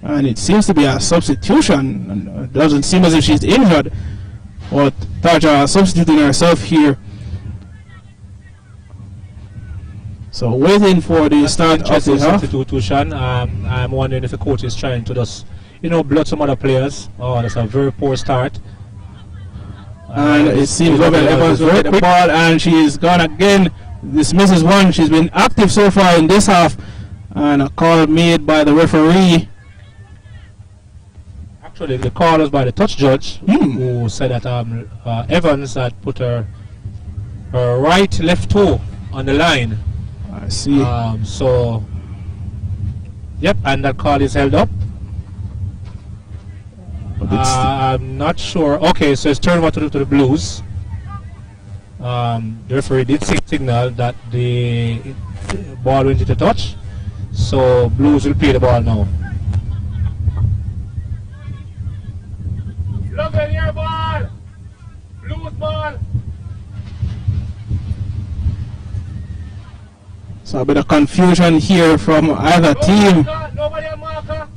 And it seems to be a substitution, and it doesn't seem as if she's injured. But Tarja substituting herself here. So waiting for the start of the half. Substitution. I'm wondering if the coach is trying to just, blood some other players. Oh, that's a very poor start. And it seems Lovell Evans will get the ball, and she is gone again. This misses one. She's been active so far in this half. And a call made by the referee. Actually, the call was by the touch judge, who said that Evans had put her left toe on the line. I see. So, yep, and that call is held up. I'm not sure. Okay, so it's turned over to the Blues. The referee did signal that the ball went into touch. So Blues will play the ball now. Look at your ball! Blues ball! So a bit of confusion here from either team. Nobody a marker.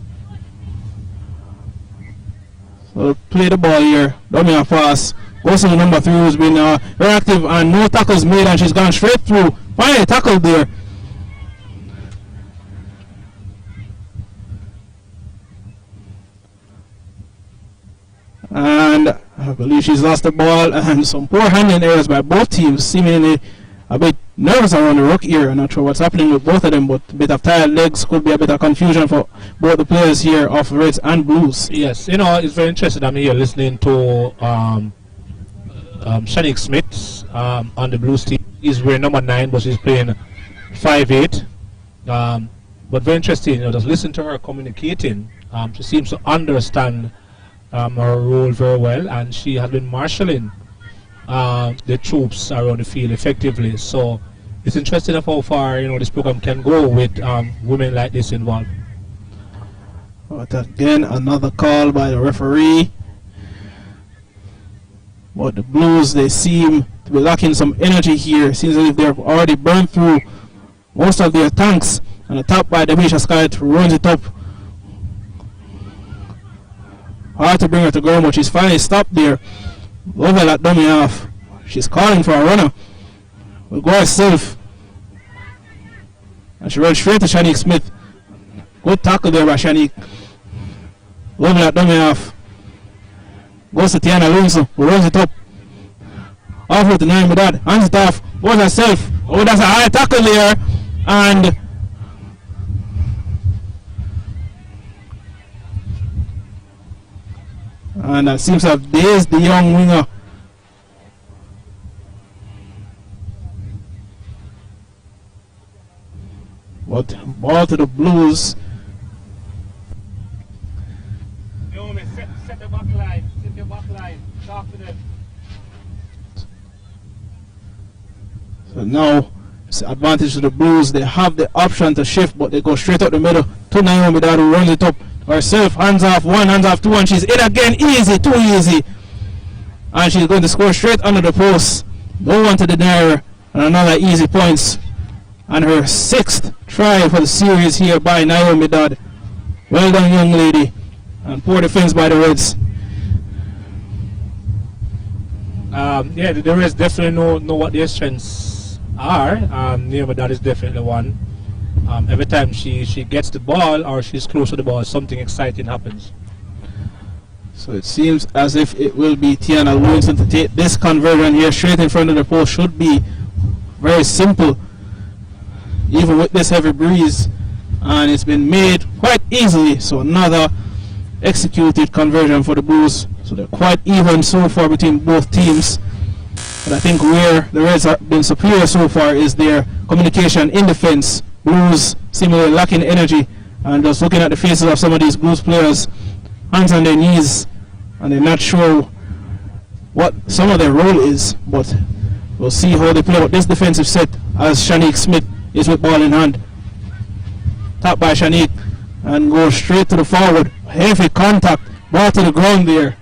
So play the ball here. Dummy and pass. Goes to number 3 who's been very active and no tackles made, and she's gone straight through. Finally tackled there. And I believe she's lost the ball, and some poor handling errors by both teams, seemingly a bit nervous around the ruck here. I'm not sure what's happening with both of them, but a bit of tired legs could be a bit of confusion for both the players here of Reds and Blues. Yes, it's very interesting. I'm here listening to Shanique Smith on the Blues team. He's wearing number 9, but she's playing 5'8". But very interesting, just listen to her communicating. She seems to understand her role very well, and she has been marshalling the troops around the field effectively. So it's interesting of how far this program can go with women like this involved. But again, another call by the referee. But the Blues, they seem to be lacking some energy here. It seems as if they've already burned through most of their tanks. And the top by Demisha Scarlett runs it up. Hard to bring her to ground, but she's finally stopped there. Lovell at dummy half. She's calling for a runner. Will go herself. And she runs straight to Shanique Smith. Good tackle there by Shanique. Lovell at dummy half. Goes to Tiana Alonso, who runs it up. Off with the 9 with that. Hands it off. Goes herself. Oh, that's a high tackle there. And that seems to have dazed the young winger. But ball to the Blues. Set the back line. Set the back line. Talk to them. So now it's advantage to the Blues. They have the option to shift, but they go straight up the middle to Naomi Dad, who runs it up herself. Hands off 1, hands off 2, and she's in again. Easy, too easy. And she's going to score straight under the post. No one to deny her. And another easy points. And her 6th try for the series here by Naomi Dodd. Well done, young lady. And poor defense by the Reds. Yeah, the Reds definitely know what their strengths are. Naomi Dodd is definitely one. Every time she gets the ball or she's close to the ball, something exciting happens. So it seems as if it will be Tiana Wilson to take this conversion here straight in front of the post. Should be very simple, even with this heavy breeze, and it's been made quite easily. So another executed conversion for the Blues. So they're quite even so far between both teams. But I think where the Reds have been superior so far is their communication in defense. Blues seemingly lacking energy, and just looking at the faces of some of these Blues players, hands on their knees, and they're not sure what some of their role is, but we'll see how they play with this defensive set as Shanique Smith is with ball in hand. Tap by Shanique and go straight to the forward. Heavy contact, ball to the ground there.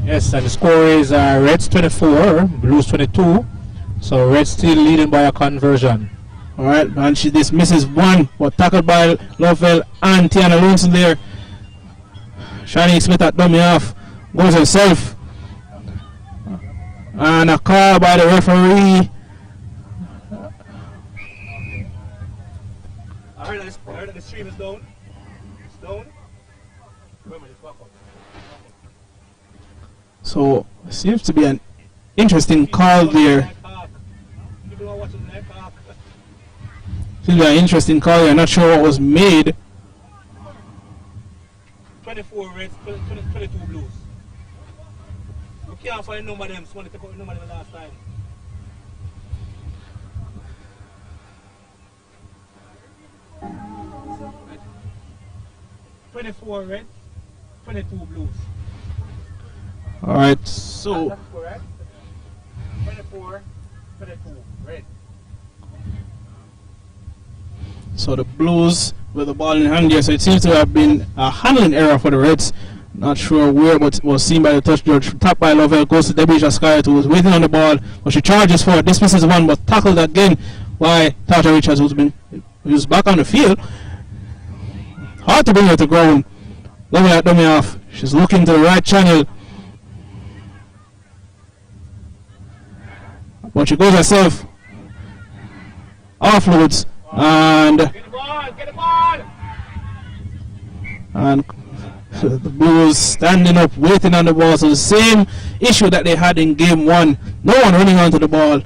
Yes, and the score is Reds 24, Blues 22. So Reds still leading by a conversion. Alright, and she dismisses one, but tackled by Lovell and Tiana Lawson there. Shani Smith at dummy off, goes herself. And a call by the referee. I heard that the stream is down. It's down. So, seems to be an interesting call there. Seems to be an interesting call there. Not sure what was made. 24 reds, 22 blues. We can't find number of them, so we take out the number of them last time. Right. 24 reds, 22 blues. Alright, so that's correct. 24, 22 red. So the Blues with the ball in hand here, so it seems to have been a handling error for the Reds. Not sure where, but it was seen by the touch judge. Tapped by Lovell, goes to Debbie Scarlett, who was waiting on the ball, but she charges for it. Dismisses one, but tackled again by Tasha Richards, who's back on the field. Hard to bring her to ground. Lovell at dummy off. She's looking to the right channel, but she goes herself. Offloads. And Get the ball! Get the ball! And the Blues standing up, waiting on the ball. So the same issue that they had in game one. No one running onto the ball,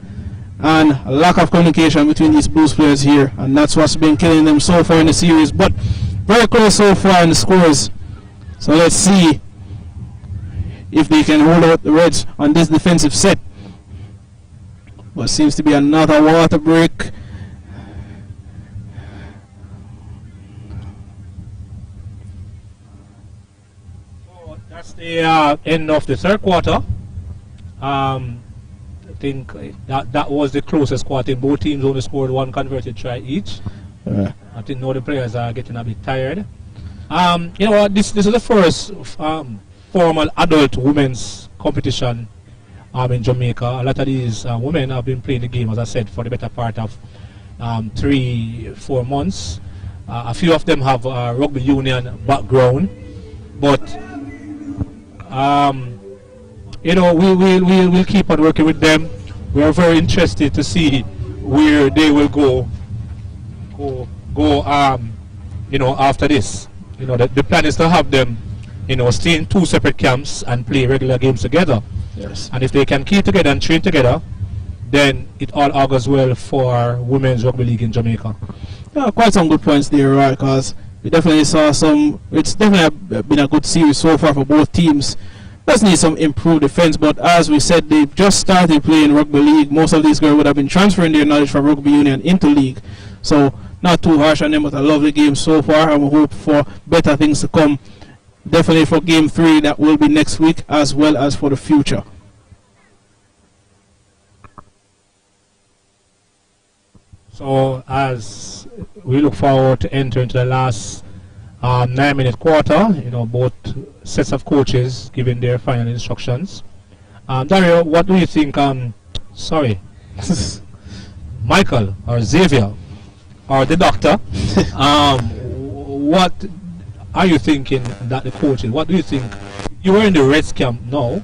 and a lack of communication between these Blues players here, and that's what's been killing them so far in the series. But very close so far in the scores. So let's see if they can hold out the Reds on this defensive set. But seems to be another water break. That's the end of the third quarter. I think that was the closest quarter. Both teams only scored one converted try each. I think now the players are getting a bit tired. You know what? This is the first formal adult women's competition in Jamaica. A lot of these women have been playing the game, as I said, for the better part of 3-4 months. A few of them have rugby union background, but you know, we'll keep on working with them. We are very interested to see where they will go. You know, after this. You know, the plan is to have them, you know, stay in 2 separate camps and play regular games together. Yes. And if they can keep together and train together, then it all augurs well for women's rugby league in Jamaica. Yeah, quite some good points there, right? Because we definitely saw some. It's definitely been a good series so far for both teams. Does need some improved defense, but as we said, they've just started playing rugby league. Most of these girls would have been transferring their knowledge from rugby union into league, so not too harsh on them, but a lovely game so far, and we hope for better things to come. Definitely for game 3 that will be next week, as well as for the future. So as we look forward to enter into the last 9-minute quarter, you know, both sets of coaches giving their final instructions. Dario, what do you think? Michael or Xavier or the doctor? What are you thinking that the coaches? What do you think? You were in the Reds camp now.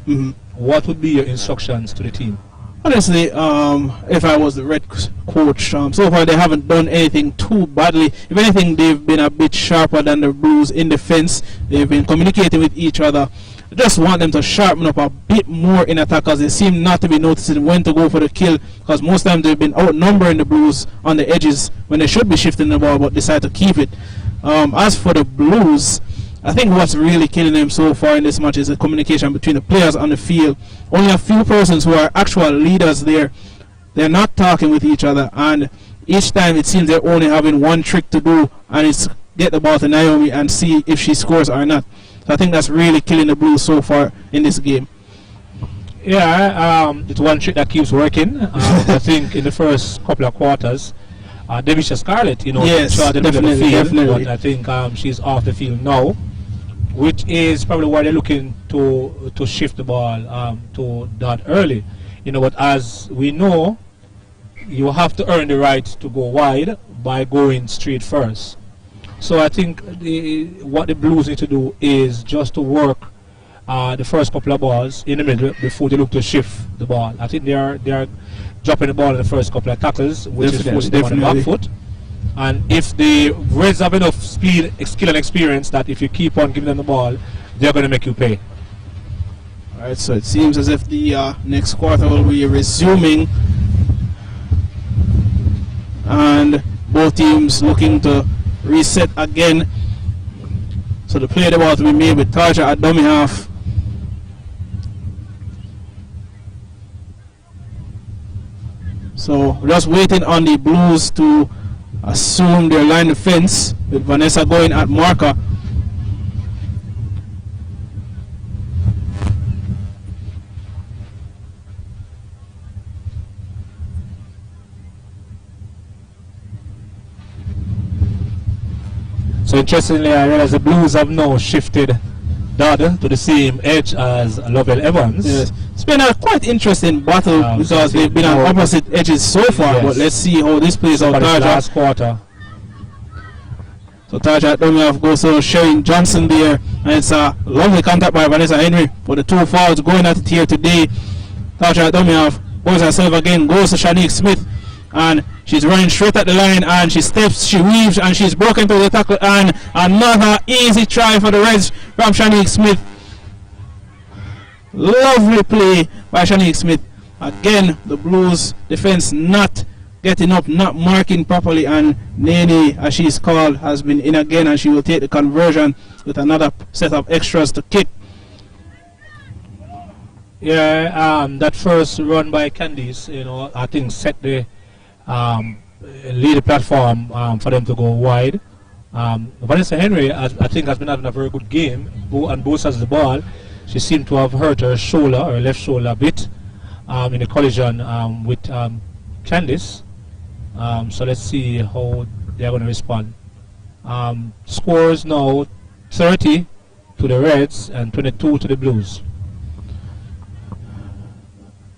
What would be your instructions to the team? Honestly, if I was the Red coach, so far they haven't done anything too badly. If anything, they've been a bit sharper than the Blues in defense. They've been communicating with each other. I just want them to sharpen up a bit more in attack, because they seem not to be noticing when to go for the kill, because most times they've been outnumbering the Blues on the edges when they should be shifting the ball, but decide to keep it. As for the Blues, I think what's really killing them so far in this match is the communication between the players on the field. Only a few persons who are actual leaders there. They're not talking with each other, and each time it seems they're only having one trick to do, and it's get the ball to Naomi and see if she scores or not. So I think that's really killing the Blues so far in this game. Yeah, it's one trick that keeps working. I think in the first couple of quarters, Devisha Scarlett, you know, yes, definitely. But I think she's off the field now, which is probably why they're looking to shift the ball to that early. You know, but as we know, you have to earn the right to go wide by going straight first. So I think what the Blues need to do is just to work the first couple of balls in the middle before they look to shift the ball. I think they are dropping the ball in the first couple of tackles, which is forcing them on the back foot. And if the Reds have enough speed, skill and experience that if you keep on giving them the ball, they're going to make you pay. Alright, so it seems as if the next quarter will be resuming, and both teams looking to reset again. So the play the ball to be made with Tarja at dummy half. So just waiting on the Blues to assume their line of defense, with Vanessa going at marker. So interestingly, I realize the Blues have now shifted Dodd to the same edge as Lovell Evans. Yes. It's been a quite interesting battle because they've been on opposite edges so far, yes. But let's see how this plays out. Last quarter. So Tarja at dummy half goes to Sharon Johnson there, and it's a lovely contact by Vanessa Henry for the two fouls going at it here today. Tarja at dummy half goes herself again, goes to Shanique Smith, and she's running straight at the line, and she steps, she weaves, and she's broken through the tackle, and another easy try for the Reds from Shanique Smith. Lovely play by Shanique Smith. Again, the Blues defense not getting up, not marking properly, and Nene, as she's called, has been in again, and she will take the conversion with another set of extras to kick. Yeah, that first run by Candice, I think set the lead the platform for them to go wide. Vanessa Henry, I think, has been having a very good game on both sides of the ball. She seemed to have hurt her shoulder, her left shoulder a bit, in the collision with Candice. So let's see how they're going to respond. Scores now 30 to the Reds and 22 to the Blues.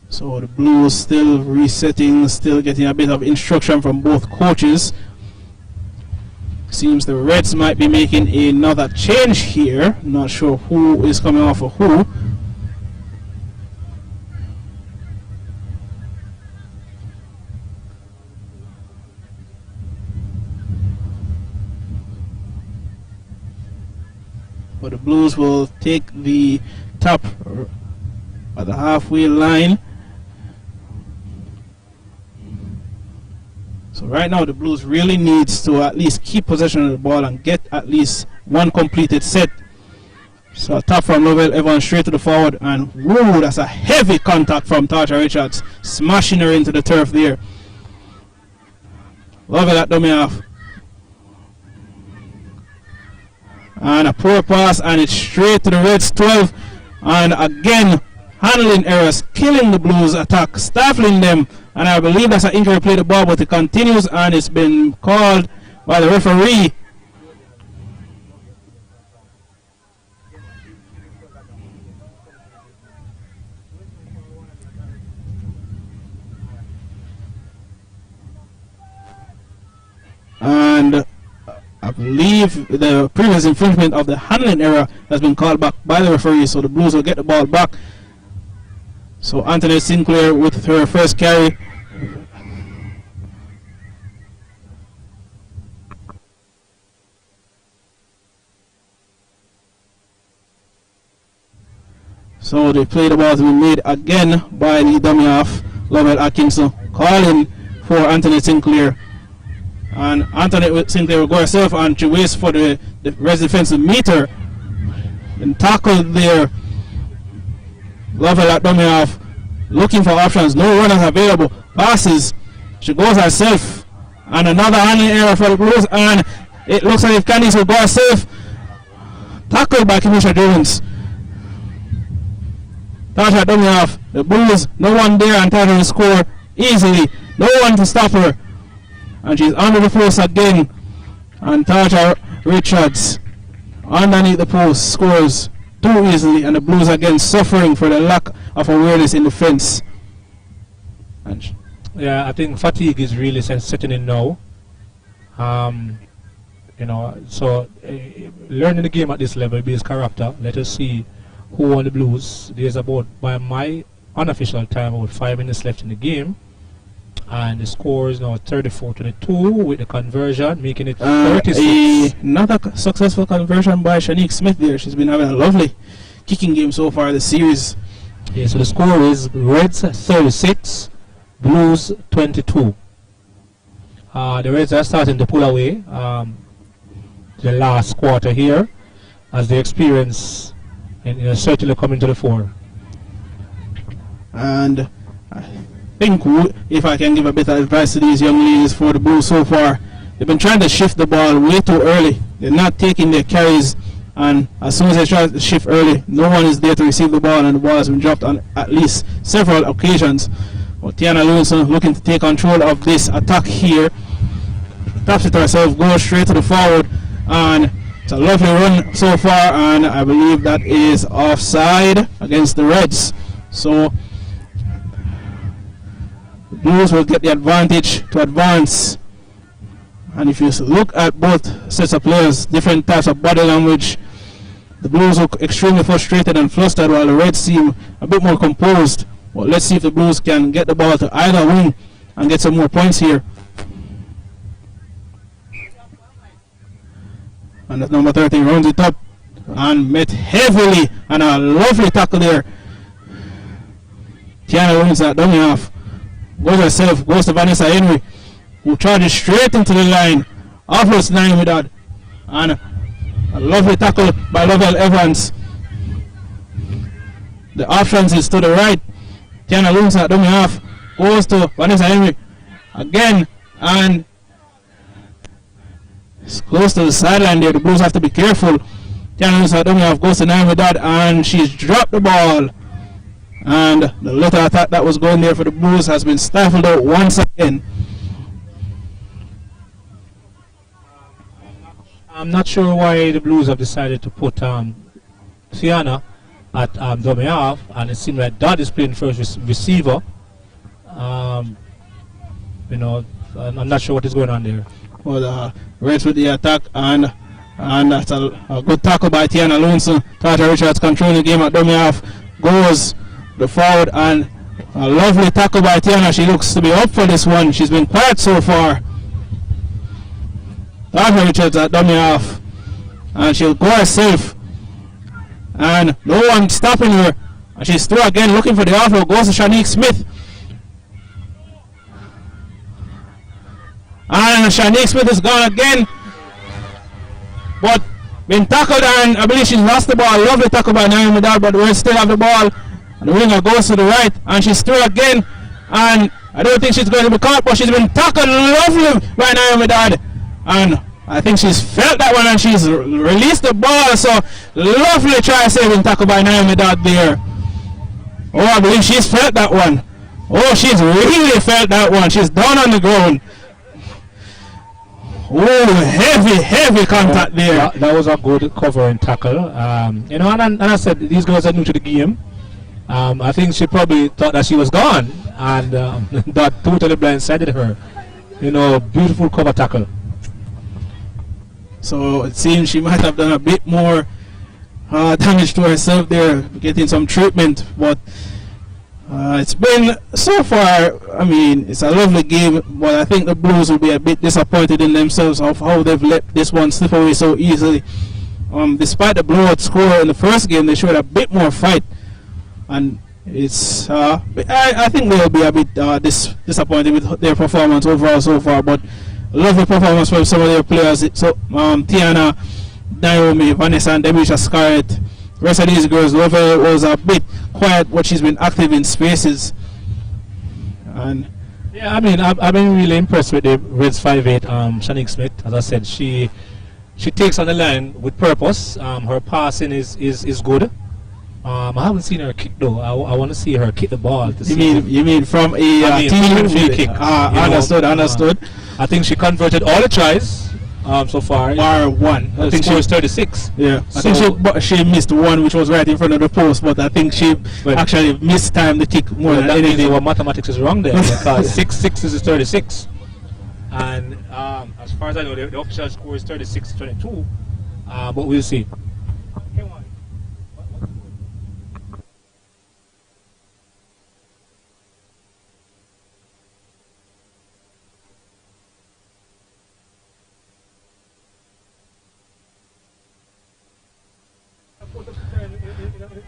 So the Blues still resetting, still getting a bit of instruction from both coaches. Seems the Reds might be making another change here. Not sure who is coming off of who. But the Blues will take the top at the halfway line. So right now the Blues really needs to at least keep possession of the ball and get at least one completed set. So a tap from Lovell Evans straight to the forward, and whoa, that's a heavy contact from Tasha Richards, smashing her into the turf there. Lovell at dummy half. And a poor pass, and it's straight to the Reds 12. And again, handling errors, killing the Blues attack, stifling them. And I believe that's an injury play the ball, but it continues, and it's been called by the referee. And I believe the previous infringement of the handling error has been called back by the referee, so the Blues will get the ball back. So Antoinette Sinclair with her first carry. So they play the ball to be made again by the dummy half, Lovell Atkinson, calling for Antoinette Sinclair. And Antoinette Sinclair will go herself, and she waits for the Reds defense to meet her. And tackled there. Lovell at dummy half, looking for options, no runners available, passes, she goes herself, and another handling error for the Blues, and it looks like if Candice will go herself, tackled by Kemisha Jones. Tasha dummy half, the Blues, no one there, and Tasha will score easily, no one to stop her, and she's under the post again, and Tasha Richards underneath the post scores too easily, and the Blues again suffering for the lack of awareness in defense. Yeah, I think fatigue is really setting in now. You know, so learning the game at this level builds character. Let us see who won the Blues. There's about, by my unofficial time, about 5 minutes left in the game. And the score is now 34-22 with the conversion, making it 36. Another successful conversion by Shanique Smith there. She's been having a lovely kicking game so far this series. Yeah, so the score is Reds 36, Blues 22. The Reds are starting to pull away the last quarter here as they experience and certainly coming to the fore. And I think if I can give a bit of advice to these young ladies for the Blues so far, they've been trying to shift the ball way too early. They're not taking their carries, and as soon as they try to shift early, no one is there to receive the ball, and the ball has been dropped on at least several occasions. But Tiana Lewinson looking to take control of this attack here. Taps it herself, goes straight to the forward, and it's a lovely run so far, and I believe that is offside against the Reds. So the Blues will get the advantage to advance. And if you look at both sets of players, different types of body language, the Blues look extremely frustrated and flustered while the Reds seem a bit more composed. Well, let's see if the Blues can get the ball to either wing and get some more points here. And that number 13 runs it up and met heavily, and a lovely tackle there. Tiana wins that dummy off. Goes herself, goes to Vanessa Henry, who charges straight into the line. Offloads 9 with that. And a lovely tackle by Lovell Evans. The options is to the right. Tiana wins that dummy off. Goes to Vanessa Henry again, and it's close to the sideline there. The Blues have to be careful. Tiana wins that dummy off. Goes to 9 with that, and she's dropped the ball. And the little attack that was going there for the Blues has been stifled out once again. I'm not sure why the Blues have decided to put Tiana at dummy off, and it seems like Dodd is playing first receiver. You know, I'm not sure what is going on there. Well, Reds with the attack, and that's a good tackle by Tiana Lewinson. Tata Richards controlling the game at dummy off. Goes the forward, and a lovely tackle by Tiana. She looks to be up for this one. She's been quiet so far. Tata Richards at dummy off, and she'll go herself, and no one stopping her. And she's through again, looking for the offload. Goes to Shanique Smith, and Shanique Smith is gone again, but been tackled, and I believe she's lost the ball. Lovely tackle by Naomi Dodd, but we still have the ball. And the winger goes to the right, and she's through again, and I don't think she's going to be caught, but she's been tackled lovely by Naomi Dodd, and I think she's felt that one, and she's released the ball. So lovely try saving tackle by Naomi Dodd there. Oh, I believe she's felt that one. Oh, she's really felt that one. She's down on the ground. Oh, heavy contact there. That was a good covering tackle. You know, and I said these girls are new to the game. I think she probably thought that she was gone, and that totally blindsided her. You know, beautiful cover tackle. So it seems she might have done a bit more damage to herself there, getting some treatment. But it's been, so far, I mean, it's a lovely game, but I think the Blues will be a bit disappointed in themselves of how they've let this one slip away so easily. Despite the blowout score in the first game, they showed a bit more fight. And it's I think they'll be a bit disappointed with their performance overall so far, but a lovely performance from some of their players. So Tiana, Naomi, Vanessa, and Demisha Scarlett. The rest of these girls, Lovell was a bit quiet, but she's been active in spaces. And yeah, I mean, I've been really impressed with the Reds 5'8", Shanique Smith. As I said, she takes on the line with purpose. Her passing is good. I haven't seen her kick though. I want to see her kick the ball. To you mean from a team free kick? Understood. I think she converted all the tries. so far. Bar one. I think she was 36. Yeah. So I think she missed one, which was right in front of the post, but I think she actually missed time to kick more than that means anything. our mathematics is wrong there because 6 is 36. And as far as I know, the official score is 36-22. But we'll see.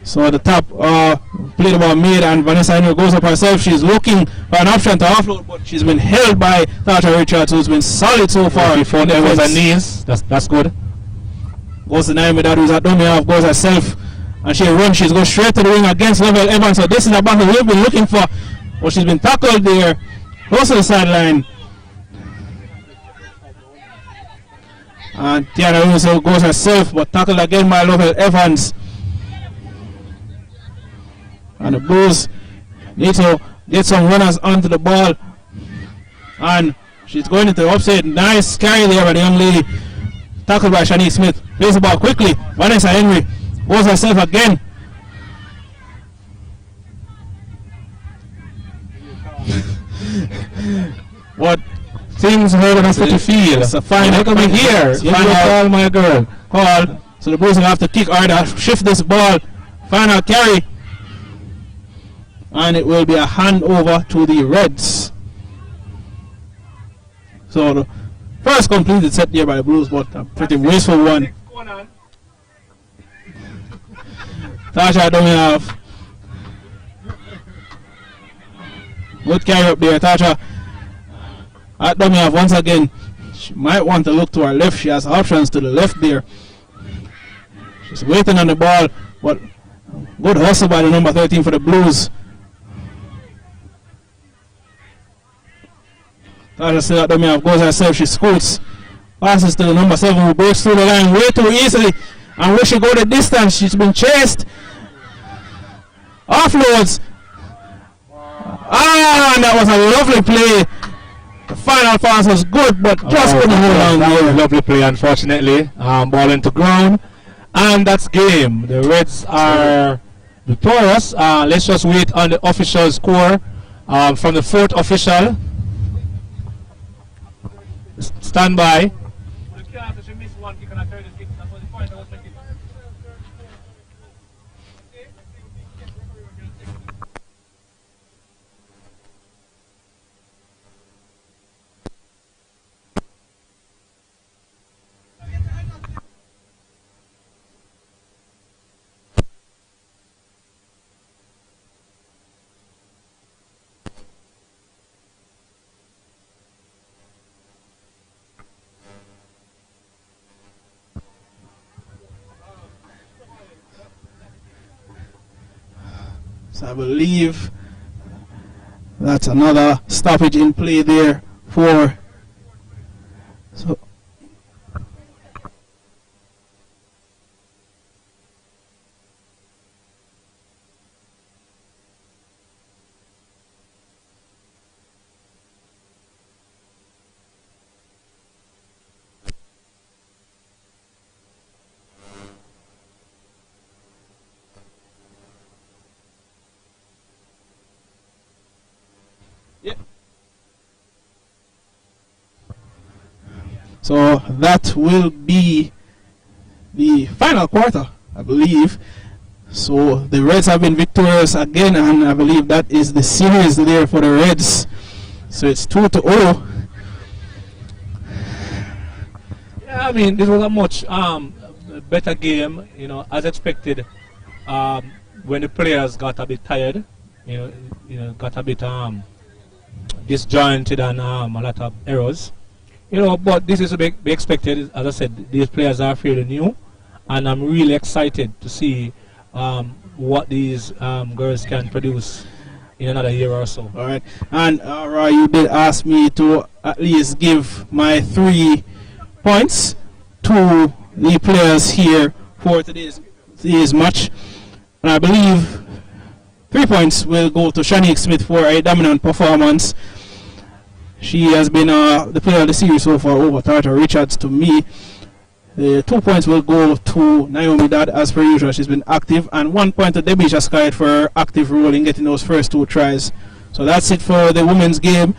So at the top, played about mid, and Vanessa Henry goes up herself. She's looking for an option to offload, but she's been held by Tasha Richards, who's been solid so far. Before there was her knees, that's good. Goes to Naomi, that was a dummy off, goes herself, and she runs. She's going straight to the wing against Lovell Evans. So this is a battle we've been looking for, but she's been tackled there, close to the sideline. And Tiana Russo goes herself, but tackled again by Lovell Evans. And the Blues need to get some runners onto the ball. And she's going into the upside. Nice carry there by the young lady. Tackled by Shanique Smith. Plays the ball quickly. Vanessa Henry goes herself again. What things hurt us to feel. It's a final coming here. It's a final call, my girl. Call. So the Blues will have to kick or shift this ball. Final carry. And it will be a handover to the Reds. So the first completed set there by the Blues, but a pretty wasteful one. Tasha Dominoff. Good carry up there, Tasha. At Dominoff once again. She might want to look to her left. She has options to the left there. She's waiting on the ball, but good hustle by the number 13 for the Blues. Tasha still at Dominoff, goes herself, she scoots. Passes to the number 7 who breaks through the line way too easily. And will she go the distance? She's been chased. Offloads. And that was a lovely play. The final pass was good, but just couldn't hold on there. Lovely play, unfortunately. Ball into ground. And that's game. The Reds are victorious. Let's just wait on the official score from the fourth official. Stand by. So I believe that's another stoppage in play there for. So So that will be the final quarter, I believe. So the Reds have been victorious again, and I believe that is the series there for the Reds. So it's 2-0. Yeah, I mean, this was a much better game, you know, as expected. When the players got a bit tired, you know, got a bit disjointed and a lot of errors. You know, but this is to be expected. As I said, these players are fairly new, and I'm really excited to see what these girls can produce in another year or so. All right, and Roy, you did ask me to at least give my 3 points to the players here for today's match, and I believe 3 points will go to Shanique Smith for a dominant performance. She has been the player of the series so far over Tartar Richards to me. The 2 points will go to Naomi Dad as per usual. She's been active, and 1 point to Debbie Skyed for her active role in getting those first 2 tries. So that's it for the women's game.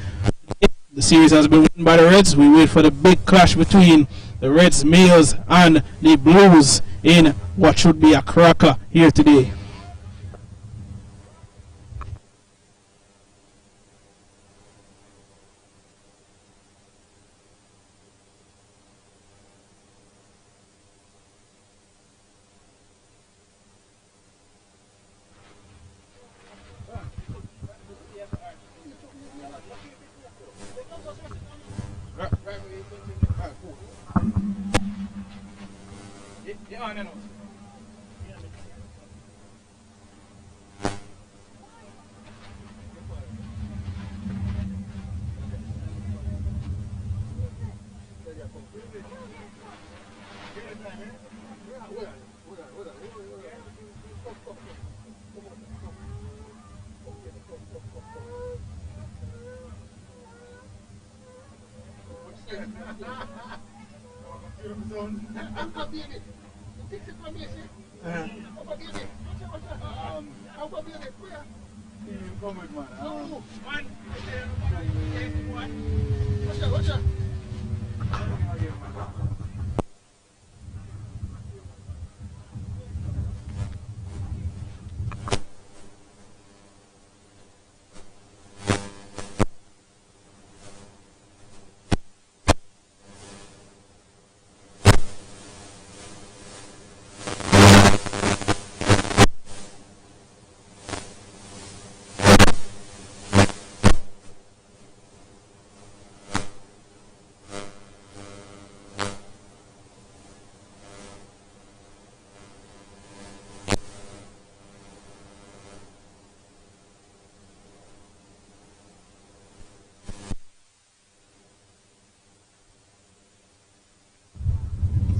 The series has been won by the Reds. We wait for the big clash between the Reds males and the Blues in what should be a cracker here today.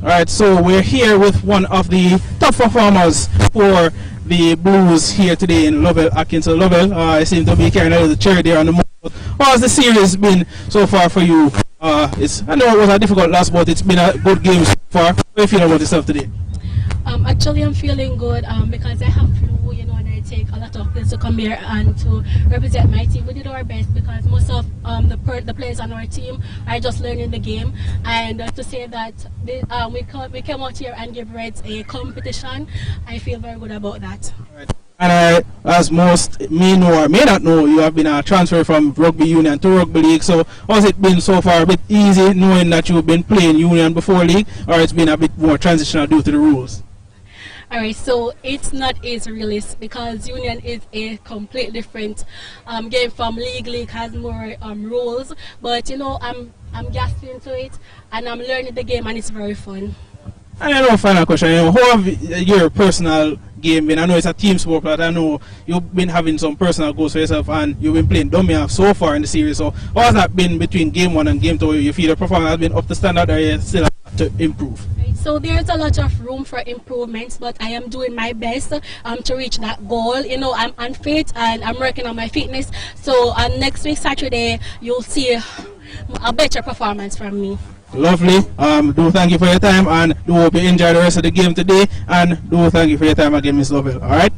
Alright, so we're here with one of the top performers for the Blues here today in Lovell, Atkinson Lovell. I seem to be carrying out the chair there on the moment. How has the series been so far for you? I know it was a difficult loss, but it's been a good game so far. How do you feel about yourself today? Actually, I'm feeling good because I have flu, and I take a lot of pills to come here and to represent my team. We did our best because most of the players on our team are just learning the game. And to say that we came out here and give Reds a competition, I feel very good about that. Right. And as most may know or may not know, you have been a transfer from Rugby Union to Rugby League. So has it been so far a bit easy knowing that you've been playing Union before League, or it's been a bit more transitional due to the rules? Alright, so it's not easy really because Union is a completely different game from League. League has more rules, but I'm gasping into it and I'm learning the game and it's very fun. And I know, final question, how have your personal game been? I know it's a team sport, but I know you've been having some personal goals for yourself and you've been playing dummy half so far in the series. So how has that been between game 1 and game 2? You feel the performance has been up to standard, or you still have to improve? So there's a lot of room for improvements, but I am doing my best to reach that goal. I'm unfit and I'm working on my fitness. So next week Saturday you'll see a better performance from me. Lovely. Do thank you for your time, and do hope you enjoy the rest of the game today, and do thank you for your time again, Miss Lovell. Alright?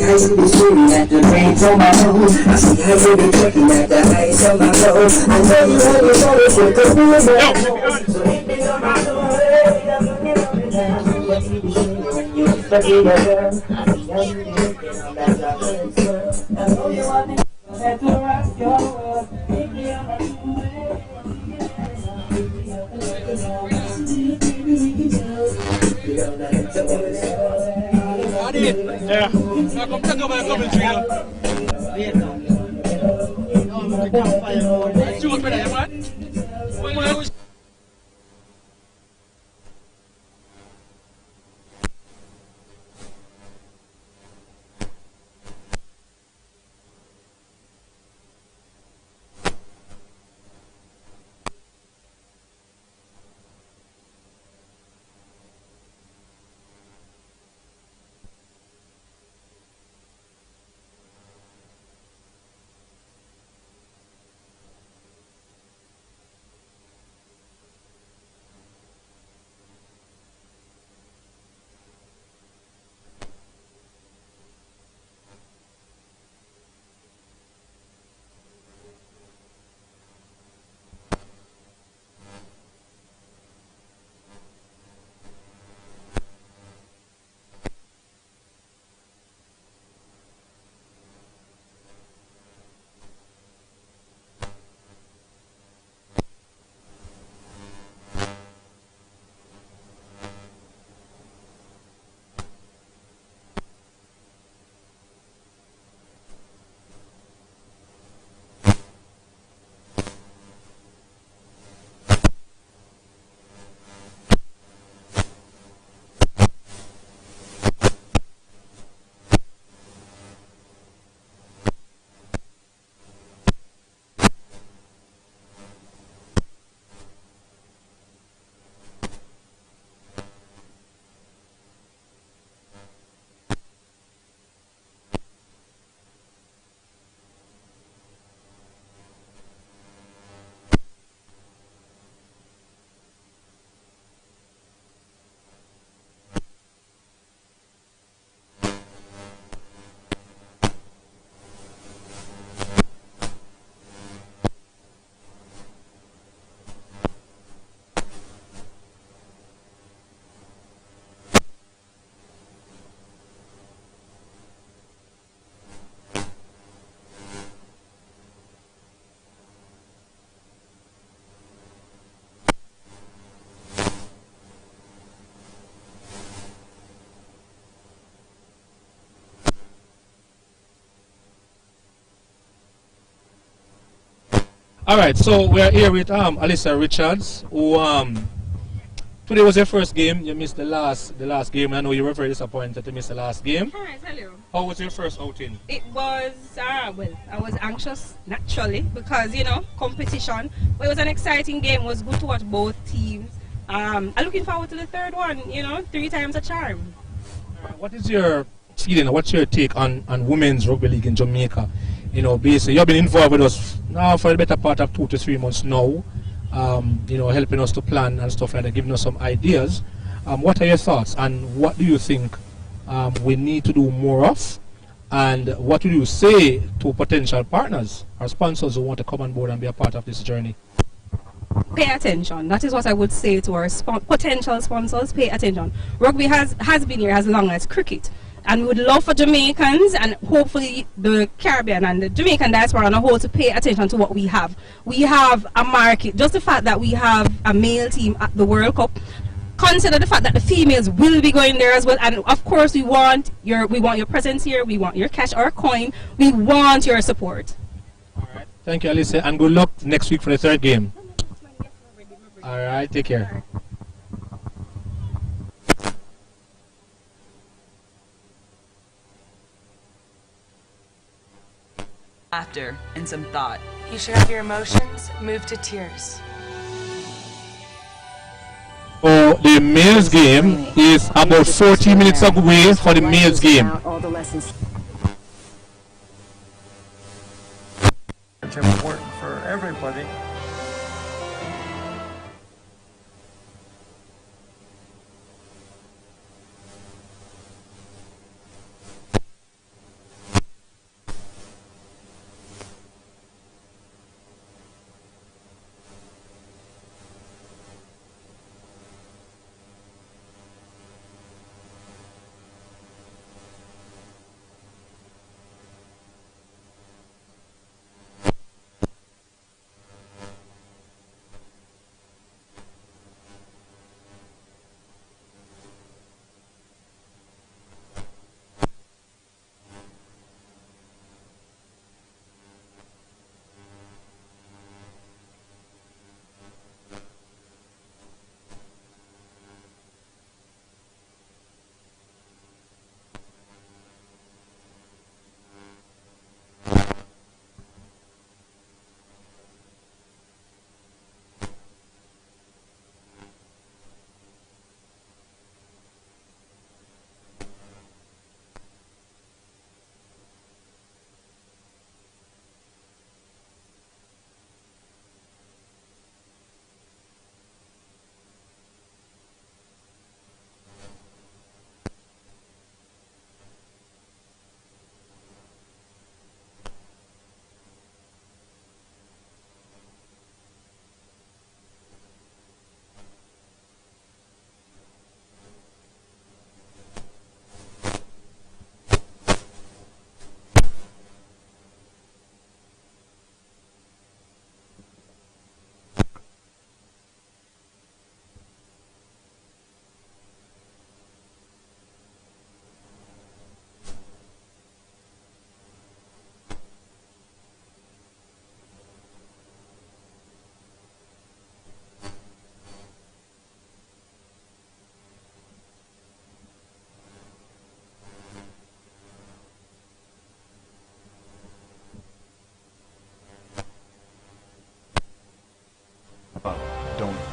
ice be sitting at the range on my own. I see how you be checking at the ice on my clothes. I know you have your soul, so go through it. So hit me on my soul, what you be saying when you forget your girl? I see how you be looking on that chocolate swirl. I know you want me, I had to rock your world. Hit me on my soul, yeah. Now come take over the commentary now. Shoot, brother, man. All right, so we are here with Alyssa Richards, who today was your first game. You missed the last game. I know you were very disappointed to miss the last game. Hi, hello. How was your first outing? It was well, I was anxious naturally because competition. But it was an exciting game. It was good to watch both teams. I'm looking forward to the third one. 3 times a charm. What is your feeling? What's your take on women's rugby league in Jamaica? Basically, you've been involved with us now for the better part of 2 to 3 months now. Helping us to plan and stuff like that, giving us some ideas. What are your thoughts, and what do you think we need to do more of? And what do you say to potential partners or sponsors who want to come on board and be a part of this journey? Pay attention. That is what I would say to our potential sponsors. Pay attention. Rugby has been here as long as cricket. And we would love for Jamaicans and hopefully the Caribbean and the Jamaican diaspora on a whole to pay attention to what we have. We have a market. Just the fact that we have a male team at the World Cup. Consider the fact that the females will be going there as well. And of course we want your presence here. We want your cash or coin. We want your support. All right. Thank you, Alyssa, and good luck next week for the third game. All right. Take care. Laughter and some thought. You should have your emotions move to tears. So the males game is about 40 minutes away for the males game. It's important for everybody.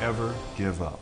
ever give up.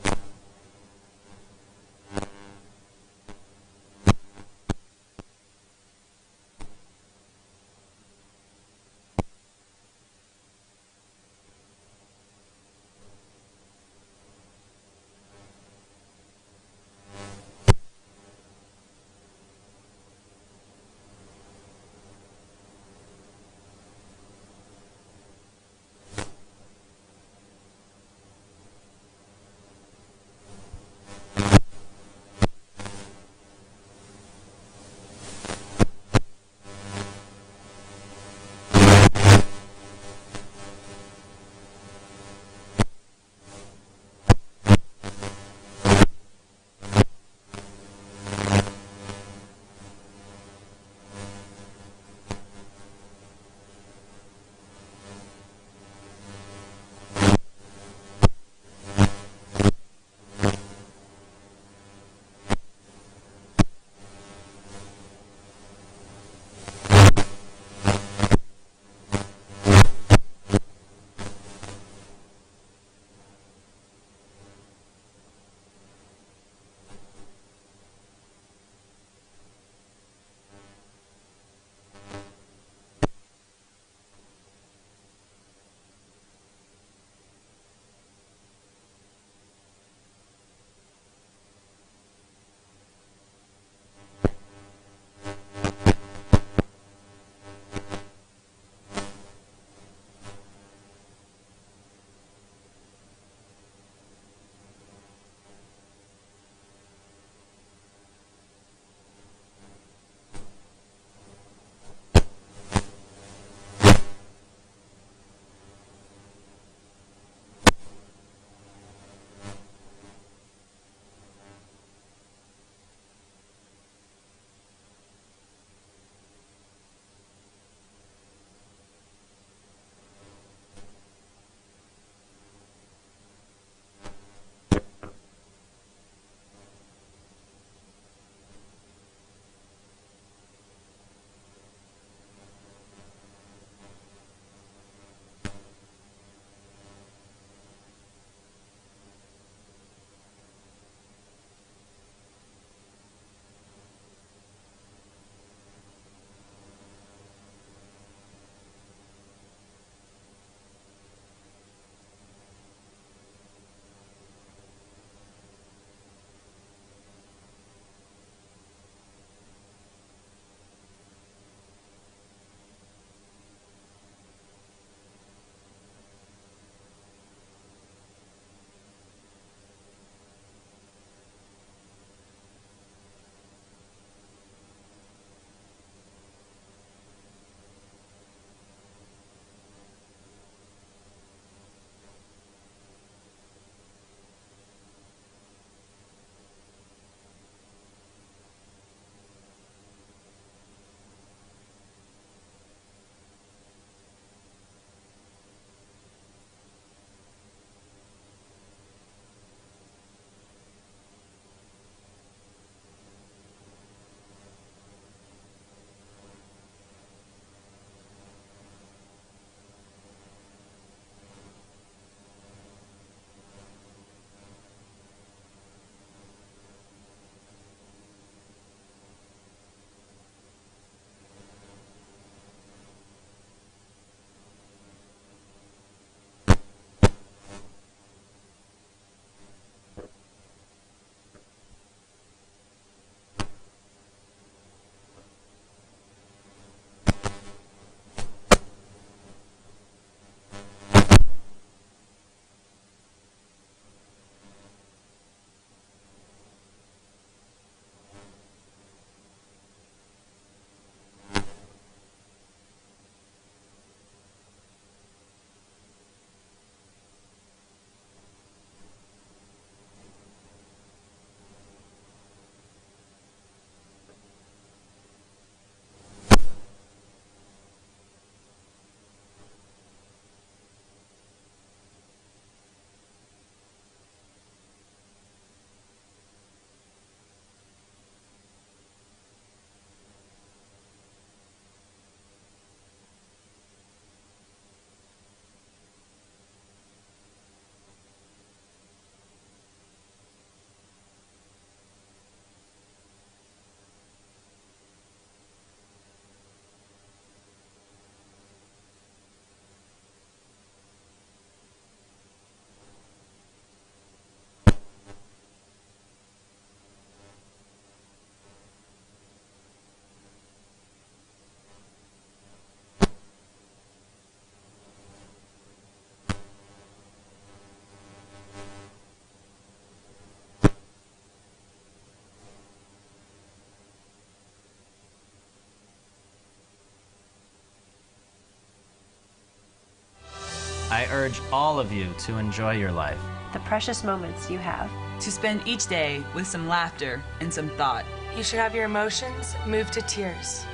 urge all of you to enjoy your life. The precious moments you have. To spend each day with some laughter and some thought. You should have your emotions move to tears.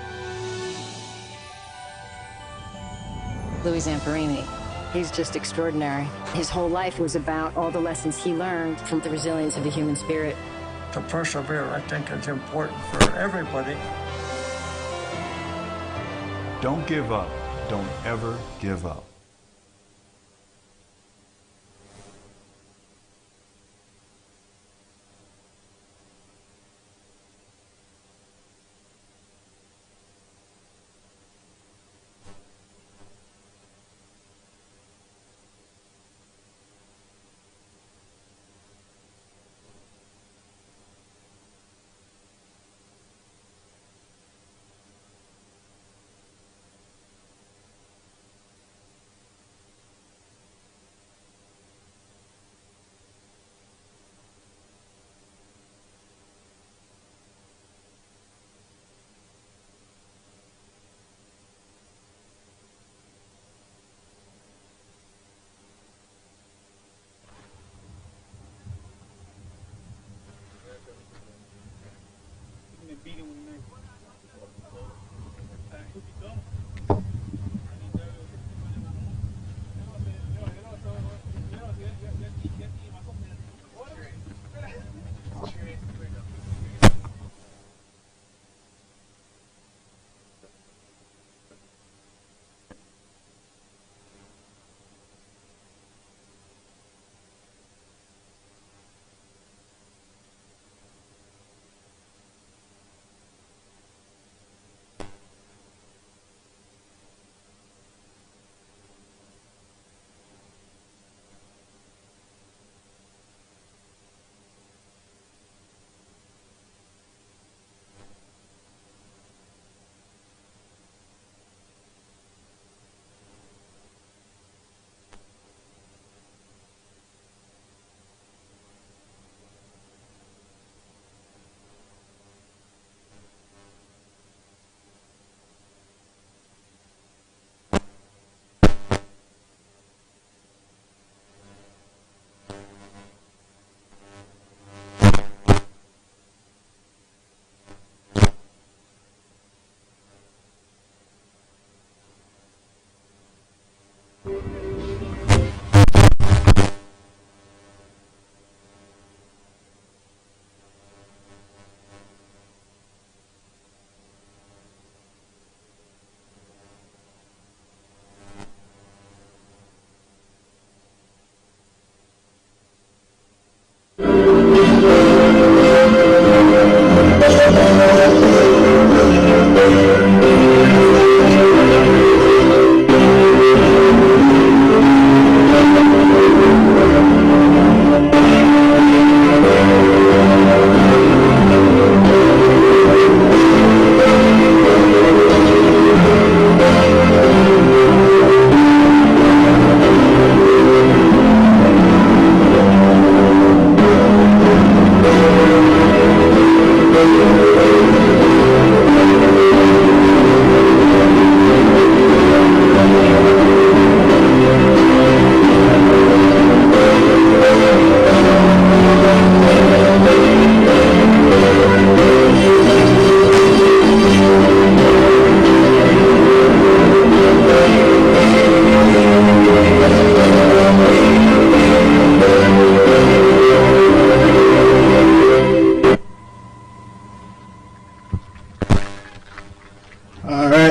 Louis Zamperini. He's just extraordinary. His whole life was about all the lessons he learned from the resilience of the human spirit. To persevere, I think, is important for everybody. Don't give up. Don't ever give up.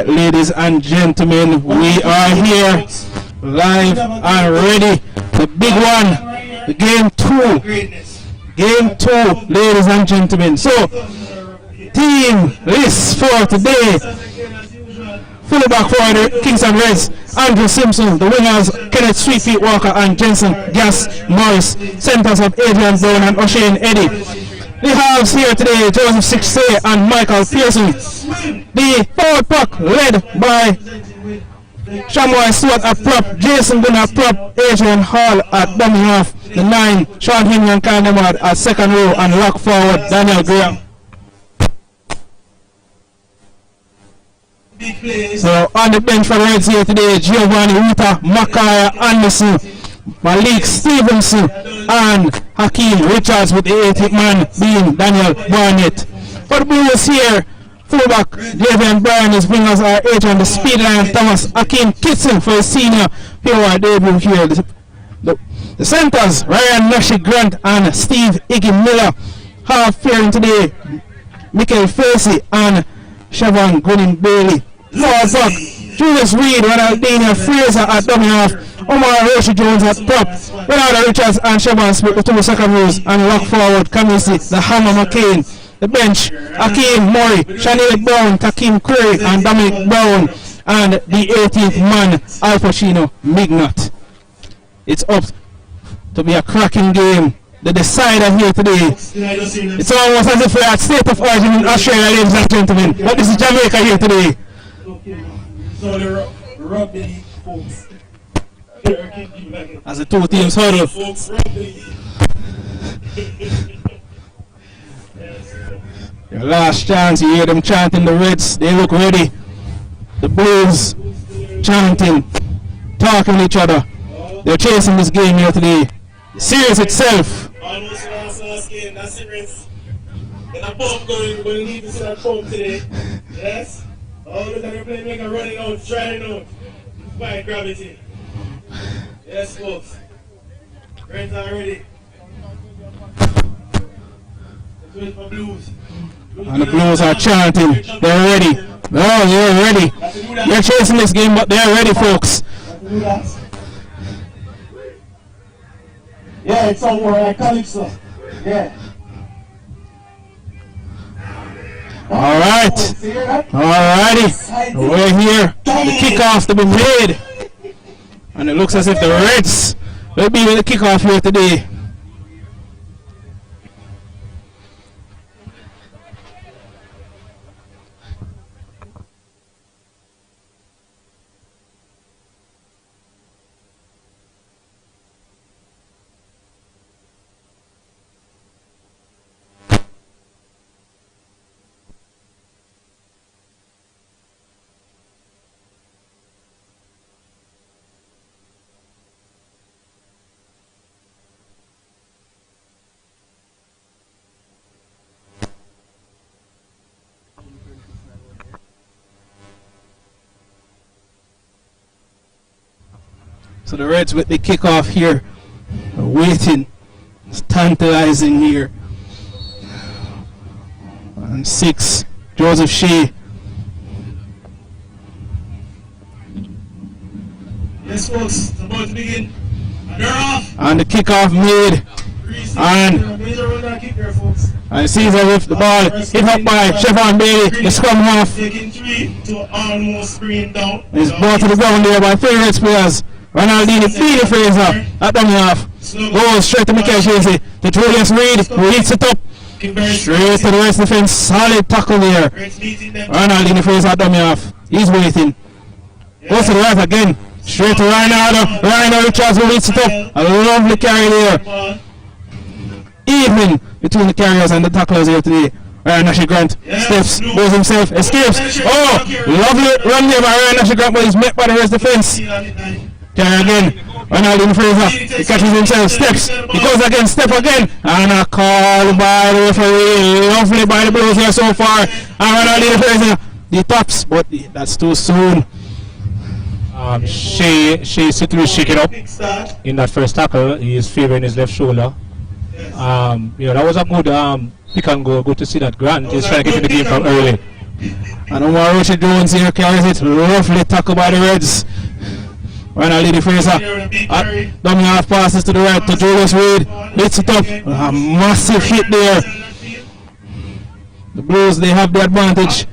Ladies and gentlemen, we are here live and ready. The big one, the game 2. Game 2, ladies and gentlemen. So, team list for today. Fullback for the Kingston Reds, Andrew Simpson. The wingers, Kenneth Sweetfeet Walker and Jensen Gas Morris. Centers of Adrian Brown and O'Shane Eddy. The halves here today, Joseph Sixay and Michael Pearson. The forward pack led by Shamwai Stewart at prop, Jason Gunn at prop, Adrian Hall at dummy half, the 9, Sean Henry and Kyle Nemad at second row, and lock forward, Daniel Graham. So on the bench for the Reds here today, Giovanni Rita, Makaya Anderson, Malik Stevenson, and Hakeem Richards, with the 80th man being Daniel Barnett. For the Blues here, fullback Javian Bryan, his wingers are Adrian the Speed Lion Thomas, Hakeem Kitson for his senior POR debut here. The centers, Ryan Nashi Grant and Steve Iggy Miller. Half pairing today, Michael Facey and Siobhan Grinning Bailey. Forward back, Julius Reed, Ronaldinho Fraser at dummy half, Omar Roshi Jones at top, Ronaldo Richards and Siobhan Smith, the two second rows, and rock forward, Kamisi, the Hammer McCain. The bench, Akeem Murray, Shanil Brown, Takim Curry, and Dominic Brown, and the 18th man, Al Pacino Mignot. It's up to be a cracking game. The decider here today. It's almost as if we're at State of Origin in Australia, ladies and gentlemen. But this is Jamaica here today. So the rugby folks. As the two teams huddle. Your last chance, you hear them chanting, the Reds, they look ready. The Blues chanting, talking to each other. They're chasing this game here today. The series itself. Almost last game, that's serious. And I'm both going to leave this at home today. Yes? All the time playmaker running out, trying out. By gravity. Yes, folks. Reds are ready. Let's wait for Blues. And the Blues are chanting. They're ready. Oh, they're ready. They're chasing this game, but they're ready, folks. Yeah, it's all right, Calypso. Yeah. Alright. Alrighty. We're here. The kickoff to be made. And it looks as if the Reds will be with the kickoff here today. So the Reds with the kickoff here, waiting. It's tantalizing here. And 6, Joseph Shea. Yes, folks, it's about to begin. And they're off. And the kickoff made. And it seems as if the ball hit up by Siobhan Bailey, the scrum half. Taking 3 to almost bring down. It's brought to the ground there by 3 Reds players. Ronaldinho Peter Fraser at dummy half. Goes straight to Michael Casey. To Julius Reed, who hits it up. Straight to the Reds defense. Solid tackle there. Ronaldinho Fraser at dummy half. He's waiting. Goes to the right again. Straight to Rhino Richards, who hits it up. A lovely carry there. Evening between the carriers and the tacklers here today. Ryan Nashi Grant steps, goes himself, escapes. Oh, lovely run there by Ryan Nashi Grant, but he's met by the Reds defense. Carry again, Ronaldinho Fraser, he catches himself, steps, he goes again, step again, and a call by the referee, lovely by the Blues here so far, and Ronaldinho Fraser, the tops, but that's too soon. Shea Situlu shaking up in that first tackle. He is favoring his left shoulder. That was a good pick and go. Good to see that Grant is trying to get in the game from early. And Omar Roshi Jones here carries it, roughly tackled by the Reds. Ronaldinho Fraser at dummy half passes to the right to Julius Reed, hits it up, a massive hit there. The Blues, they have the advantage,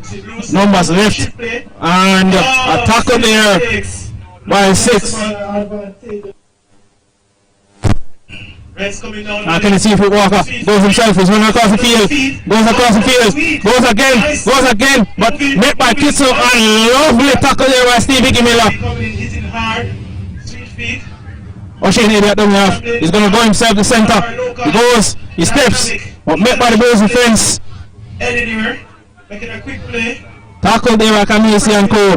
numbers left, and a tackle there by 6. Now can you see if Walker goes himself, he's running across the field, goes across the field, goes again, but met by Kitzel, and lovely tackle there by Steve Iggy Miller. O'Shane at dummy half, he's going to go himself to center, he goes, he steps, but met by the Blues defense. Eddie there, making a quick play, Tackle there by Kamisi and Co.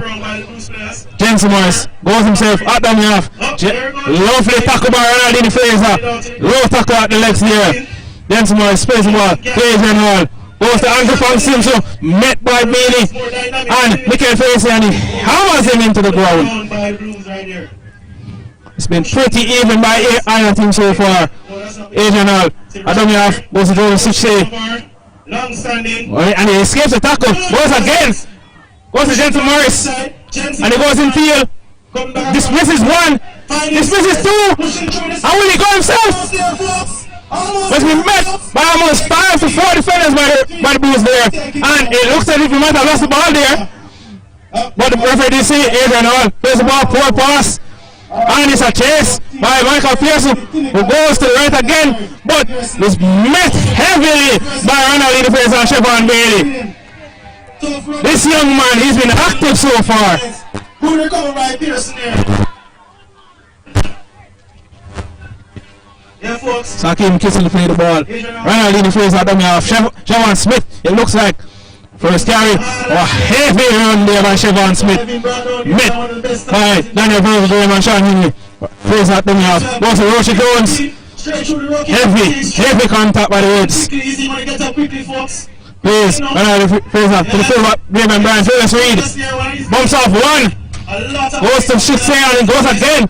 Jensen Morris goes himself at the half. Lovely tackle by Ronaldinho Fraser. Low tackle at the legs there. Jensen Morris space the ball. Adrian Hall goes to Andrew Fong Simpson. Met by Bailey and Michael Fraser, and he hammers him into the ground. It's been pretty even by either team so far. Adrian Hall at the half goes to Jordan Suchet. And he escapes the tackle. Goes again. Goes to Jensen Morris. And he goes in field. Dismisses one. Dismisses two. And will he go himself? But we met by almost 5 to 4 defenders by the Bulls there. And it looks as if he might have lost the ball there. But the referee did see Adrian Hall. Plays the ball, poor pass. And it's a chase by Michael Pearson, who goes to the right again. But is met heavily by Ronaldinho Fraser and Chevron Bailey. This young man, he's been active so far. Who recovered by Pearson there? Yeah, folks. Sakim kissing to play the ball. Ronaldinho Fraser dummy off. Chevron Smith, it looks like. First carry, a heavy run there by Chevron Smith. Met by Daniel Vergrim and Sean Henry. Fraser dummy off. Goes to Roshi Jones. Heavy contact by the Reds. Plays Ronaldinho Fraser to the fullback. Raymond Bryan. Phyllis Reed bumps off one. Goes to Shitse and goes again.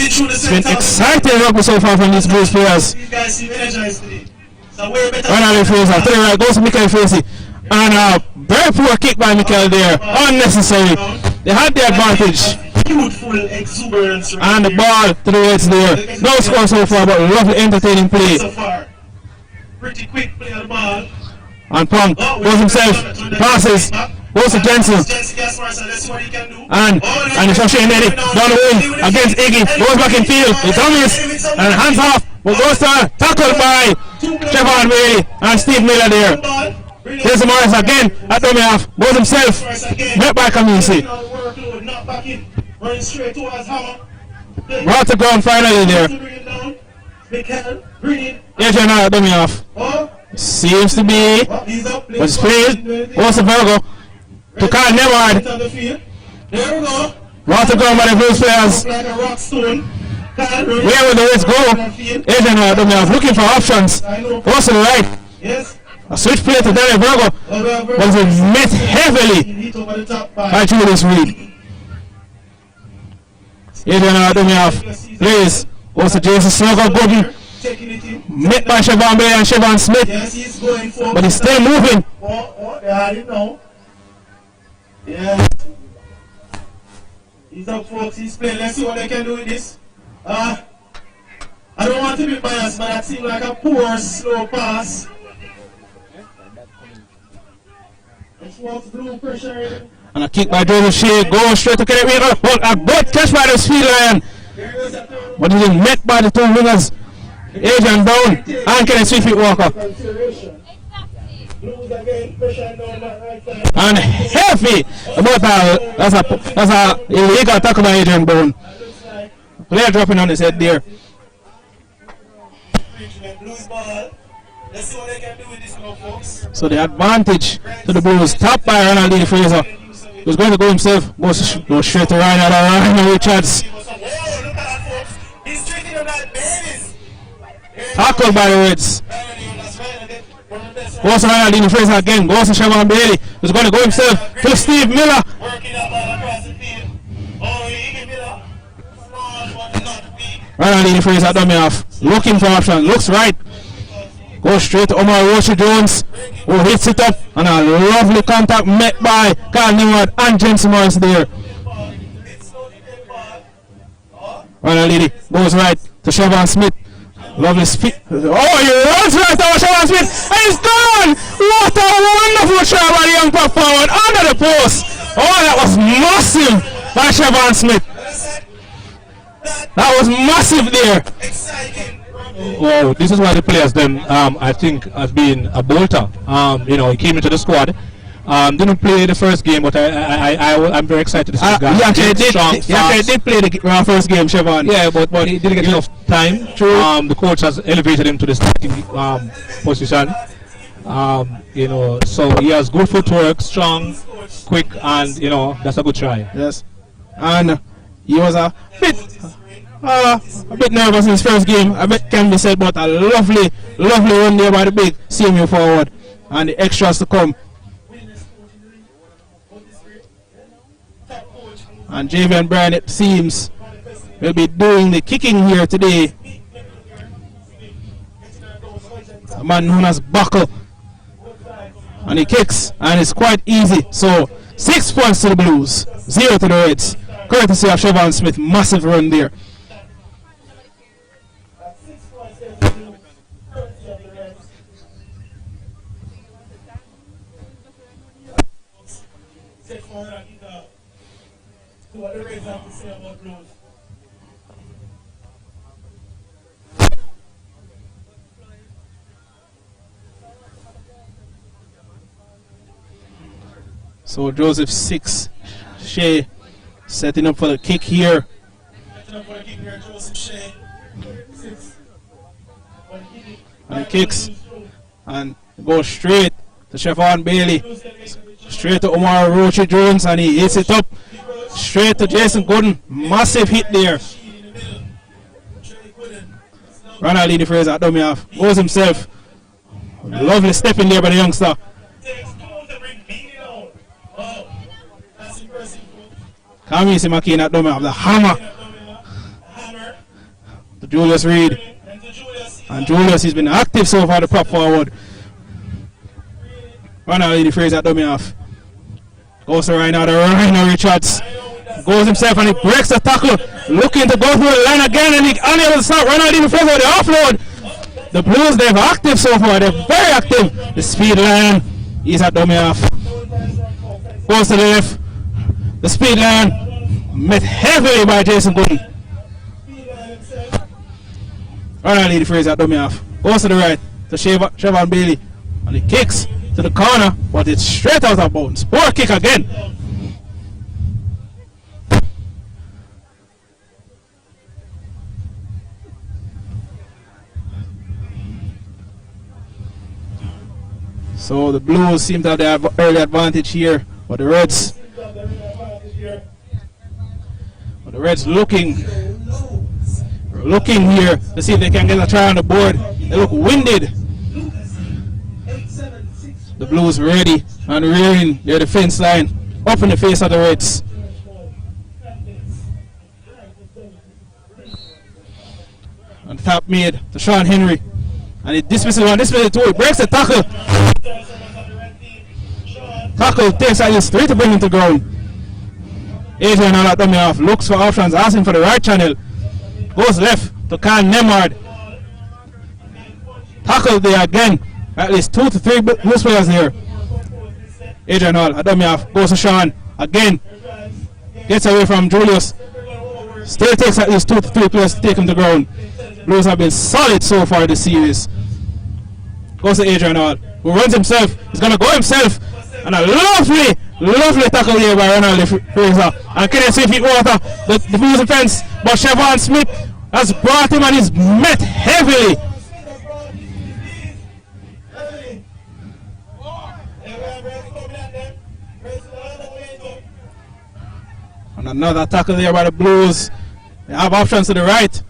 It's been exciting rugby so far from these Blues players. Ronaldinho Fraser to the right. Goes to Michael Fraser. And a very poor kick by Mikel there. Unnecessary. They had the advantage. And the ball to the Reds there. No score so far, but lovely entertaining play. Pretty quick play on the ball. And Pong goes himself. Passes. Goes to Jensen. And it's Shane Eddy down the wing against Iggy. Goes back in field. He dummies. And hands off. But goes to tackle by Chevron Bailey and Steve Miller there. There's Morris again at dummy half. Goes himself. Met by Kamisi. Brought to ground finally there. Adrian at dummy half. Seems to be. But played. Goes to Virgo. To Carl Neward. Brought to ground by the Blues players. Where will the Reds go? Adrian at dummy half. Looking for options. Goes to the right. A switch play to Daniel Virgo was met heavily by Julius Reed. Adrian Adomioff plays. Goes to Jason Snuggle Gooden. Met by Chevron Bailey and Chevron Smith. But he's still moving. Yeah. He's up, folks. He's playing. Let's see what they can do with this. I don't want to be biased, but that seemed like a poor, slow pass. And a kick by Joseph Shea goes straight to Kenneth Wheeler. Well, a good catch by the speed lion. But it is met by the two wingers, Adrian Brown and Kenneth Sweetfeet Walker. And heavy. That's a illegal tackle by Adrian Brown. Player dropping on his head there. Let's see what they can do with this now, folks. So the advantage to the Blues, tapped by Ronaldinho Fraser. He was going to go himself, goes straight to Ryan Richards. Tackled by the Reds. Goes to Ronaldinho Fraser again, goes to Chevron Bailey. He's going to go himself to Steve Miller. Ronaldinho Fraser dummy off, looking for option, looks right. Goes straight to Omar Roshi Jones, who hits it up, and a lovely contact met by Carl Neward and Jensen Morris there. Ronaldinho goes right to Chevron Smith. Lovely speed. Oh, he runs right over Chevron Smith, and he's gone! What a wonderful try by the young pop forward under the post. Oh, that was massive by Chevron Smith. That was massive there. Well, this is why the players then I think have been a bolter. You know, he came into the squad. Didn't play the first game, but I'm very excited to see the guy. He actually did play the first game, Chevron. Yeah, but he didn't get enough time. True. The coach has elevated him to the starting position. You know, so he has good footwork, strong, quick, and you know that's a good try. Yes, and he was a bit nervous in his first game. I bet can be said, but a lovely run there by the big CMU forward, and the extras to come. And Javian Bryan, it seems, will be doing the kicking here today. A man known as Buckle. And he kicks, and it's quite easy. So 6 points to the Blues, 0 to the Reds. Courtesy of Siobhan Smith, massive run there. What the Reds have to say about Blues? So Joseph 6, Shea setting up for the kick here. And he kicks and goes straight to Siobhan Bailey. Straight to Omar Roche Jones, and he hits it up straight to Jason Gooden. Massive hit there. Ronald Fraser at dummy half. Goes himself. Lovely step in there by the youngster. Kamisi McKean at dummy half. The hammer. To Julius Reed. And Julius, he's been active so far, the prop forward. Ronald Fraser at dummy half. Goes to Rhino Richards. Goes himself and he breaks the tackle. Looking to go through the line again, and he unable to stop. Ronald Fraser with the offload. The Blues, they're active so far. They're very active. The speed line. He's at dummy half. Goes to the left. The speed line. Met heavily by Jason Gooden. Ronald Fraser at dummy half. Goes to the right. To Siobhan Bailey. And he kicks to the corner, but it's straight out of bounds. Poor kick again. So the Blues seem to have the early advantage here, but the Reds looking here to see if they can get a try on the board. They look winded. The Blues ready and rearing their defense line up in the face of the Reds. And tap made to Sean Henry. And he dismisses one, dismisses two, he breaks the tackle. Tackle takes at least 3 to bring him to ground. Adrian Allard dummy off, looks for options, asking for the right channel. Goes left to Kyle Nemard. Tackle there again. At least 2 to 3 Blues players here. Adrian Hall, a dummy off, goes to Sean again. Gets away from Julius. Still takes at least 2 to 3 players to take him to ground. Blues have been solid so far this series. Goes to Adrian Hall, who runs himself. He's going to go himself. And a lovely tackle here by Ronald Fraser. And Kenneth Smith hit water the Blues defense. But Siobhan Smith has brought him and he's met heavily. And another tackle there by the Blues. They have options to the right.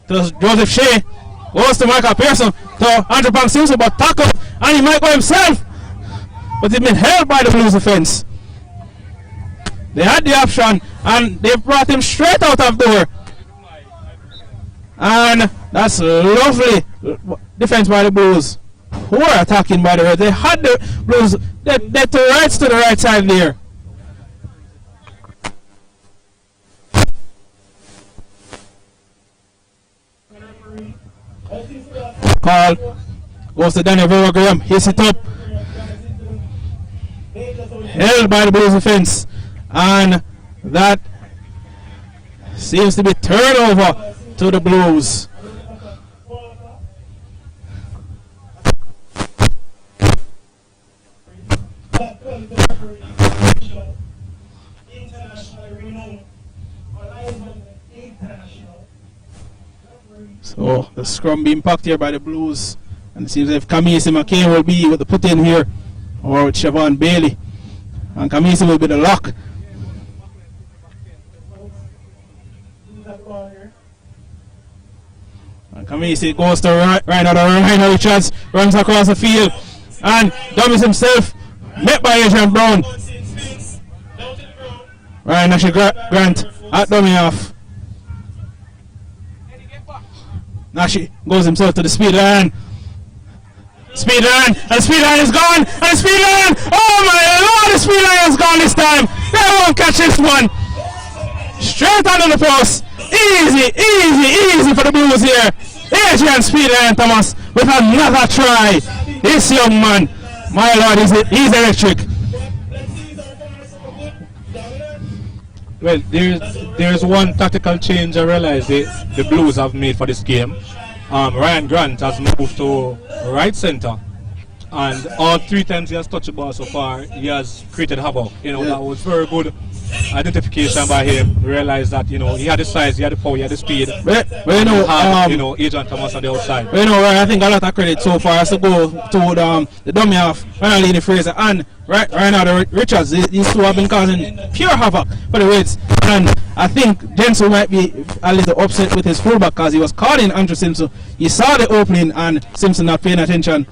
To Joseph Shea. Goes to Michael Pearson. To Andrew Pang Simpson, but tackle. And he might go himself. But he's been held by the Blues defense. They had the option and they brought him straight out of door. And that's lovely defense by the Blues. Poor attacking by the Reds. They had the Blues. They two rights to the right side there. Call goes to Daniel Vera Graham. Hits it up. Held by the Blues defense. And that seems to be turnover to the Blues. So the scrum being packed here by the Blues. And it seems as if Kamisi McCain will be with the put in here, or with Siobhan Bailey. And Kamisi will be the lock. And Kamisi goes to Rhino Richards, runs across the field, and dummies himself, met by Adrian Brown. Ryan Nashi Grant at dummy off. Nashi goes himself to the speed line. Speed line, and the speed line is gone, and the speed line, oh my lord, the speed line is gone this time. They won't catch this one. Straight under the post. Easy for the Blues here. Adrian speed line Thomas with another try. This young man, my lord, he's electric. Well, there's one tactical change I realize the Blues have made for this game. Ryan Grant has moved to right center, and all 3 times he has touched the ball so far, he has created havoc. That was very good identification by him. Realized that he had the size, he had the power, he had the speed. But Adrian Thomas on the outside. Ryan, I think a lot of credit so far has to go to the dummy half, Ryan Fraser and right now Richards. These two have been causing pure havoc for the Reds, and I think Jensen might be a little upset with his fullback because he was calling Andrew Simpson. He saw the opening and Simpson not paying attention.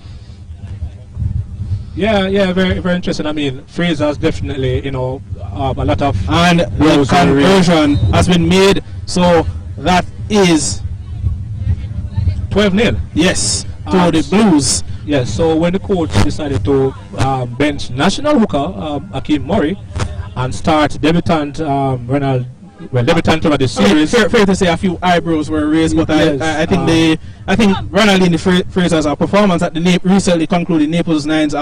Yeah, very, very interesting. I mean, Fraser's definitely, a lot of... And the conversion has been made, so that is... 12-0. Yes, to the Blues. Yes, so when the coach decided to bench national hooker, Akeem Murray, and start debutant debutant over the series. Fair to say a few eyebrows were raised, but yes, I think Ronaldinho Fraser's performance at the recently concluded Naples Nines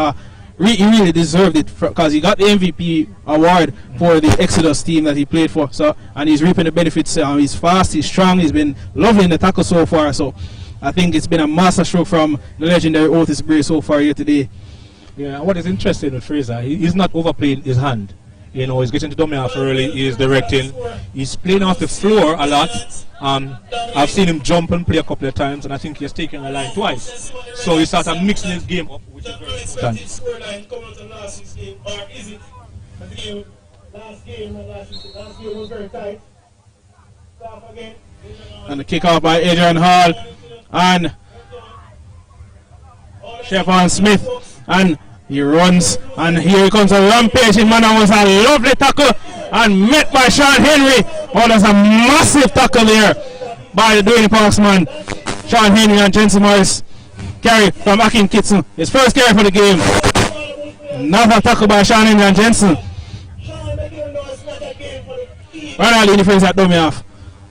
he really deserved it because he got the MVP award for the Exodus team that he played for. So, and he's reaping the benefits. He's fast, he's strong, he's been lovely in the tackle so far. So I think it's been a master stroke from the legendary Otis Bray so far here today. Yeah, what is interesting with Fraser, he's not overplaying his hand. He's getting to dummy half early, he's directing, he's playing off the floor a lot. I've seen him jump and play a couple of times, and I think he's taken a line twice. So he started mixing his game up, which is very important. Last game was very tight. And the kick off by Adrian Hall and Sheffield Smith, and he runs, and here comes a rampaging man. That was a lovely tackle and met by Sean Henry. Oh, there's a massive tackle there by the Dwayne Parks man. Sean Henry and Jensen Morris carry from Akin Kitson. His first carry for the game. Another tackle by Sean Henry and Jensen. Ronald in the face at dummy half.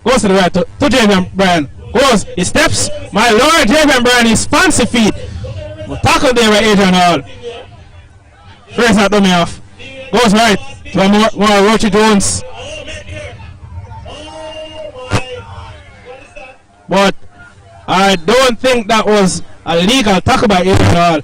Goes to the right to Javian Bryan. Goes, he steps. My lord, Javian Bryan, his fancy feet. Tackle there by Adrian Hall. Fraser at dummy off. Goes right to more Roachy Jones. But I don't think that was a legal tackle by Adrian Hall.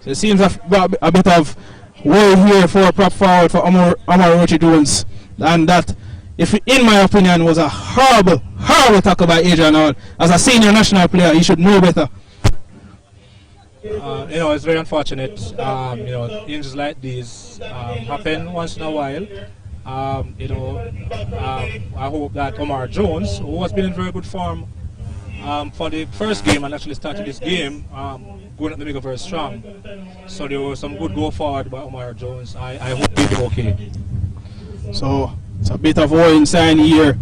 So it seems a bit of worry here for a prop forward for Omar Roachy Jones, and that, if in my opinion, was a horrible tackle by Adrian Hall. As a senior national player, he should know better. It's very unfortunate. Injuries like these happen once in a while. I hope that Omar Jones, who has been in very good form for the first game and actually started this game, going at the middle very strong. So there was some good go forward by Omar Jones. I hope he'll be okay. So It's a bit of warning sign here.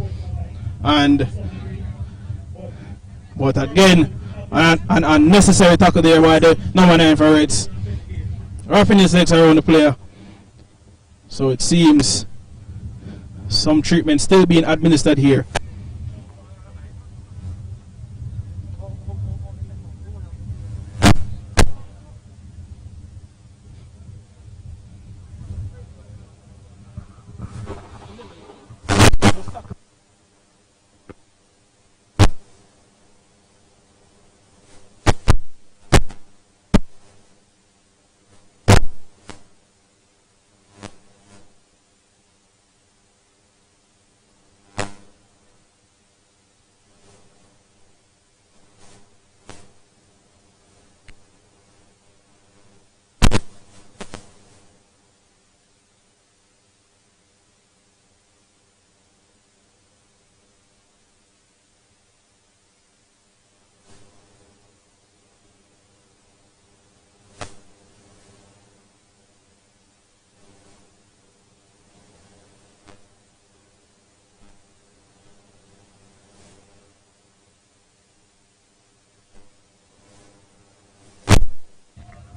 But again, an unnecessary tackle there by the number 9 for Reds. Wrapping his legs around the player. So it seems some treatment still being administered here.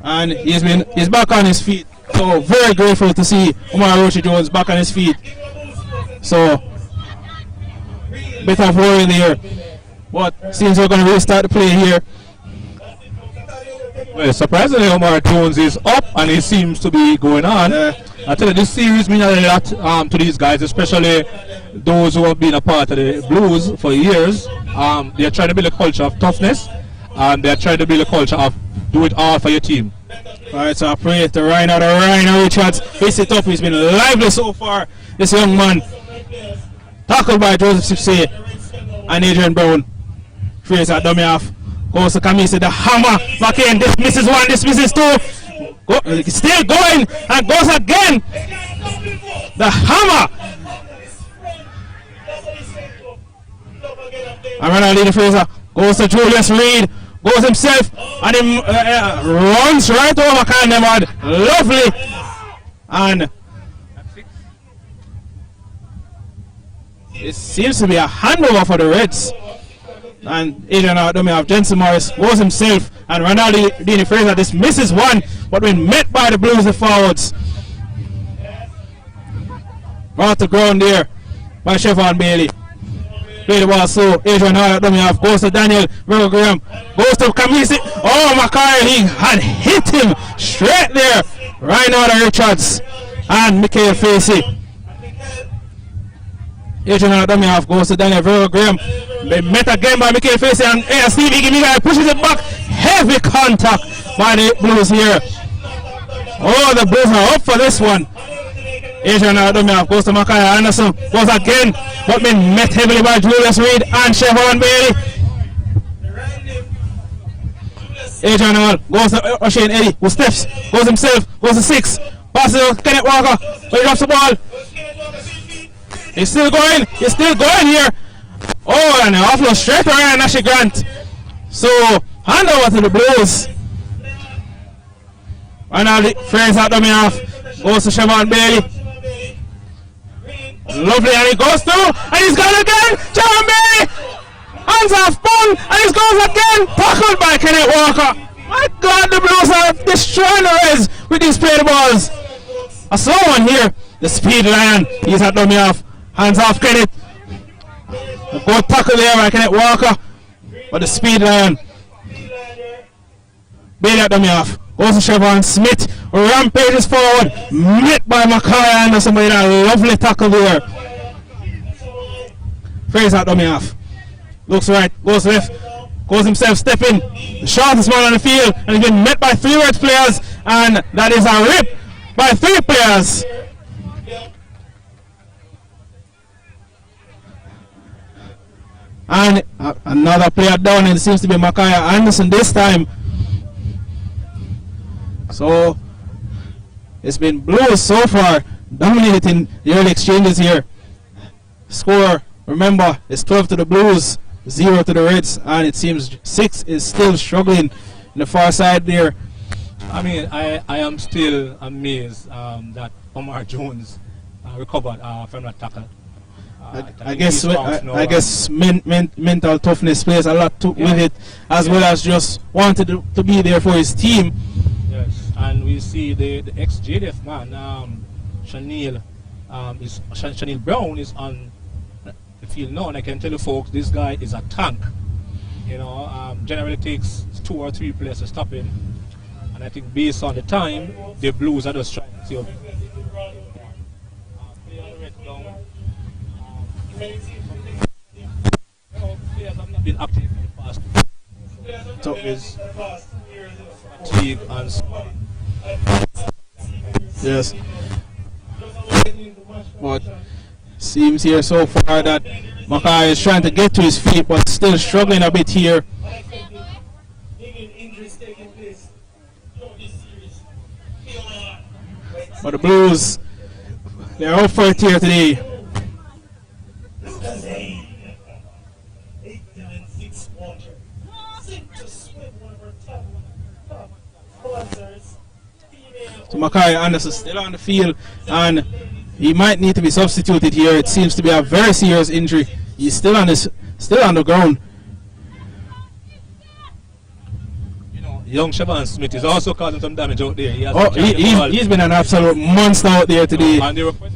And he's back on his feet. So very grateful to see Omar Roche Jones back on his feet. So bit of worry there. But seems we're going to restart the play here. Well, surprisingly, Omar Jones is up and he seems to be going on. I tell you, this series means a lot to these guys, especially those who have been a part of the Blues for years. They are trying to build a culture of toughness, and they are trying to build a culture of do it all for your team. Alright, so I pray to Rhino Richards. Face it up, he's been lively so far. This young man. Tackled by Joseph Sipsey and Adrian Brown. Fraser at dummy off. Goes to Kamisi, the hammer. Back in, this misses one, this misses two. Still going, and goes again. The hammer. And Ronald Fraser goes to Julius Reed. Goes himself, and he runs right over Kandemad. Lovely. And it seems to be a handover for the Reds. And Adrian Ardomia of Jensen Morris goes himself, and Ronaldo Dini Fraser dismisses one, but when met by the Blues, the forwards. Brought to ground there by Chevron Bailey. Play the ball slow. Adrian Ardomia goes to Daniel Graham. Goes to Kamisi. Oh, Mackay, he had hit him straight there. Reinhard Richards and Mikael Facey. Adrian Ardomia goes to Daniel Graham. Met again by Mikael Facey, and Steve Iggy pushes it back. Heavy contact by the Blues here. Oh, the Blues are up for this one. Adrian Ardomia goes to Mackay Anderson. Goes again, but been met heavily by Julius Reed and Chevron Bailey. Adrian Hall goes to O'Shane Eddie, who steps, goes himself, goes to 6. Passes to Kenneth Walker, but he drops the ball. He's still going here. Oh, and an offload straight to Ryan Nashi Grant. So, hand over to the Blues. And now the Fraser out dummy off. Goes to Chevron Bailey. Lovely, and he goes through, and he's gone again. Chevron Bailey. Hands off, ball, and he goes again. Tackled by Kenneth Walker. My God, the Blues are destroying the Reds with these play balls. I saw one here. The speed lion. He's at dummy off. Hands off Kenneth. A good tackle there by Kenneth Walker. But the speed lion. Bailey at dummy off. Goes to Chevron Smith. Rampages forward. Met by Mackay Anderson with a lovely tackle there. Fraser at dummy off. Looks right. Goes left. Goes himself stepping. The shortest man on the field. And he's been met by 3 Reds players. And that is a rip by 3 players. And another player down, and it seems to be Mackay Anderson this time. So it's been Blues so far dominating the early exchanges here. Score, remember, is 12 to the Blues, 0 to the Reds, and it seems 6 is still struggling in the far side there. I mean, I am still amazed that Omar Jones recovered from that tackle. I guess mental toughness plays a lot with it, as well as just wanted to be there for his team. Yes, and we see the ex-JDF man, Chanel Brown is on the field now, and I can tell you folks, this guy is a tank. You know, generally takes 2 or 3 players to stop him, and I think based on the time, the Blues are just trying to see players have not been active in the past. So is fatigue and yes. But seems here so far that Mackay is trying to get to his feet, but still struggling a bit here. But the Blues, they're out for it here today. So Mackay Anderson still on the field, and he might need to be substituted here. It seems to be a very serious injury. He's still on the ground. You know, young Siobhan Smith is also causing some damage out there. He's been an absolute monster out there today. And they were questioning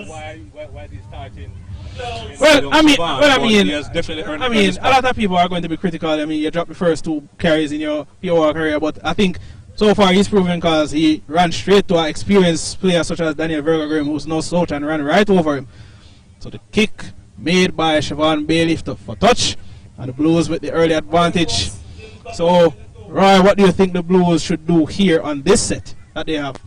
why he's starting. I mean, a lot of people are going to be critical. I mean, you dropped the first 2 carries in your career, but I think so far he's proven, because he ran straight to an experienced player such as Daniel Verga, who's no slouch, and ran right over him. So the kick made by Siobhan Bailey for touch, and the Blues with the early advantage. So, Roy, what do you think the Blues should do here on this set that they have?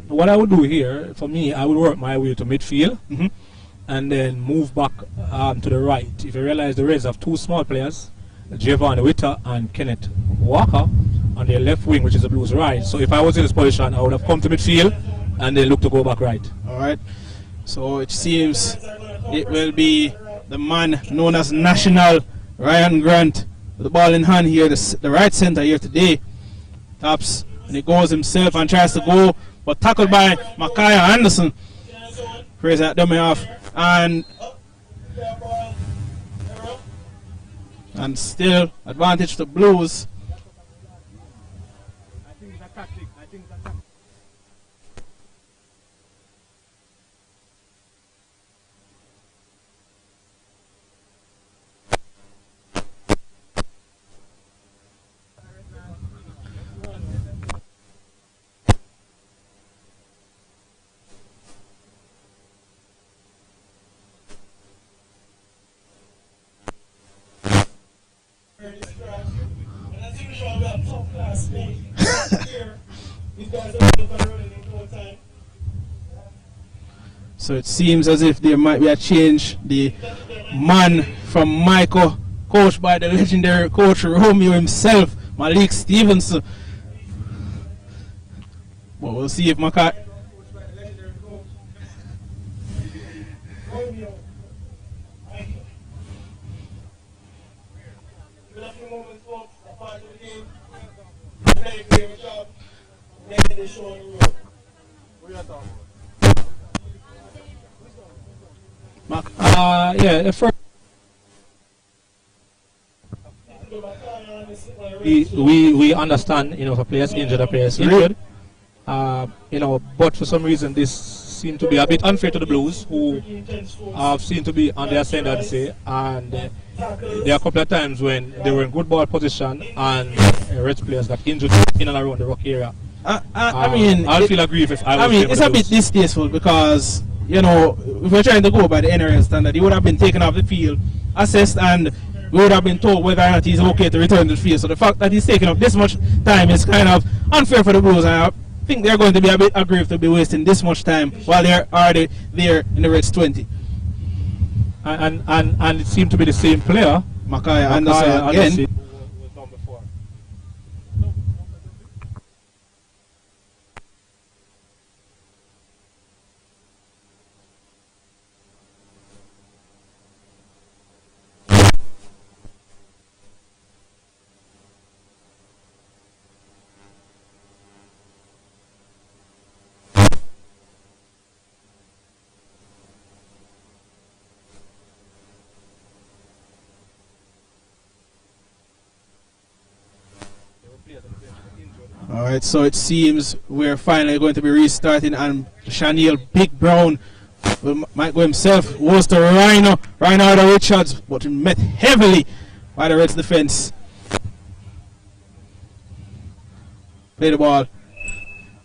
What I would do here, for me, I would work my way to midfield, and then move back to the right. If you realize the Reds have 2 small players, Javon Witter and Kenneth Walker, on their left wing, which is the Blues' right. So if I was in this position, I would have come to midfield and then look to go back right. All right. So it seems it will be the man known as National, Ryan Grant, with the ball in hand here, the right center here today. Taps, and he goes himself and tries to go, but tackled by Mackay Anderson. Praise that dummy off, and still advantage to Blues. So it seems as if there might be a change. The man from Michael, coached by the legendary coach Romeo himself, Malik Stevenson. But we'll see if Mackay. Yeah, the first we understand, you know, if a player is injured, a player is injured. You know, but for some reason this seemed to be a bit unfair to the Blues, who seem to be on the ascendancy, and there are a couple of times when they were in good ball position and Reds players got injured in and around the rock area. I mean, I'll feel aggrieved if I was. I mean, it's a bit distasteful, because, you know, if we're trying to go by the NRL standard, he would have been taken off the field, assessed, and we would have been told whether or not he's okay to return to the field. So the fact that he's taking up this much time is kind of unfair for the Blues, and I think they're going to be a bit aggrieved to be wasting this much time while they're already there in the Reds 20. And it seemed to be the same player, Mackay Anderson again. Alright, so it seems we're finally going to be restarting, and Shaniel Big Brown might go himself, was to Rhino out of Richards, but met heavily by the Reds defense. Play the ball,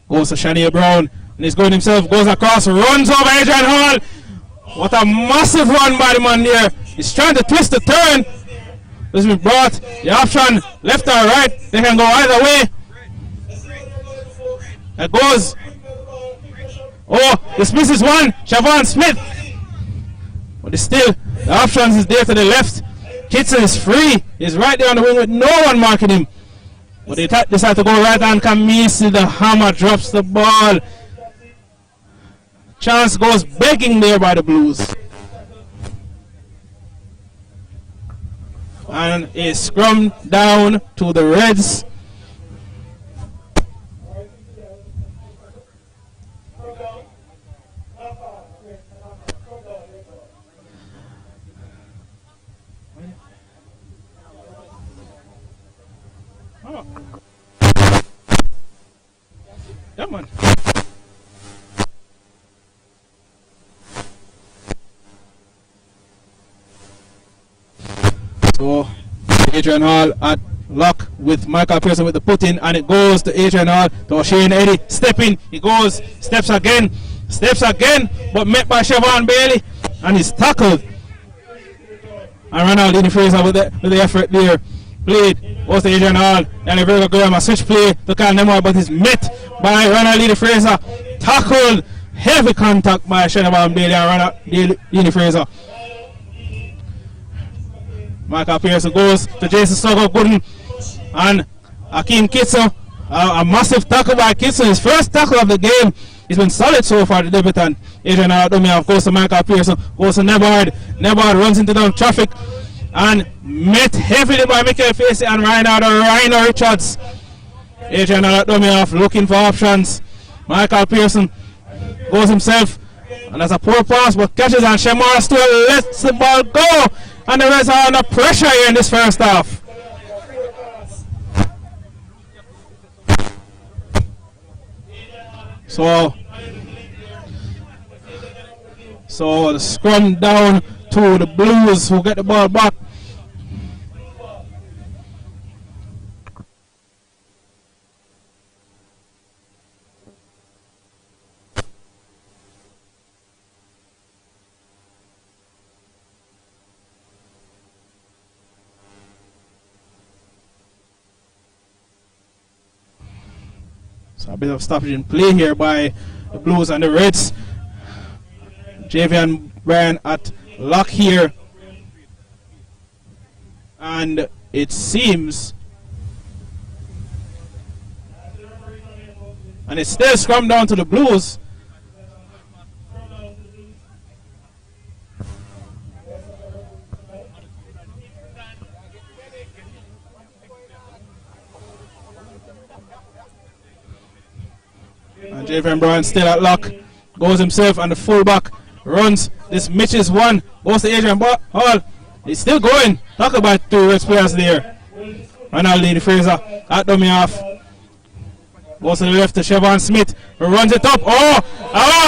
goes to Shaniel Brown, and he's going himself, goes across, runs over Adrian Hall. What a massive run by the man there. He's trying to twist the turn. This has been brought, the option left or right, they can go either way. That goes. Oh, this misses one. Siobhan Smith. But it's still, the options is there to the left. Kitson is free. He's right there on the wing with no one marking him. But they decide to go right hand. Kamisi, the hammer, drops the ball. Chance goes begging there by the Blues. And a scrum down to the Reds. Come on. So Adrian Hall at lock with Michael Pearson with the put in, and it goes to Adrian Hall to O'Shane Eddy. Stepping, he goes, steps again, but met by Siobhan Bailey, and he's tackled. And Ronald Fraser with the effort there. Played, goes to Adrian Hall, and a very good goal, a switch play to Kyle Nemore, but he's met by Ronald Fraser. Tackled, heavy contact by Siobhan Bailey and Ronald Fraser. Michael Pearson goes to Jason Stoker Gooden, and Akeem Kitson, a massive tackle by Kitson, his first tackle of the game. He's been solid so far, the debutant. Adrian Adomia goes to Michael Pearson, goes to Nebard. Nebard runs into the traffic and met heavily by Michael Facey and Rhino Richards. Adrian Adomia looking for options. Michael Pearson goes himself, and that's a poor pass, but catches, and Shamar Stewart lets the ball go. And the Reds are under pressure here in this first half. So the scrum down to the Blues, who get the ball back. So a bit of stoppage in play here by the Blues and the Reds. Javian Bryan at lock here. And it seems, and it's still scrum down to the Blues. And Javian Bryan still at lock, goes himself, and the fullback runs. This misses one, goes to Adrian Hall. He's still going. Talk about two Reds players there. Ronald Fraser at dummy off. Goes to the left to Siobhan Smith, who runs it up. Oh,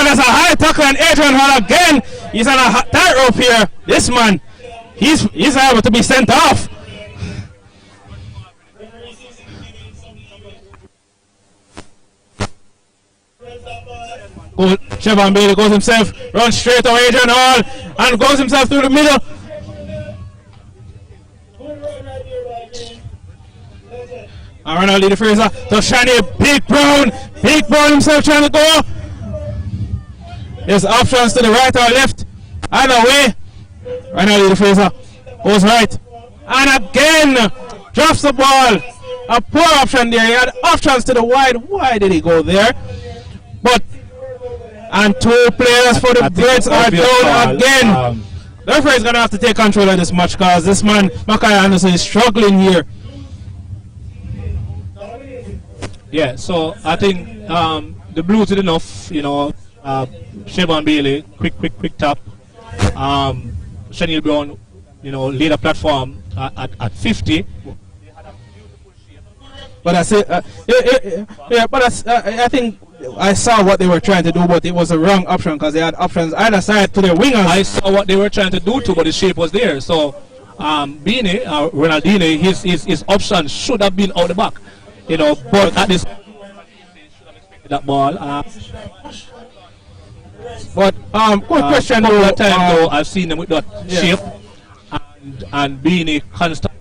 that's a high tackle, and Adrian Hall again. He's on a tightrope here. This man, he's able to be sent off. Siobhan Bailey goes himself, runs straight to Adrian Hall, and goes himself through the middle. And Ronald Fraser to Shani, Big Brown himself trying to go. There's options to the right or left. Either way, Ronald Fraser goes right. And again, drops the ball. A poor option there. He had options to the wide. Why did he go there? But, and two players for the Reds are down again. The referee is going to have to take control of this match, because this man, Mackay Anderson, is struggling here. Yeah, so I think the Blues did enough, Siobhan Bailey, quick tap. Shaniel Brown, laid a platform at 50. But I said, I think I saw what they were trying to do, but it was a wrong option because they had options either side to their wingers. I saw what they were trying to do too, but the shape was there. So, Beanie, Ronaldinho, his option should have been out the back, you know. But at this, that ball. But quick question though. Though I've seen them with that shape, and Beanie constant.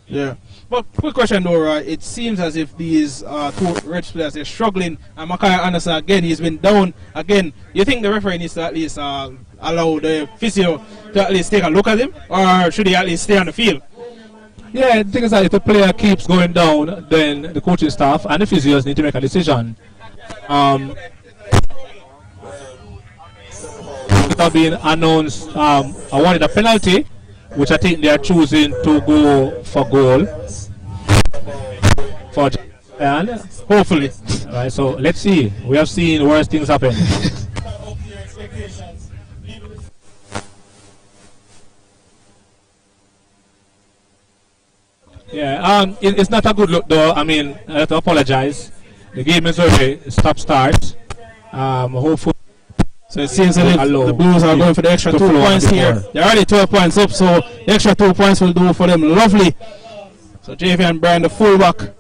Yeah. But quick question though, right? It seems as if these two Reds players, they're struggling, and Mackay Anderson again, he's been down again. You think the referee needs to at least allow the physio to at least take a look at him, or should he at least stay on the field? Yeah, the thing is that if the player keeps going down, then the coaching staff and the physios need to make a decision. It has been announced, I wanted a penalty, which I think they are choosing to go for goal. For and hopefully. Right, so let's see. We have seen worse things happen. Yeah, it's not a good look though. I mean, I have to apologize. The game is already stop-start. Hopefully. So it seems that the Blues are going for the extra 2 points here. They're already 12 points up, so the extra 2 points will do for them lovely. So Javian Brand, the fullback.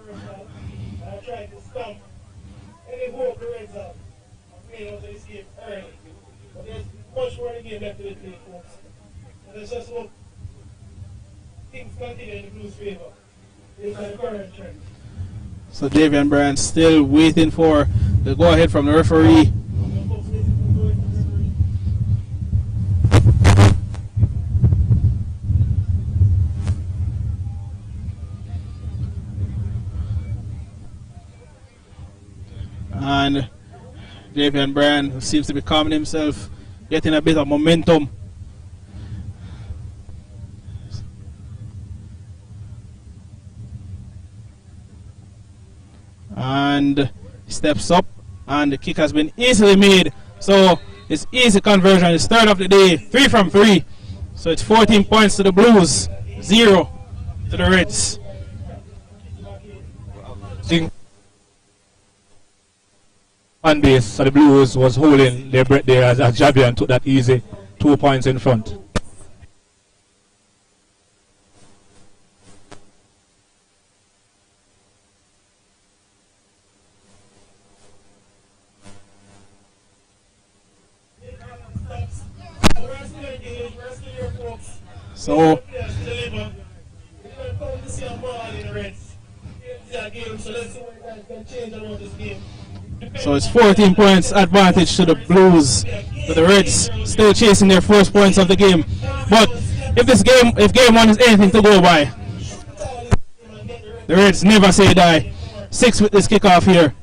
So Javian Brand still waiting for the go-ahead from the referee. And Javian Brand seems to be calming himself, getting a bit of momentum. And steps up, and the kick has been easily made. So it's easy conversion. It's third of the day, 3 from 3. So it's 14 points to the Blues, 0 to the Reds. On base, so the Blues was holding their breath there as Javian took that easy 2 points in front. So it's 14 points advantage to the Blues, but the Reds still chasing their first points of the game. But if game 1 is anything to go by, the Reds never say die. 6 with this kickoff here.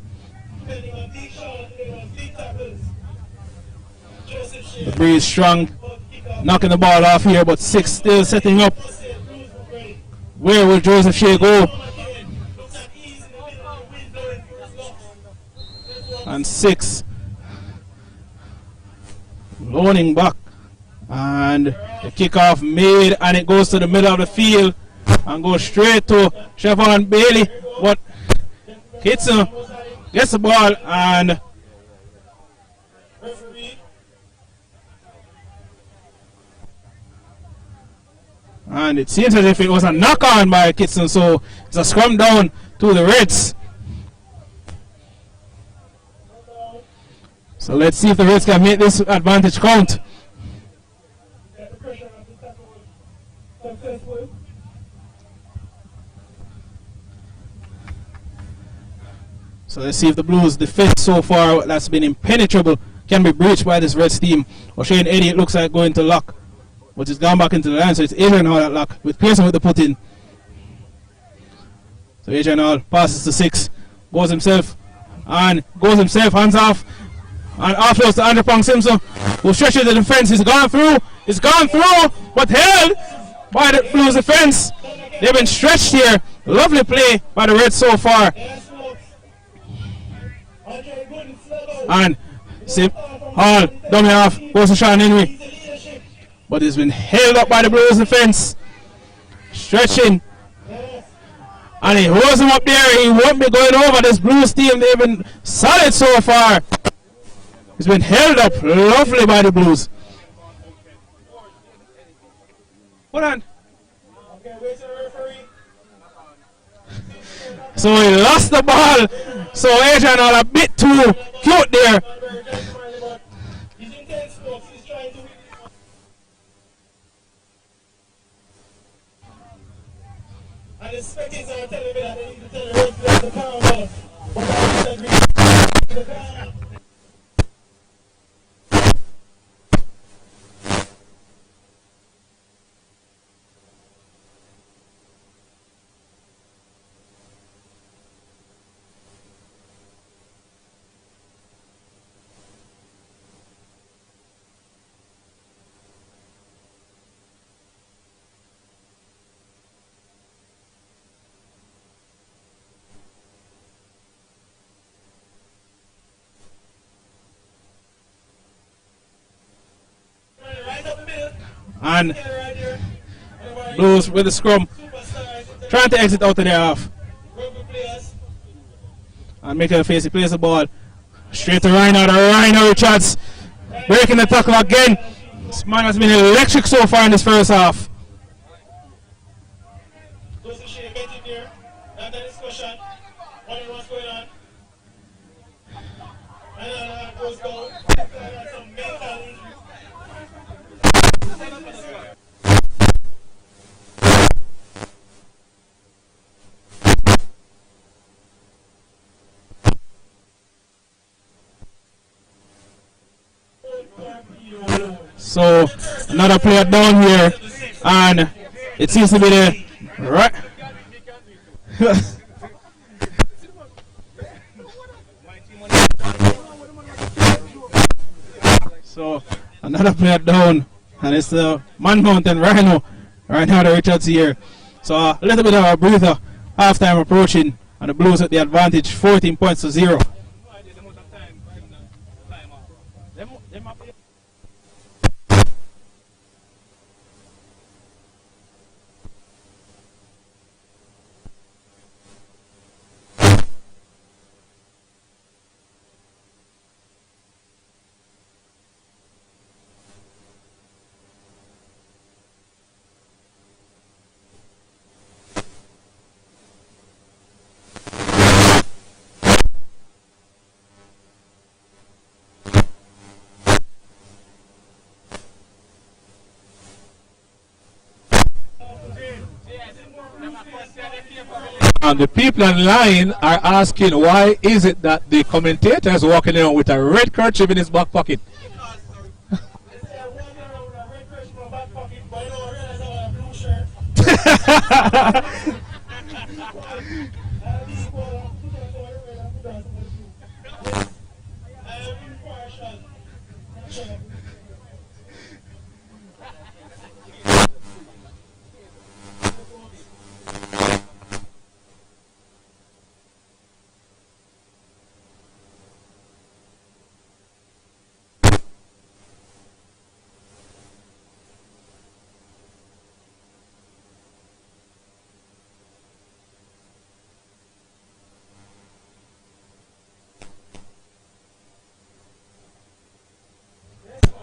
The breeze strong, knocking the ball off here, but 6 still setting up. Where will Joseph Shea go? And 6 loaning back, and the kickoff made, and it goes to the middle of the field and goes straight to Siobhan Bailey, but Kitson gets the ball, and it seems as if it was a knock on by Kitson, so it's a scrum down to the Reds. So let's see if the Reds can make this advantage count. So let's see if the Blues' defense so far, that's been impenetrable, can be breached by this Reds team. O'Shane Eddy, it looks like going to lock, but it's gone back into the line, so it's Adrian Hall at lock with Pearson with the put in. So Adrian Hall passes to 6, goes himself, hands off, and offloads to Andrew Pong Simpson, who stretches the defense. It's gone through, but held by the Blues defense. They've been stretched here. Lovely play by the Reds so far. And Hall, dummy off, goes to Sean Henry. But it's been held up by the Blues defense. Stretching. And he holds him up there. He won't be going over. This Blues team, they've been solid so far. He's been held up lovely by the Blues. Hold on. So he lost the ball. So Adrian all a bit too cute there. And the spectators are telling me that they need to tell the referee to calm down. But I disagree. And Blues with the scrum, trying to exit out of their half. And making a face, he plays the ball straight to Rhino. Rhino Richards breaking the tackle again. This man has been electric so far in this first half. So another player down here, and it seems to be the right. So another player down, and it's the Man Mountain Rhino right now. The Richards here. So a little bit of a breather. Halftime approaching, and the Blues at the advantage, 14 points to 0. And the people online are asking, why is it that the commentator is walking around with a red kerchief in his back pocket?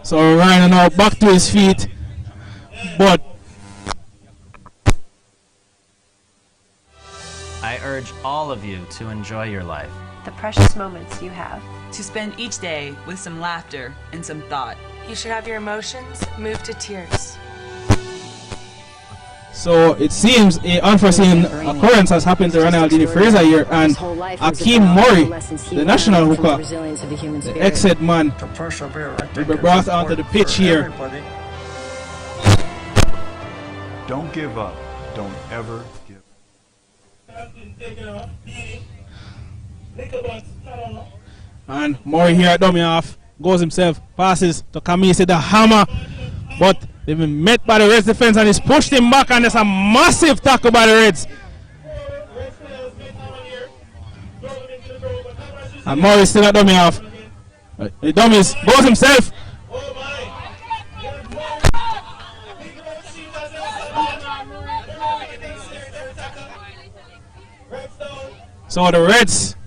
So Ryan now back to his feet, but I urge all of you to enjoy your life. The precious moments you have. To spend each day with some laughter and some thought. You should have your emotions move to tears. so it seems an unforeseen occurrence has happened to Ronaldinho Fraser here, and Akeem Murray, the national hooker, the ex-head man, will be brought onto the pitch here. Don't give up. Don't ever give up. And Murray here at dummy off, goes himself, passes to Kamisi the hammer, but they've been met by the Reds defense and he's pushed him back, and there's a massive tackle by the Reds. And Murray still at dummy off. The dummies goes himself. So the Reds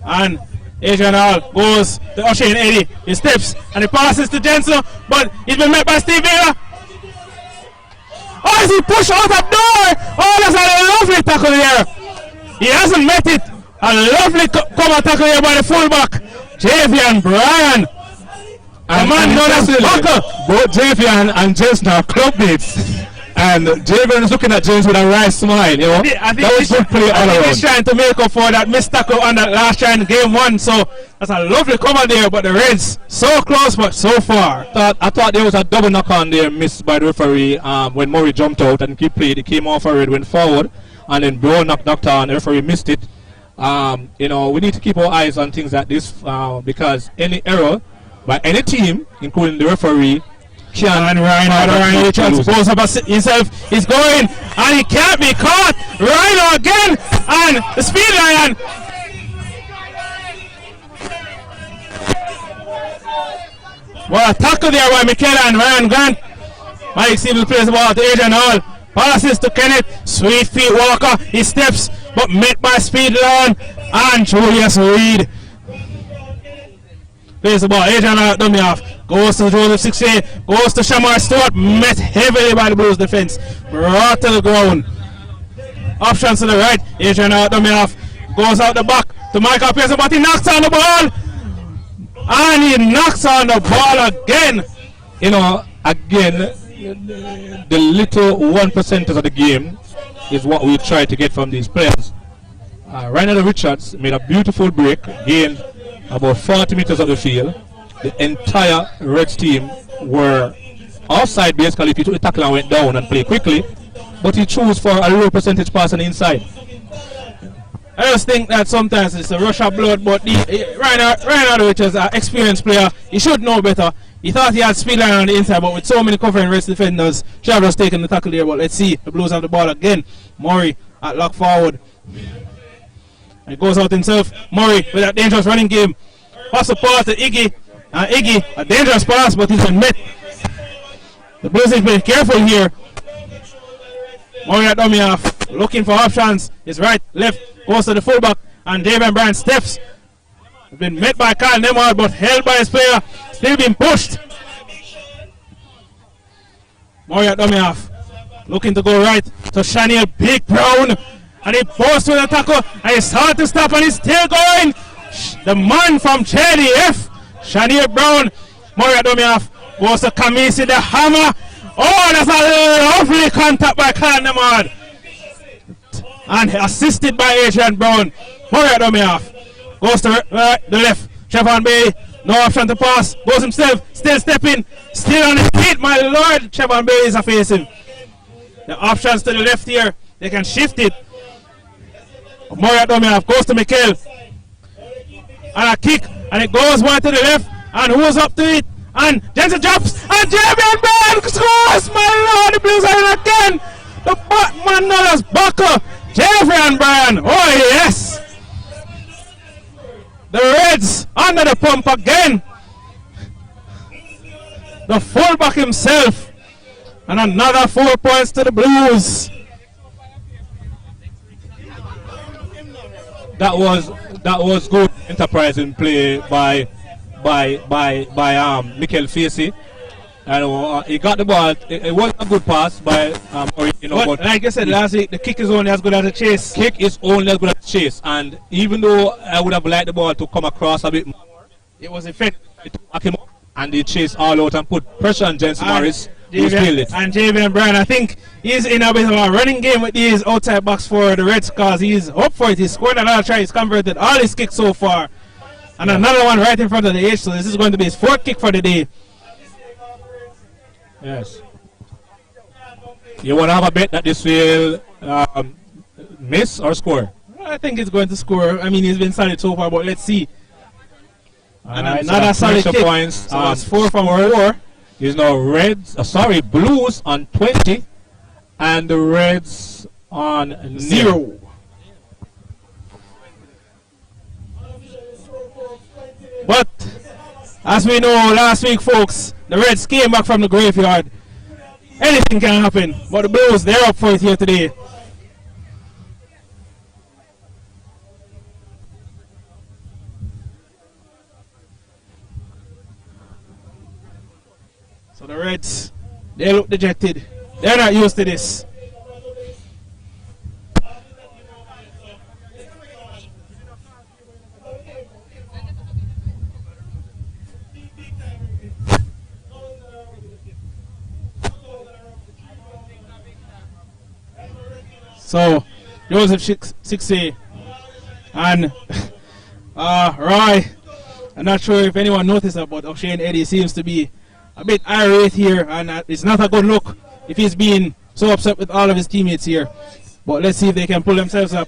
and Adrian Hall goes to usher in Eddie. He steps and he passes to Jensen, but he's been met by Steve Vega. Oh, is he pushed out the door? Oh, that's a lovely tackle there. He hasn't met it. A lovely cover tackle here by the fullback, Javian Bryan. And both Javian and Jensen are club mates. And Javian is looking at James with a right smile, you know. I think that was good play all around. He's trying to make up for that missed tackle on that last try in game 1. So that's a lovely cover there, but the Reds so close but so far. I thought there was a double knock on there missed by the referee when Murray jumped out and he played. He came off a red, went forward, and then Brown knocked on. The referee missed it. You know, we need to keep our eyes on things like this because any error by any team, including the referee, and Ryan Richards goes up himself. He's going and he can't be caught. Rhino again and the speed lion. Well, a tackle there by Michaela and Ryan Grant. Mike Steven plays the ball to Adrian Hall. Passes to Kenneth. Sweet feet Walker. He steps but met by Speed Lion and Julius Reed. Plays the ball. Adrian Hall dummy off. Goes to Joseph 68, goes to Shamar Stewart, met heavily by the Blues defense, brought to the ground. Options to the right, Adrian out dummy off, goes out the back to Michael Pearson, but he knocks on the ball, and he knocks on the ball again. You know, again, the little 1% of the game is what we try to get from these players. Ryan Richards made a beautiful break, gained about 40 meters of the field. The entire Reds team were offside basically if he took the tackle and went down and played quickly, but he chose for a low percentage pass on the inside. I just think that sometimes it's a rush of blood, but Ryan Richards, an experienced player, he should know better. He thought he had speed line on the inside, but with so many covering Reds defenders, should have just taken the tackle there. But let's see, the Blues have the ball again. Murray at lock forward. And he goes out himself. Murray with that dangerous running game. Pass the ball to Iggy. Iggy, a dangerous pass, but he's been met. The Blues have been careful here. Murray at dummy off, looking for options. His right, left, goes to the fullback, and David Bryan steps. Been met by Kyle Nemhard, but held by his player. Still being pushed. Murray at dummy off, looking to go right to Shaniel Big Brown, and he posts with a tackle, and he's hard to stop, and he's still going. The man from JDF. Shania Brown, Murray dummy off, goes to Kamisi the hammer. Oh, that's a lovely contact by Kyle Nemhard. And assisted by Adrian Brown. Murray dummy off, goes to the left. Trevon Bailey, no option to pass, goes himself, still stepping, still on his feet. My lord, Trevon Bailey is facing. The options to the left here, they can shift it. Murray dummy off, goes to Mikhail. And a kick, and it goes one to the left, and who's up to it? And Jensen drops, and Javian Bryan scores! My lord, the Blues are in again! The Batman Dollars buckle, Javian Bryan, oh yes! The Reds under the pump again. The fullback himself, and another 4 points to the Blues. That was good enterprising play by Mikel Facey. And he got the ball. It wasn't a good pass by but like I said last week, the kick is only as good as the chase. Kick is only as good as the chase. And even though I would have liked the ball to come across a bit more, it was effective to back him up, and they chased all out and put pressure on Jensen Morris. And Javian Bryan, I think he's in a bit of a running game with these outside backs for the Reds, because he's up for it. He's scored another try. He's converted all his kicks so far. And another one right in front of the edge. So this is going to be his 4th kick for the day. Yes. You want to have a bet that this will miss or score? I think he's going to score. I mean, he's been solid so far, but let's see. And right, another solid kick. Points. So that's 4 from 4. Is now Blues on 20, and the Reds on 0. But as we know last week, folks, the Reds came back from the graveyard. Anything can happen, but the Blues, they're up for it here today. So the Reds, they look dejected. They're not used to this. So Joseph 6A and Roy, I'm not sure if anyone noticed that, but O'Shane Eddie seems to be a bit irate here, and it's not a good look if he's being so upset with all of his teammates here. But let's see if they can pull themselves up.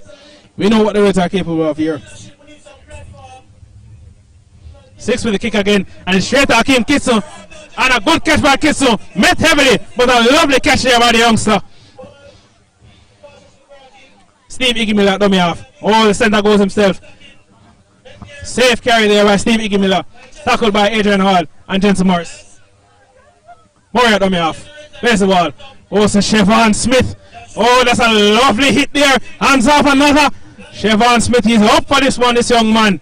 We know what the Reds are capable of here. 6 with the kick again, and it's straight to Akeem Kitsu, and a good catch by Kitsu, met heavily, but a lovely catch there by the youngster. Steve Igimila dummy off. Oh, the center goes himself. Safe carry there by Steve Igimila. Tackled by Adrian Hall and Jensen Morris. Murray dummy off. There's the ball. Goes to Chevon Smith. Oh, that's a lovely hit there. Hands off another. Chevon Smith, he's up for this one, this young man.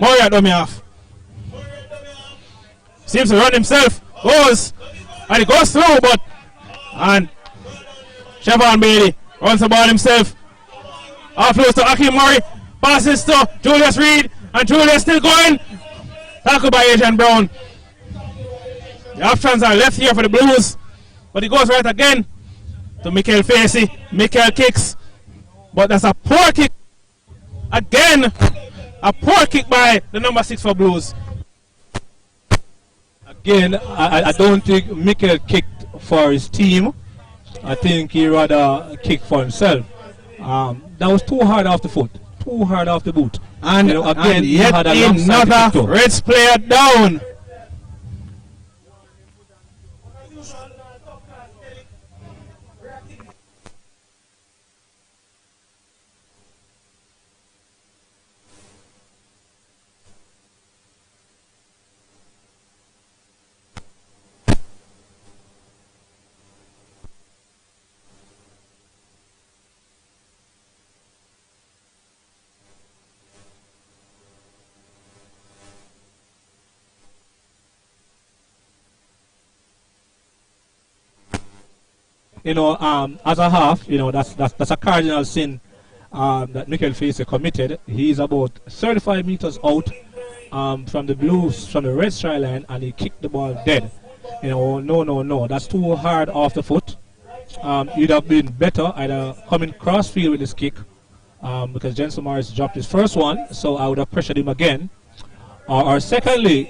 Murray dummy off. Seems to run himself. Goes. And he goes through, but. And Chevon Bailey runs the ball himself. Offloads to Akeem Murray. Passes to Julius Reed. And Julius still going. Tackled by Adrian Brown. The options are left here for the Blues. But he goes right again to Mikel Facey. Mikel kicks. But that's a poor kick. Again. A poor kick by the number 6 for Blues. Again, I don't think Mikel kicked for his team. I think he rather kicked for himself. That was too hard off the foot, too hard off the boot. And, again, and yet had another Reds player down. As a half, that's a cardinal sin that Mikel Facey committed. He's about 35 meters out from the Blues, from the Reds try line, and he kicked the ball dead. No, that's too hard off the foot. You'd have been better either coming cross field with this kick, because Jensen Morris dropped his first one, so I would have pressured him again. Or secondly,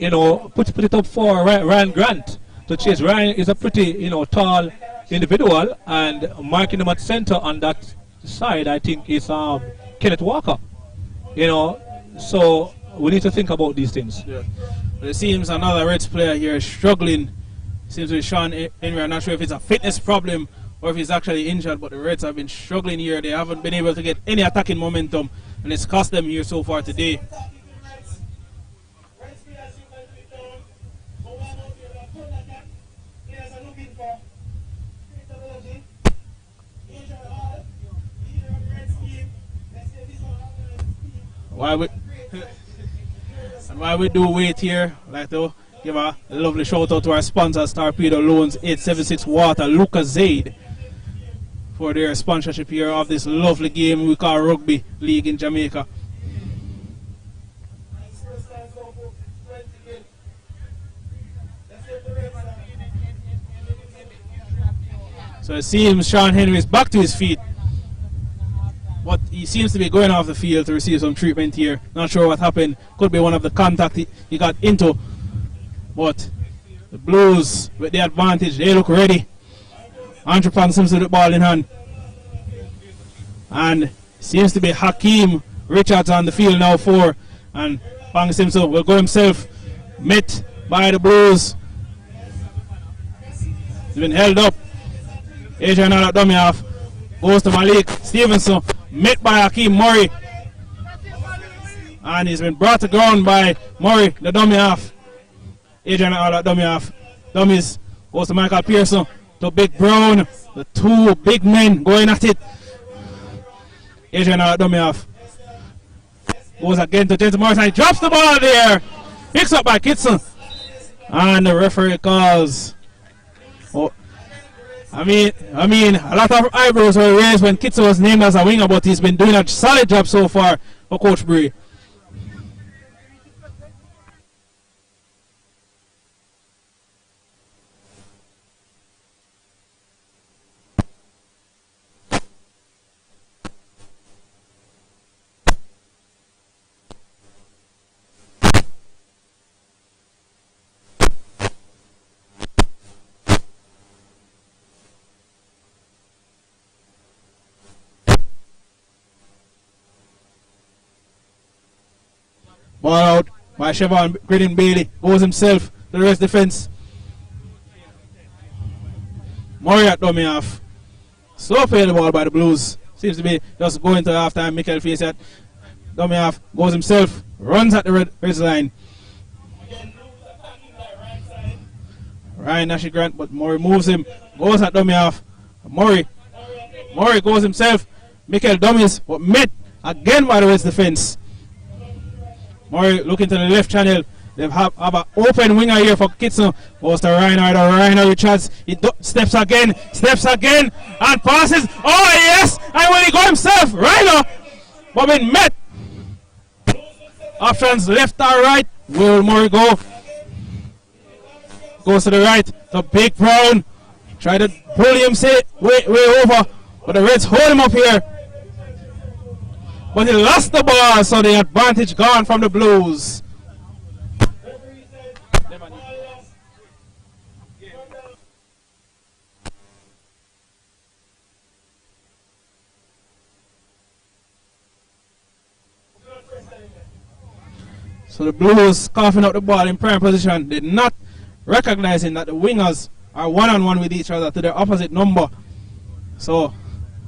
put it up for Ryan Grant to chase. Ryan is a pretty, tall individual, and marking him at center on that side, I think, is Kenneth Walker. So we need to think about these things. Yeah. But it seems another Reds player here is struggling. Seems to be Sean Henry. I'm not sure if it's a fitness problem or if he's actually injured, but the Reds have been struggling here. They haven't been able to get any attacking momentum, and it's cost them here so far today. While we do wait here, I'd like to give a lovely shout out to our sponsors, Torpedo Loans, 876 Water, Lucas Zaid, for their sponsorship here of this lovely game we call Rugby League in Jamaica. So it seems Sean Henry is back to his feet, but he seems to be going off the field to receive some treatment here. Not sure what happened. Could be one of the contact he got into. But the Blues, with the advantage, they look ready. Andrew Pang seems with the ball in hand. And seems to be Hakeem Richards on the field now for. And Pang Simpson will go himself. Met by the Blues. He's been held up. Adrian Hall dummy off. Goes to Malik Stevenson. Met by Hakeem Murray. And he's been brought to ground by Murray, the dummy half. Adrian Hall dummy half. Dummies goes to Michael Pearson, to Big Brown. The two big men going at it. Adrian Hall dummy half. Goes again to Jensen Morris and he drops the ball there. Picks up by Kitson. And the referee calls. Oh, I mean, a lot of eyebrows were raised when Kitso was named as a winger, but he's been doing a solid job so far for Coach Bree. Ball out by Siobhan Gridden Bailey. Goes himself to the rest defense. Murray at dummy off. Slow play the ball by the Blues. Seems to be just going to halftime. Michael face at dummy off. Goes himself. Runs at the red line. Ryan Nashi Grant, but Murray moves him. Goes at dummy off. Murray goes himself. Michael dummies, but met again by the Reds defense. Murray looking to the left channel. They have an open winger here for Kitson. Goes to Ryan Richards. He steps again, and passes. Oh yes! And when he go himself, Rhino, but been met. Options left or right. Where will Murray go? Goes to the right. To Big Brown. Try to pull him way over. But the Reds hold him up here. But he lost the ball, so the advantage gone from the Blues. So the Blues coughing up the ball in prime position. They're not recognizing that the wingers are one-on-one with each other to their opposite number. So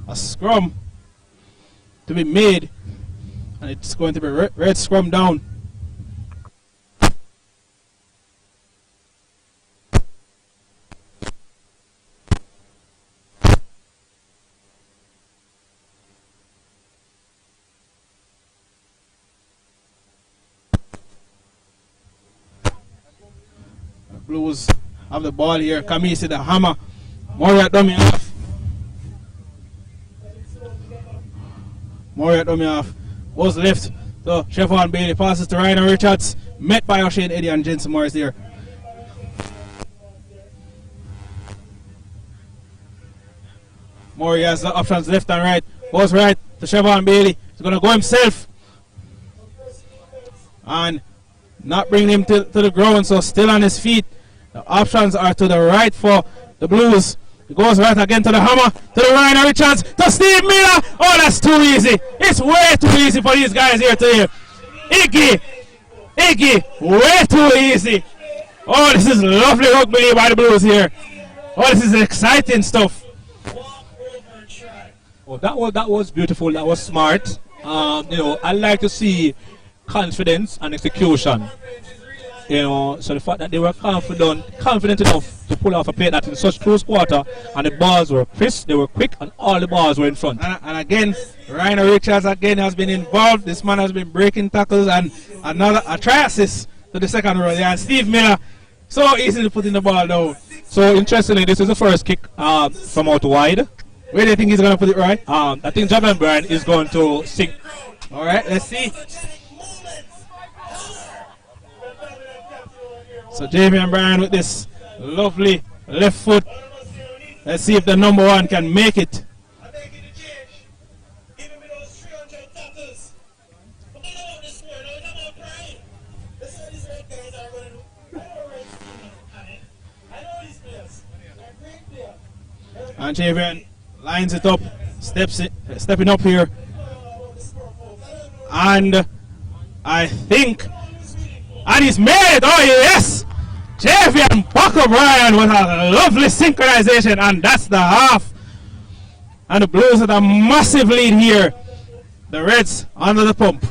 a scrum to be made, and it's going to be red scrum down. Blues have the ball here. Kamisi the hammer. Murray at dummy off. Murray at dummy off. Goes left. So Siobhan Bailey passes to Ryan Richards. Met by O'Shane Eddy and Jensen Morris there. Murray has the options left and right. Goes right to Siobhan Bailey. He's going to go himself. And not bring him to the ground, so still on his feet. The options are to the right for the Blues. He goes right again to the hammer, to the Ryan Richards, to Steve Miller. Oh, that's too easy. It's way too easy for these guys here today. Iggy, way too easy. Oh, this is lovely rugby by the Blues here. Oh, this is exciting stuff. Oh, that was beautiful. That was smart. I like to see confidence and execution. So the fact that they were confident enough to pull off a play that in such close quarter, and the balls were crisp, they were quick, and all the balls were in front. And again, Ryan Richards again has been involved. This man has been breaking tackles, and a try assist to the second row. Yeah, and Steve Miller, so easy to put in the ball down. So interestingly, this is the first kick from out wide. Where do you think he's going to put it, right? I think Javan Bryan is going to sink. All right, let's see. So Javian Bryan with this lovely left foot. Let's see if the number one can make it. And Javian lines it up, stepping up here. And I think, and he's made it. Oh yes! Javian Buck O'Brien with a lovely synchronization, and that's the half. And the Blues have a massive lead here. The Reds under the pump.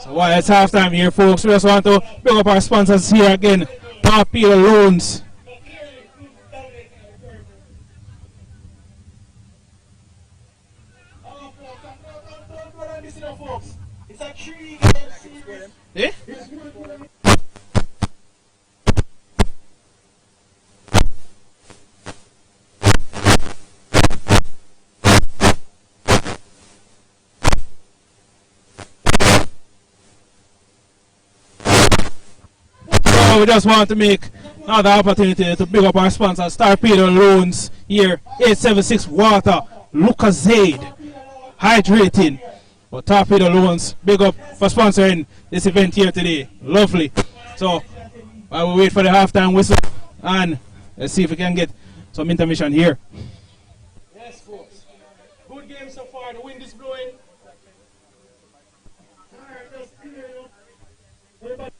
So while it's halftime here, folks, we just want to bring up our sponsors here again. Torpedo Loans. Eh? So we just want to make another opportunity to big up our sponsors, Torpedo Loans here, 876 Water, Lucozade, Hydrating. But Torpedo Loans, big up for sponsoring this event here today. Lovely. So while we wait for the halftime whistle, and let's see if we can get some intermission here. Yes, folks. Good game so far. The wind is blowing. Alright, just clear, you know. Everybody.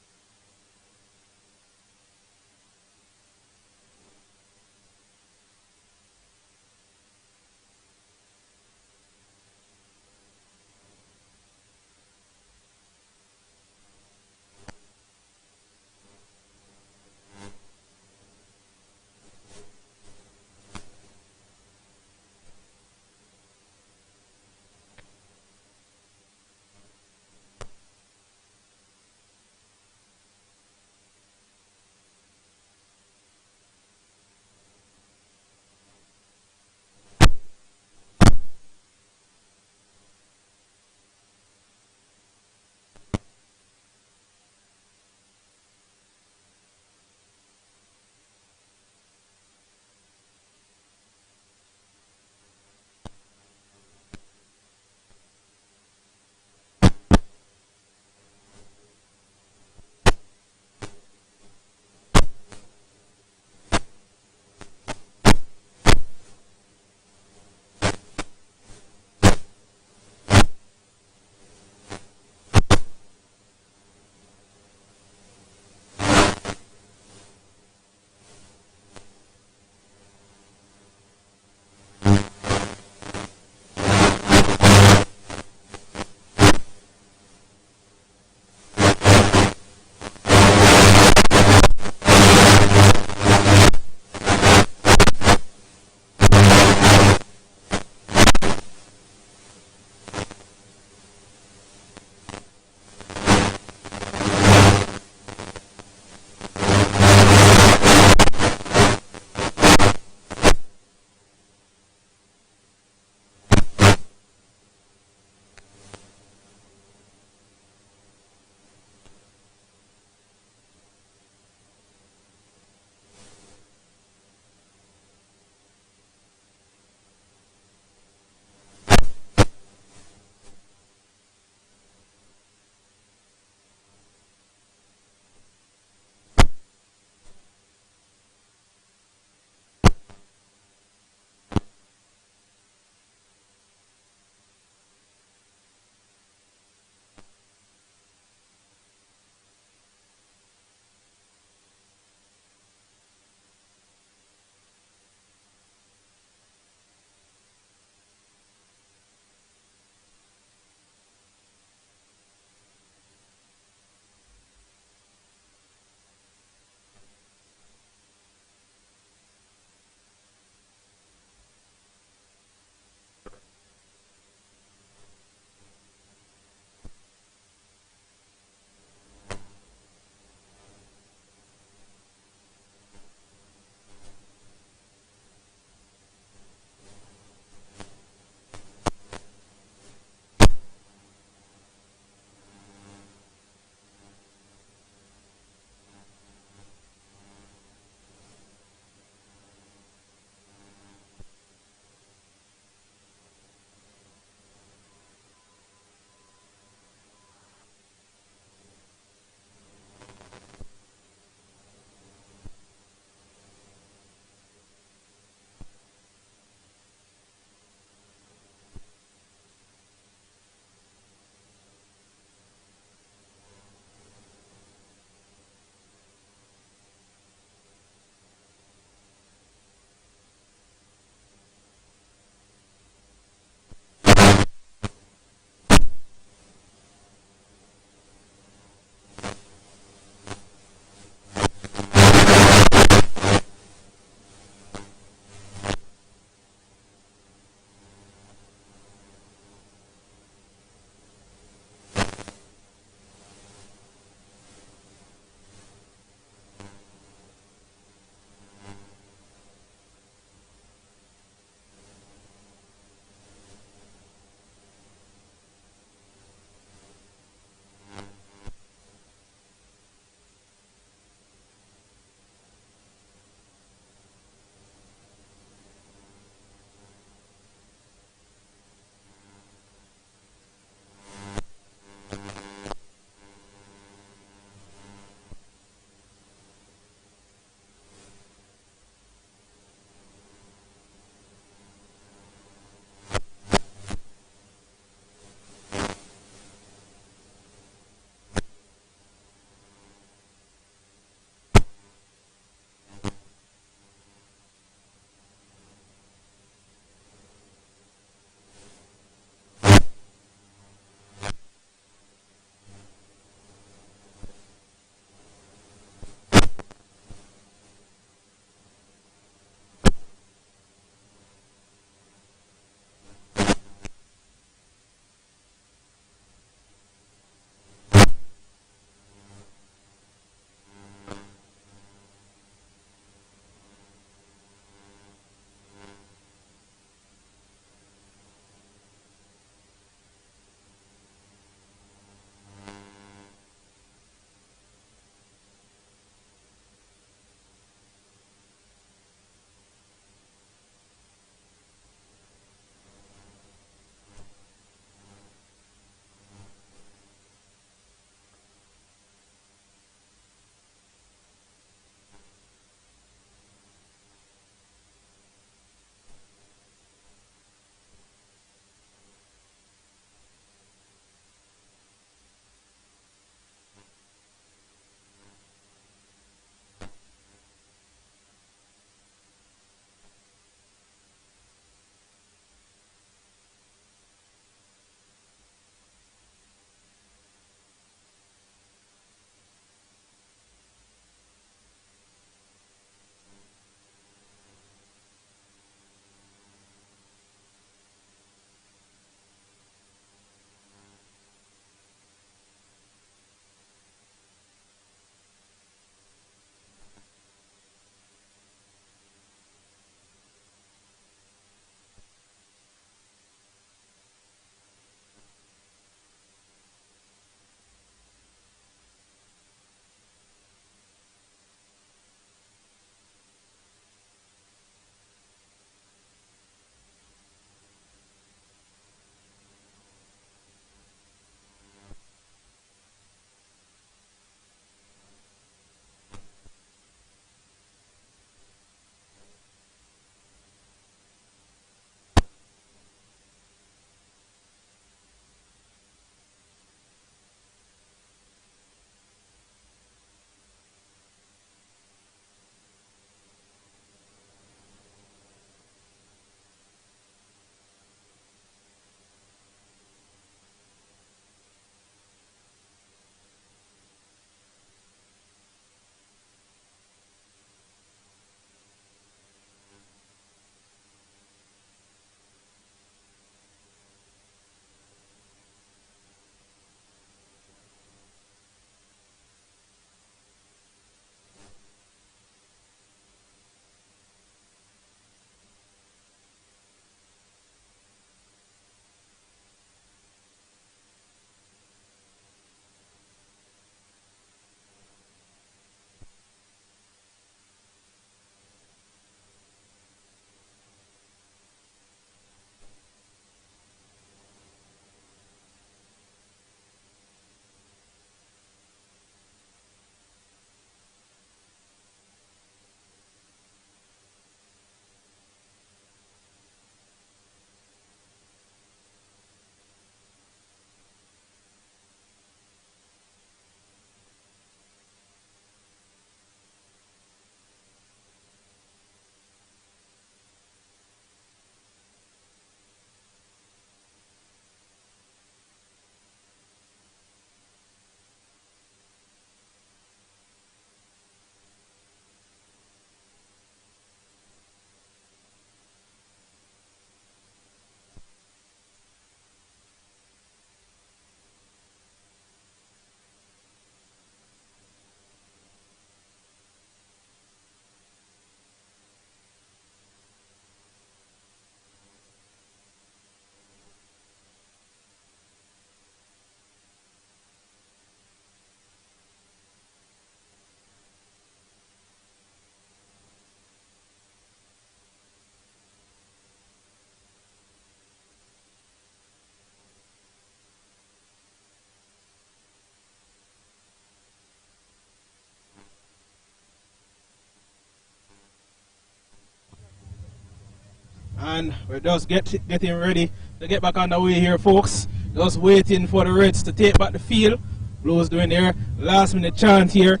And we're just getting ready to get back on the way here, folks. Just waiting for the Reds to take back the field. Blues doing their last minute chant here.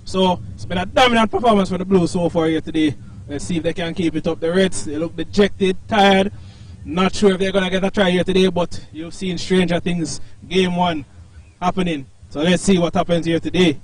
So it's been a dominant performance for the Blues so far here today. Let's see if they can keep it up. The Reds, they look dejected, tired. Not sure if they're going to get a try here today, but you've seen stranger things game one happening. So let's see what happens here today.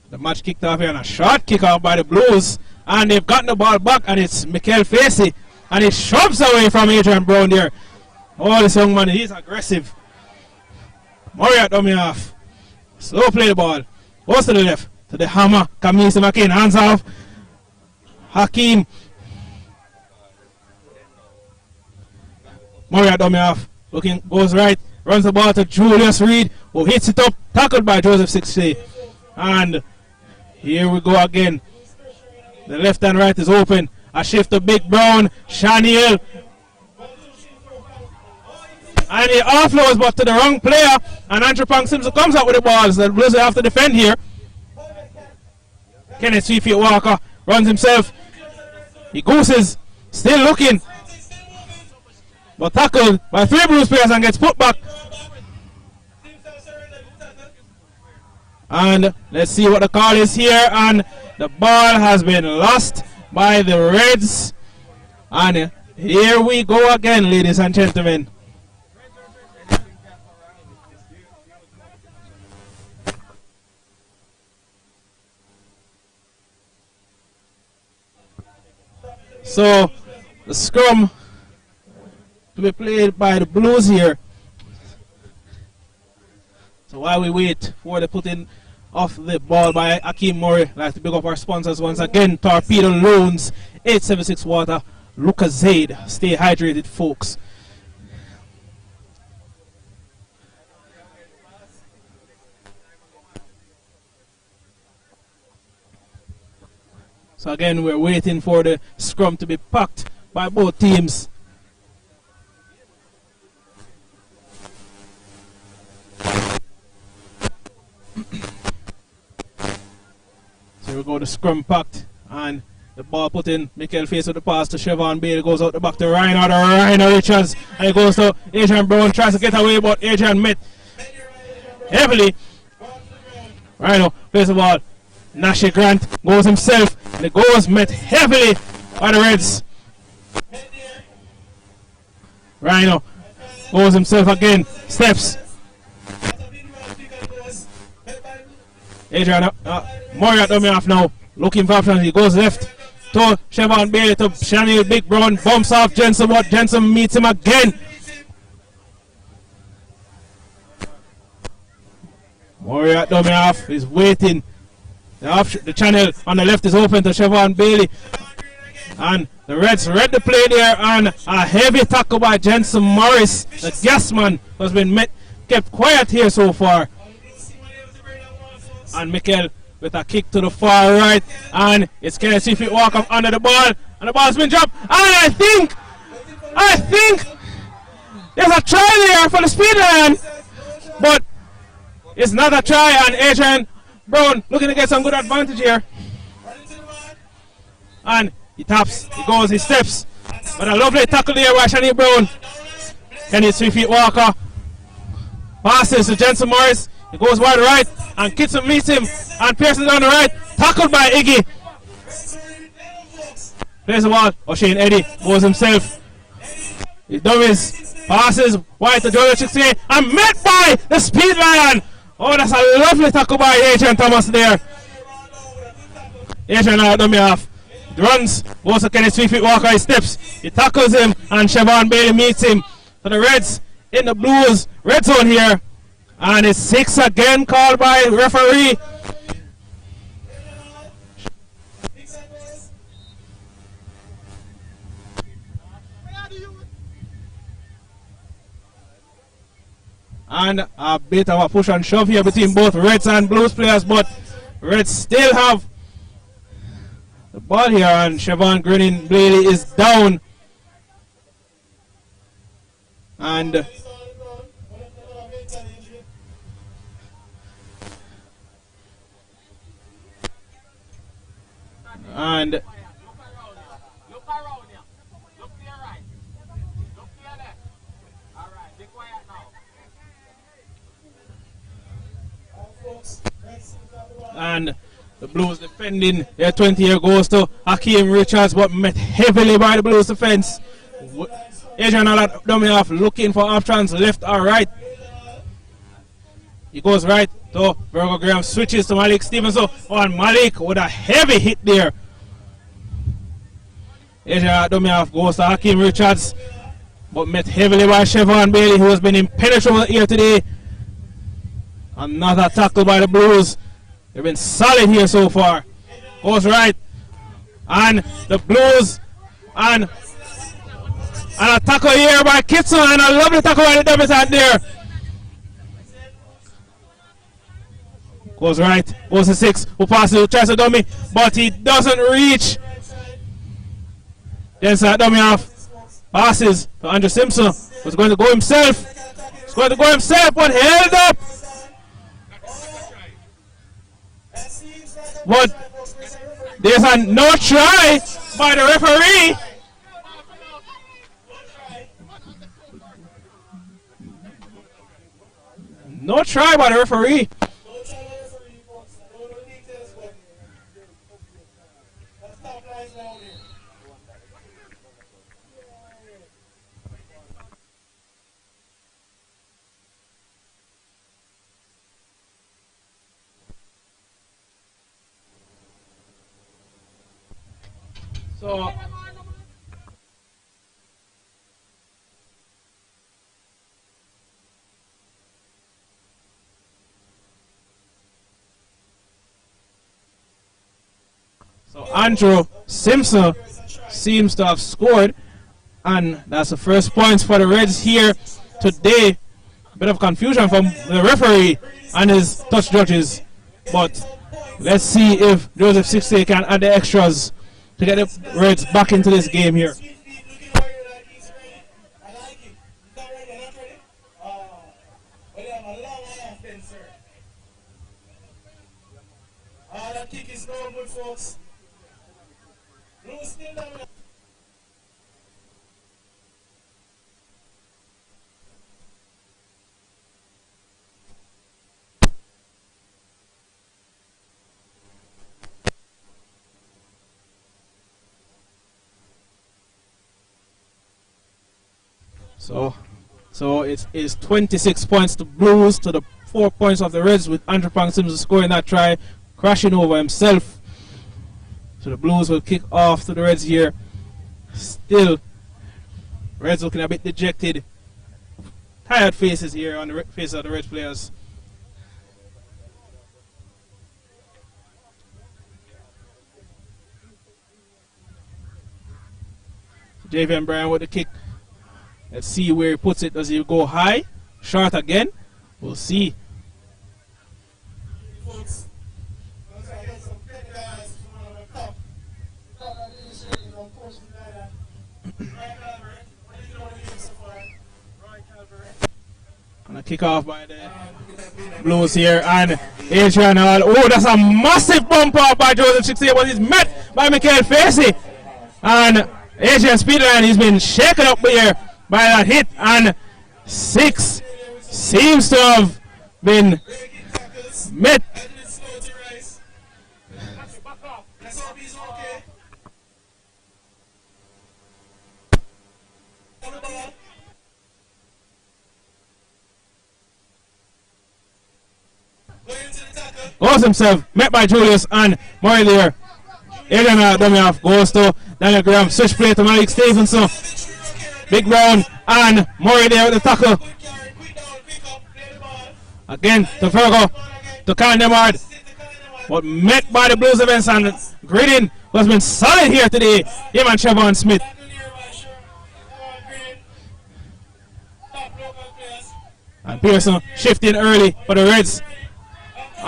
The match kicked off here and a short kick off by the Blues. And they've gotten the ball back and it's Mikel Facey. And he shoves away from Adrian Brown there. Oh, this young man, he's aggressive. Murray dummy off. Slow play the ball. Goes to the left. To the hammer. Kamisi McCain. Hands off. Hakeem. Murray dummy off. Looking, goes right. Runs the ball to Julius Reed. Who hits it up. Tackled by Joseph Sixty. And here we go again. The left and right is open. A shift to Big Brown. Shaniel. And he offloads but to the wrong player. And Andrew Pang Simpson comes out with the balls. The Blues have to defend here. Kenneth Sweetfeet Walker runs himself. He gooses. Still looking. But tackled by 3 Blues players and gets put back. And let's see what the call is here. And the ball has been lost by the Reds. And here we go again, ladies and gentlemen. So the scrum to be played by the Blues here. So while we wait for the putting of the ball by Akeem Murray, I'd like to pick up our sponsors once again. Torpedo Loans, 876 Water, Lucozade. Stay hydrated, folks. So again, we're waiting for the scrum to be packed by both teams. So here we go, the scrum packed and the ball put in. Mikel Face with the pass to Chevon Bale, goes out the back to Rhino Richards, and it goes to Adrian Brown, tries to get away, but Adrian met heavily. Rhino plays the ball. Nashi Grant goes himself. The goals met heavily by the Reds. Rhino goes himself again. Steps. Adrian Murray at dummy off now. Looking for options. He goes left to Chevron Bailey to Chanel Big Brown. Bumps off Jensen, but Jensen meets him again. Murray at dummy off. He's waiting. The channel on the left is open to Chevron Bailey. And the Reds read the play there, and a heavy tackle by Jensen Morris. The gasman has been kept quiet here so far. And Mikel with a kick to the far right, and it's Kenneth 3 feet walk up under the ball, and the ball's been dropped. And I think there's a try there for the speed line, but it's not a try, and Adrian Brown looking to get some good advantage here. And he taps, he goes, he steps. But a lovely tackle there by Shani Brown. Kenny 3 feet walker. Passes to Jensen Morris. He goes wide right, and Kitson meets him. And Pearson on the right. Tackled by Iggy. Plays the ball. O'Shane Eddie goes himself. He dummies. Passes wide to Jordan Chixie. And met by the speed lion. Oh, that's a lovely tackle by Adrian Thomas there. Adrian dummy off. Runs, goes to Kenny 3 feet walker, he steps, he tackles him, and Chevron Bailey meets him. So the Reds in the Blues red zone here, and it's 6 again called by referee. And a bit of a push and shove here between both Reds and Blues players, but Reds still have the ball here, and Chevron Grinning Bailey is down. And the Blues defending their 20-year goes to Hakeem Richards, but met heavily by the Blues defense. Adrian dummy off, looking for options left or right. He goes right to Virgo Graham, switches to Malik Stevenson. And Malik with a heavy hit there. Adrian dummy off goes to Hakeem Richards, but met heavily by Chevron Bailey, who has been impenetrable here today. Another tackle by the Blues. They've been solid here so far. Goes right. And the Blues. And a tackle here by Kitson. And a lovely tackle by the Devils out there. Goes right. Goes to 6. Who passes? Tries to dummy. But he doesn't reach. Then dummy off. Passes to Andrew Simpson. Was going to go himself. He's going to go himself, but held up. But there's a no try by the referee. No try by the referee. So Andrew Simpson seems to have scored, and that's the first points for the Reds here today. Bit of confusion from the referee and his touch judges, but let's see if Joseph Sixty can add the extras to get the Reds back into this game here. That kick is no good, folks. Blues still down. So it's 26 points to Blues to the 4 points of the Reds, with Andrew Pang Simpson scoring that try, crashing over himself. So the Blues will kick off to the Reds here. Still, Reds looking a bit dejected. Tired faces here on the faces of the Reds players. Javian Bryan with the kick. Let's see where he puts it. Does he go high? Short again? We'll see. And a kick off by the Blues here, and Adrian Hall. Oh, that's a massive bump off by Joseph Shixie, but he's met by Michael Facey. And Adrian Speedline, he's been shaken up here by that hit, and 6 seems to have been met. Goes himself, met by Julius and Murray there. Adrian dummy off, goes to Daniel Graham, switch play to Malik Stevenson. Big Brown and Murray there with the tackle. Again to Virgo, to Kyle Nemard. But met by the Blues events, and Gridin has been solid here today. Him and Siobhan Smith. And Pearson shifting early for the Reds.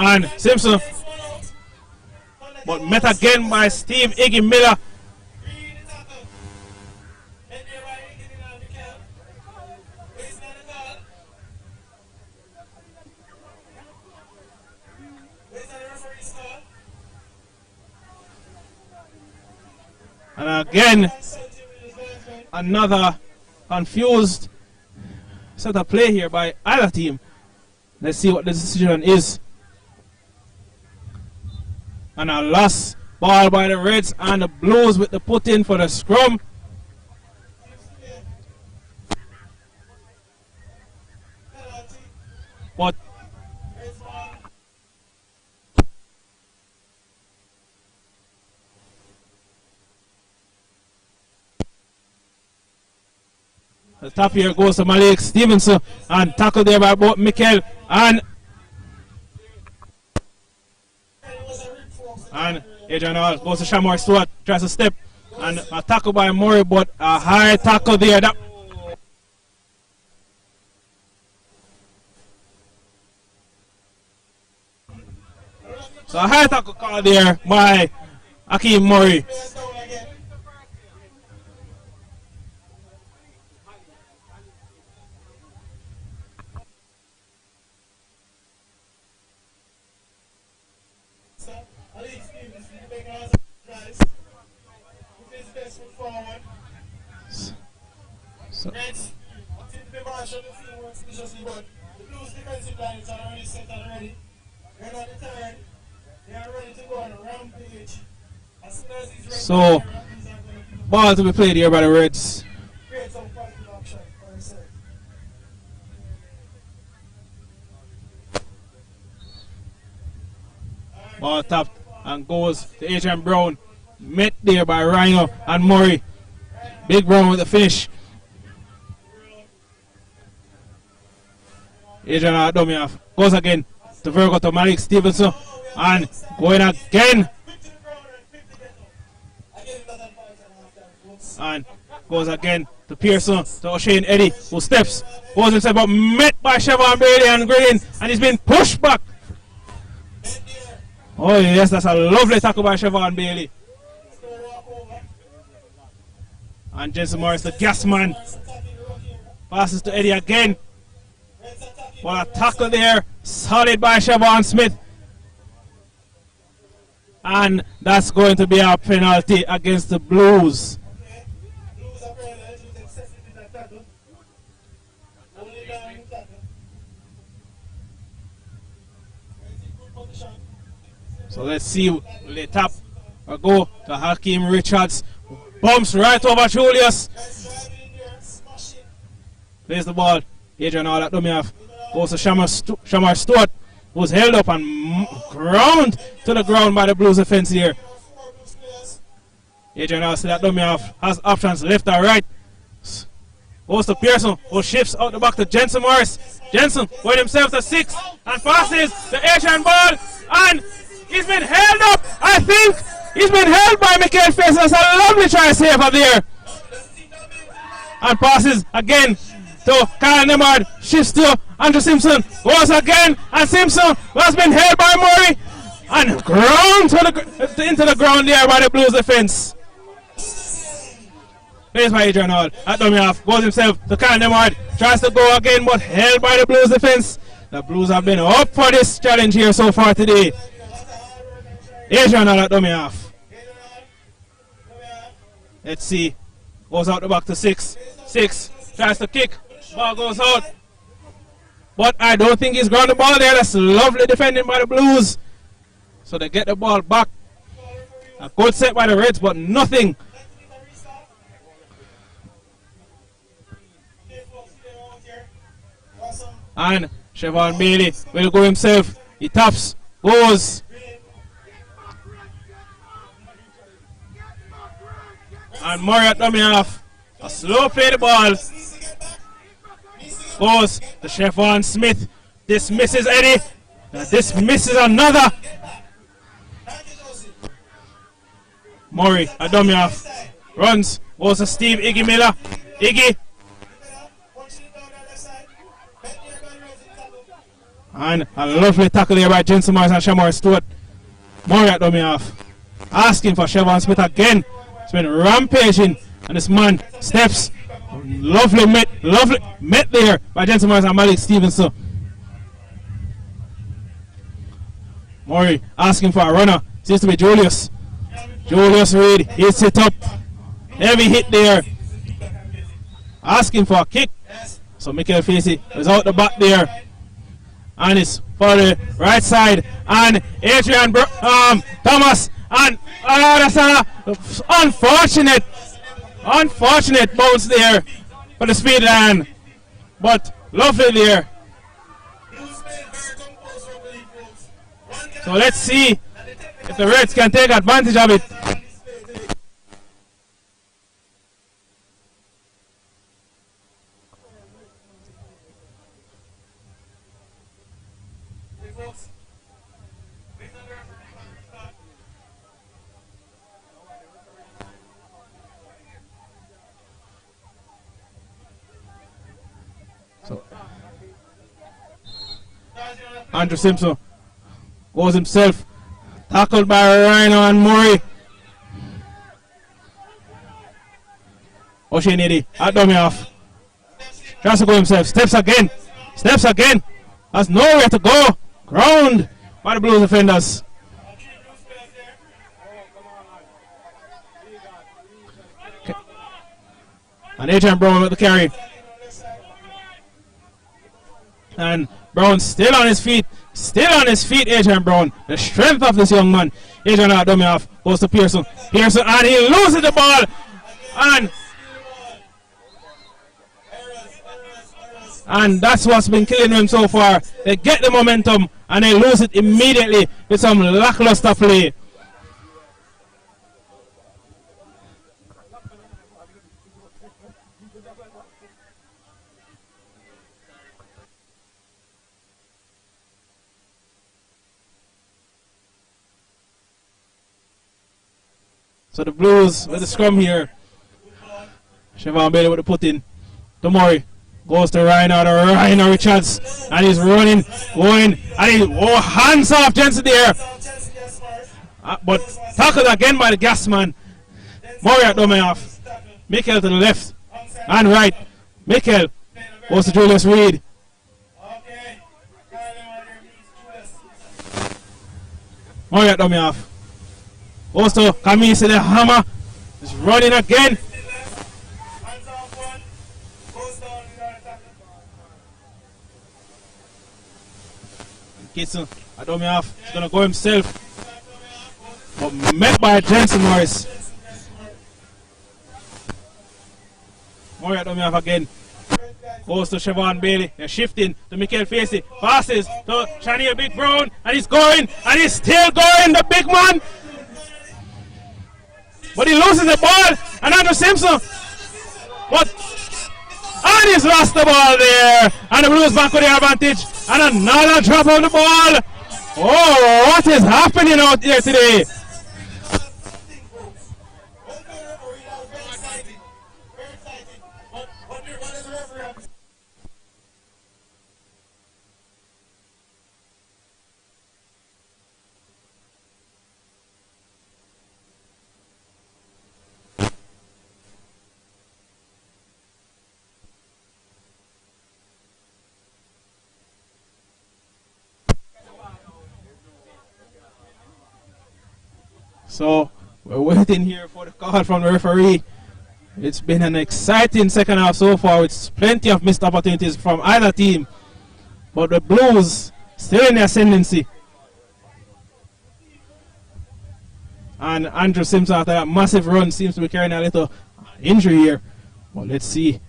And Simpson, but met again by Steve Iggy Miller. And again, another confused set of play here by either team. Let's see what the decision is. And a lost ball by the Reds, and the Blues with the put in for the scrum. But the top here goes to Malik Stevenson, and tackled there by both Mikel and Adrian Hall. Goes to Shamar Stewart, tries to step, and a tackle by Murray, but a high tackle there. So a high tackle call there by Akeem Murray. So ball to be played here by the Reds. Ball tapped and goes to Adrian Brown. Met there by Rhino and Murray. Big Brown with the finish. Adrian dummy off. Goes again to Virgo, to Malik Stevenson. And going again. And goes again to Pearson, to O'Shane Eddy, who steps. Goes himself up, met by Siobhan Bailey and Green. And he's been pushed back. Oh yes, that's a lovely tackle by Siobhan Bailey. And Jensen Morris, the gas man, passes to Eddie again. What a tackle there, solid by Siobhan Smith. And that's going to be a penalty against the Blues. So let's see, will they tap or go to Hakeem Richards. Bumps right over Julius. Plays the ball. Adrian all that dummy off. Goes to Shamar Stewart, who's held up and ground to the ground by the Blues defense here. Adrian all see that dummy off. Has options left or right. Goes to Pearson, who shifts out the back to Jensen Morris. Jensen with himself to 6 and passes the Adrian ball, and he's been held up. I think he's been held by Michael Face. That's a lovely try save up there. And passes again to Kyle Nemard. Shifts to Andrew Simpson. Goes again, and Simpson has been held by Murray and ground to into the ground there by the Blues defense. Plays by Adrian Hall. At dummy off. Goes himself to Kyle Nemard. Tries to go again, but held by the Blues defense. The Blues have been up for this challenge here so far today. Adrian Hall at dummy off. Let's see. Goes out the back to 6. 6. Tries to kick. Ball goes out. But I don't think he's ground the ball there. That's lovely defending by the Blues. So they get the ball back. A good set by the Reds, but nothing. And Siobhan Bailey will go himself. He taps. Goes. And Murray at dummy off. A slow play the ball. Goes to Siobhan Smith. This misses Eddie. This misses another. Murray at dummy off. Runs. Goes to Steve Iggy Miller. Iggy. And a lovely tackle there by Jensen Morris and Shamar Stewart. Murray at dummy off. Asking for Siobhan Smith again. It's been rampaging. And this man steps. Lovely met there by Jensen Morris and Malik Stevenson. Murray asking for a runner. Seems to be Julius. Julius Reed. Hits it up. Heavy hit there. Asking for a kick. So Michael Facey is out the back there. And it's for the right side. And Adrian Thomas. And that's an unfortunate bounce there for the speed line. But lovely there. So let's see if the Reds can take advantage of it. Andrew Simpson goes himself, tackled by Rhino and Murray. O'Shane Eddy at dummy off. Tries to go himself, steps again. Has nowhere to go. Ground by the Blues defenders. Okay. And Adrian Brown with the carry. And Brown still on his feet, Adrian Brown. The strength of this young man. Adrian out dummy off, goes to Pearson, and he loses the ball. And that's what's been killing them so far. They get the momentum and they lose it immediately with some lackluster play. So the Blues with the scrum here. Siobhan Bailey with the put in. To Murray. Goes to Ryan Richards. And he's running, going. And he hands off Jensen there. But tackled again by the gas man. Murray at dummy off. Michael to the left and right. Michael goes to Julius Reed. Murray at dummy off. Goes to Kamisi the hammer. He's running again. Kitson, I don't me off. He's gonna go himself. But met by Jensen Morris. Murray at me off again. Goes to Siobhan Bailey. They're shifting to Michael Facey. Passes to Shania Big Brown. And he's going. And he's still going. The big man. But he loses the ball. And Andrew Simpson. And he's lost the ball there. And the Blues back with the advantage. And another drop on the ball. Oh, what is happening out there today? So we're waiting here for the call from the referee. It's been an exciting second half so far with plenty of missed opportunities from either team. But the Blues still in the ascendancy. And Andrew Simpson, after that massive run, seems to be carrying a little injury here. Well, let's see.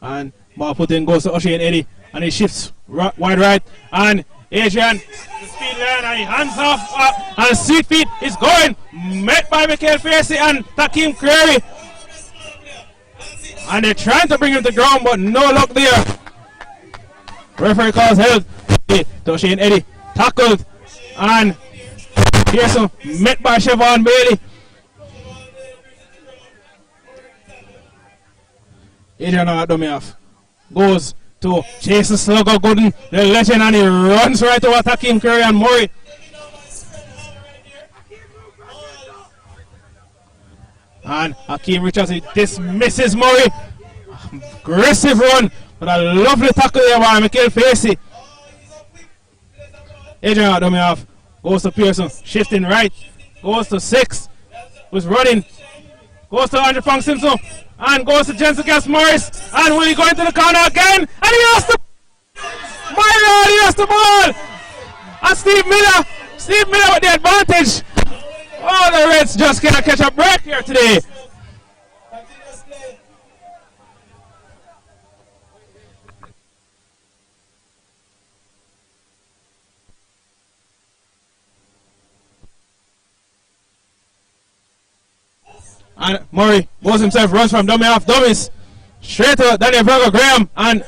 And ball put in goes to O'Shea Eddie, and he shifts wide right, and Adrian, the speed line, and he hands off, and sweet feet is going, met by Michael Facey and Takim Creary, and they're trying to bring him to ground, but no luck there. Referee calls held to O'Shea Eddie, tackled, and Pearson met by Siobhan Bailey. Adrian Adomiaf goes to Jason Slugger Gooden, the legend, and he runs right over Takim Curry and Murray. And Hakeem Richards, he dismisses Murray. Aggressive run, but a lovely tackle there by Michael Facey. Adrian Adomiaf goes to Pearson, shifting right, goes to 6, who's running, goes to Andrew Funk Simpson, and goes to Jensen Gas Morris, and will he go into the corner again? And he lost the my Lord, he lost the ball! And Steve Miller with the advantage. Oh, the Reds just cannot catch a break here today. And Murray goes himself, runs from dummy off dummies straight to Daniel Berger Graham, and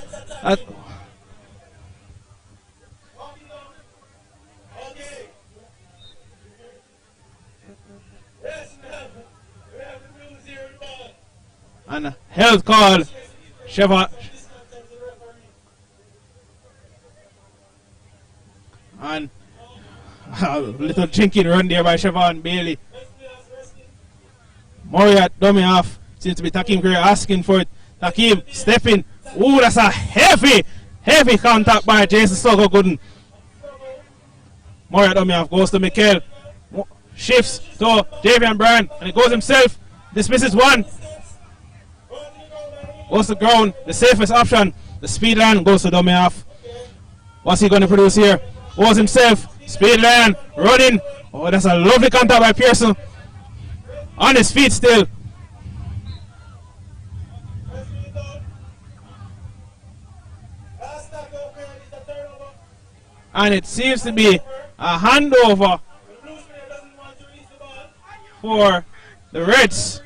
health called Sheva, and a little jinking run there by Siobhan Bailey. Murray at dummy half. Seems to be Takim Curry asking for it. Takim stepping. Ooh, that's a heavy contact by Jason Slugger Gooden. Murray at dummy half goes to Mikel. Shifts to Davian Bryan, and he goes himself. Dismisses one. Goes to ground. The safest option. The speed line goes to dummy half. What's he going to produce here? Goes himself. Speed line. Running. Oh, that's a lovely contact by Pearson. On his feet still. And it seems to be a handover for the Reds.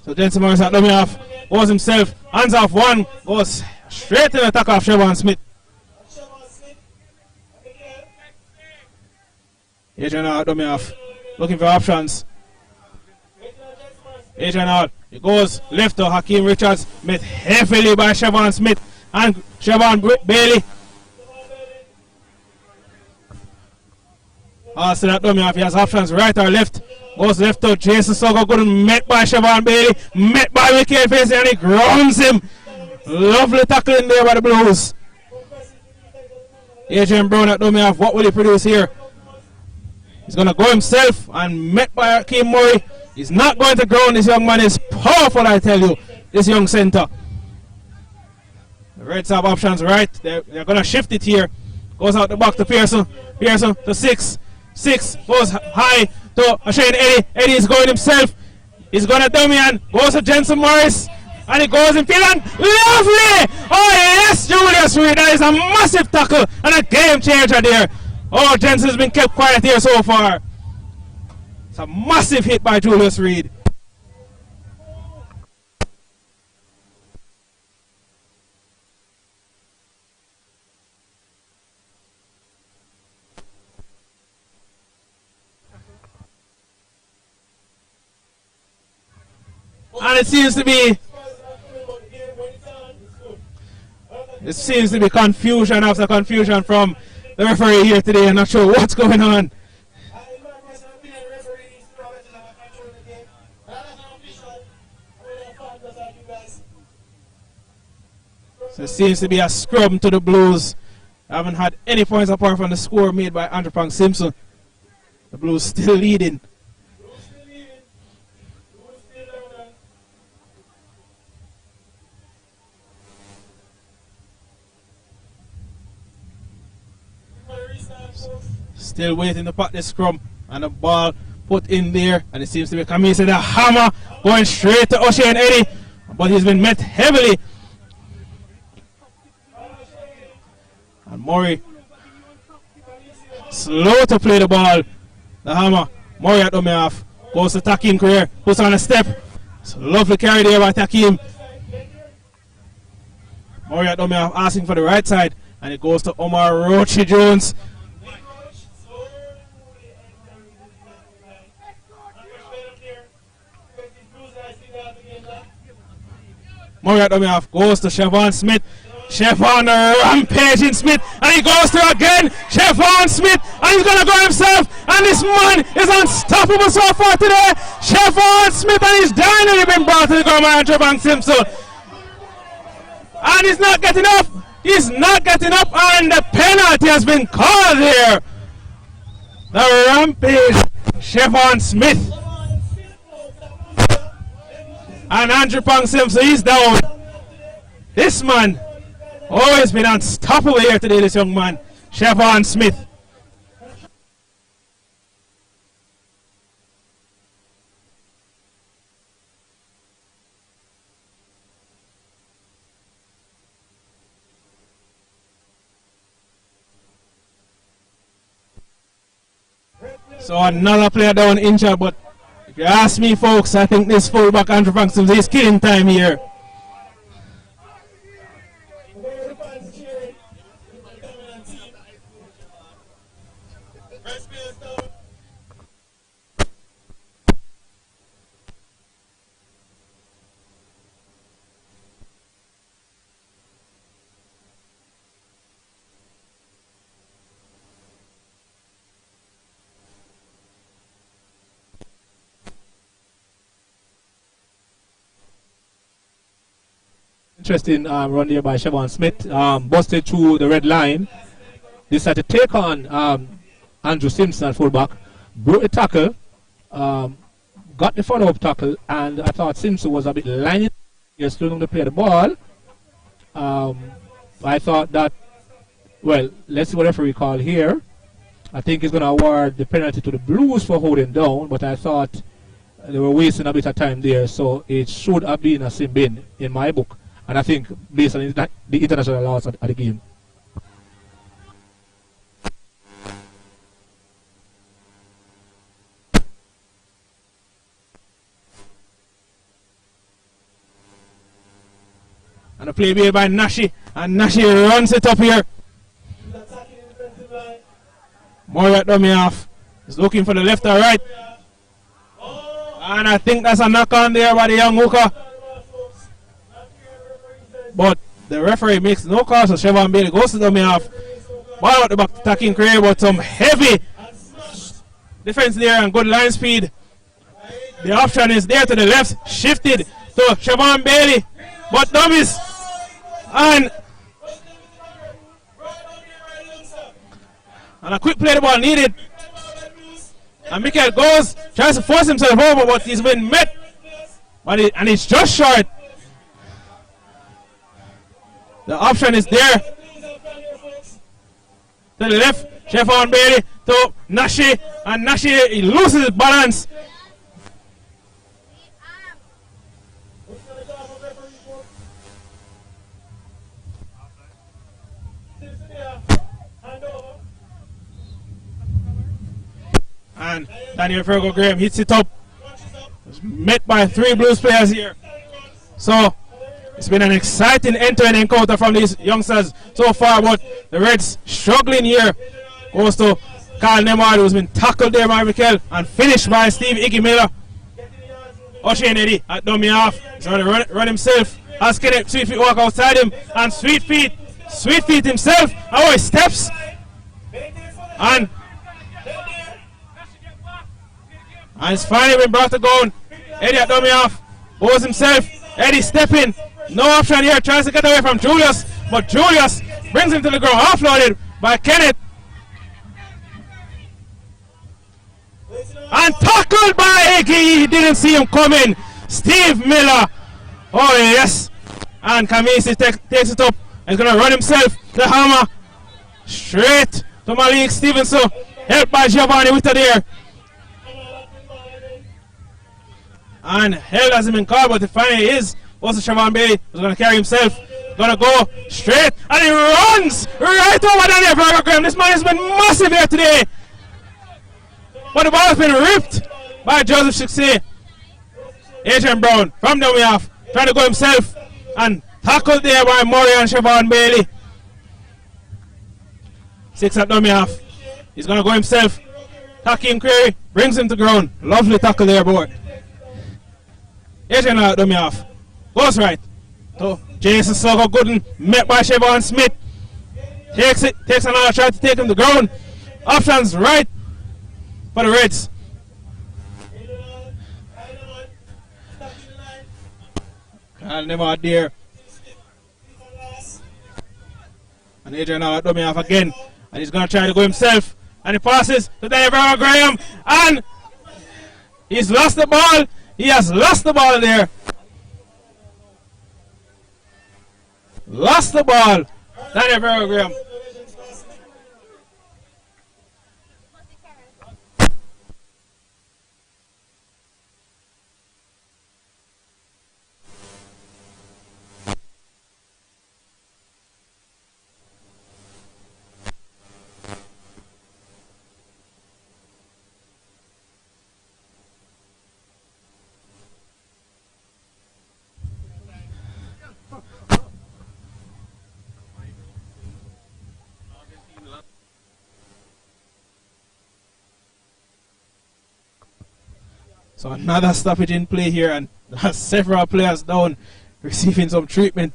So Jensen Morris at dummy off. Goes himself. Hands off one. Goes straight to the attack of Siobhan Smith. Adrian out, dummy off. Looking for options. Adrian out. He goes left to Hakeem Richards. Met heavily by Siobhan Smith and Siobhan Bailey. Also that dummy off. He has options right or left. Goes left to Jason Slugger Gooden. Met by Siobhan Bailey. Met by Michael Facey, and he grounds him. Lovely tackling there by the Blues. Adrian Brown at dummy off. What will he produce here? He's going to go himself and met by Akeem Murray. He's not going to ground. This young man is powerful, I tell you. This young centre. The Reds have options right. They're going to shift it here. Goes out the back to Pearson. Pearson to 6. 6 goes high to Shane Eddie. Eddie is going himself. He's going to dummy and goes to Jensen Morris. And he goes in field and lovely! Oh yes, Julius Reed. That is a massive tackle and a game changer there. Oh, Jensen's been kept quiet here so far. It's a massive hit by Julius Reed. And it seems to be confusion after confusion from the referee here today. I'm not sure what's going on. So it seems to be a scrum to the Blues. I haven't had any points apart from the score made by Andrew Pang Simpson. The Blues still leading. Still waiting to put the scrum and the ball put in there, and it seems to be coming to the hammer going straight to O'Shea and Eddie, but he's been met heavily. And Murray slow to play the ball. The hammer. Murray at dummy off. Goes to Takim Career. Puts on a step. It's a lovely carry there by Takim. Murray at dummy off asking for the right side, and it goes to Omar Roche Jones. Murray at dummy off goes to Siobhan Smith. Siobhan rampaging Smith, and he goes through again. Siobhan Smith, and he's going to go himself, and this man is unstoppable so far today. Siobhan Smith, and he's finally been brought to the ground by Andrew Pang Simpson. And he's not getting up. He's not getting up, and the penalty has been called here. The rampage, Siobhan Smith. And Andrew Pang Simpson, he's down. This man, always been unstoppable here today, this young man, Siobhan Smith. So another player down injured, but if you ask me, folks, I think this fullback Andrew Pang Simpson is killing time here. Interesting run there by Siobhan Smith. Busted through the red line. Decided to take on Andrew Simpson, fullback. Broke the tackle. Got the follow-up tackle. And I thought Simpson was a bit lining. He was still on to play the ball. I thought that, well, let's see what the referee called here. I think he's going to award the penalty to the Blues for holding down. But I thought they were wasting a bit of time there. So it should have been a sin bin in my book. And I think based on the international laws at the game. And a play made by Nashi, and Nashi runs it up here. Murray at dummy off. He's looking for the left or right. And I think that's a knock on there by the young hooker. But the referee makes no call, so Siobhan Bailey goes to dummy off. Ball out the back, attacking Craig, but some heavy defense there and good line speed. The option is there to the left, shifted to Siobhan Bailey, but dummies. And And a quick play the ball needed. And Mikel goes, tries to force himself over, but he's been met. And he's just short. The option is there. To the left, Siobhan Bailey to Nashi. And Nashi, he loses his balance. And Daniel Virgo Graham hits it up. It's met by 3 Blues players here. So it's been an exciting end-to-end encounter from these youngsters so far, but the Reds struggling here. Goes to Carl Nemard, who's been tackled there by Mikel and finished by Steve Iggy Miller. O'Shane Eddy at dummy half. He's going to run himself as Kenneth Sweetfeet walk outside him, and Sweetfeet himself. Oh, he steps. And it's finally been brought to ground. Eddie at dummy half. Goes himself. Eddie stepping. No option here. Tries to get away from Julius. But Julius brings him to the ground. Offloaded by Kenneth. And tackled by Iggy. He didn't see him coming. Steve Miller. Oh yes. And Kamisi takes it up. He's going to run himself. The hammer. Straight to Malik Stevenson. Helped by Giovanni Witter there. And held hasn't been called, but it finally is. Also, Siobhan Bailey was going to carry himself. Going to go straight. And he runs right over Daniel Virgo Graham. This man has been massive here today. But the ball has been ripped by Joseph Success. Adrian Brown from dummy half. Trying to go himself. And tackled there by Murray and Siobhan Bailey. 6 at dummy half. He's going to go himself. Hakeem Query brings him to ground. Lovely tackle there, boy. Adrian at dummy half. Goes right. So Jason Soko Gooden met by Siobhan Smith. Takes it. Takes another try to take him to ground. Options right for the Reds. Kyle Nemard there. And Adrian now at dummy half again. And he's going to try to go himself. And he passes to Daniel Virgo Graham. And he's lost the ball. He has lost the ball there. Lost the ball. Daniel Virgo Graham. So another stoppage in play here, and several players down receiving some treatment.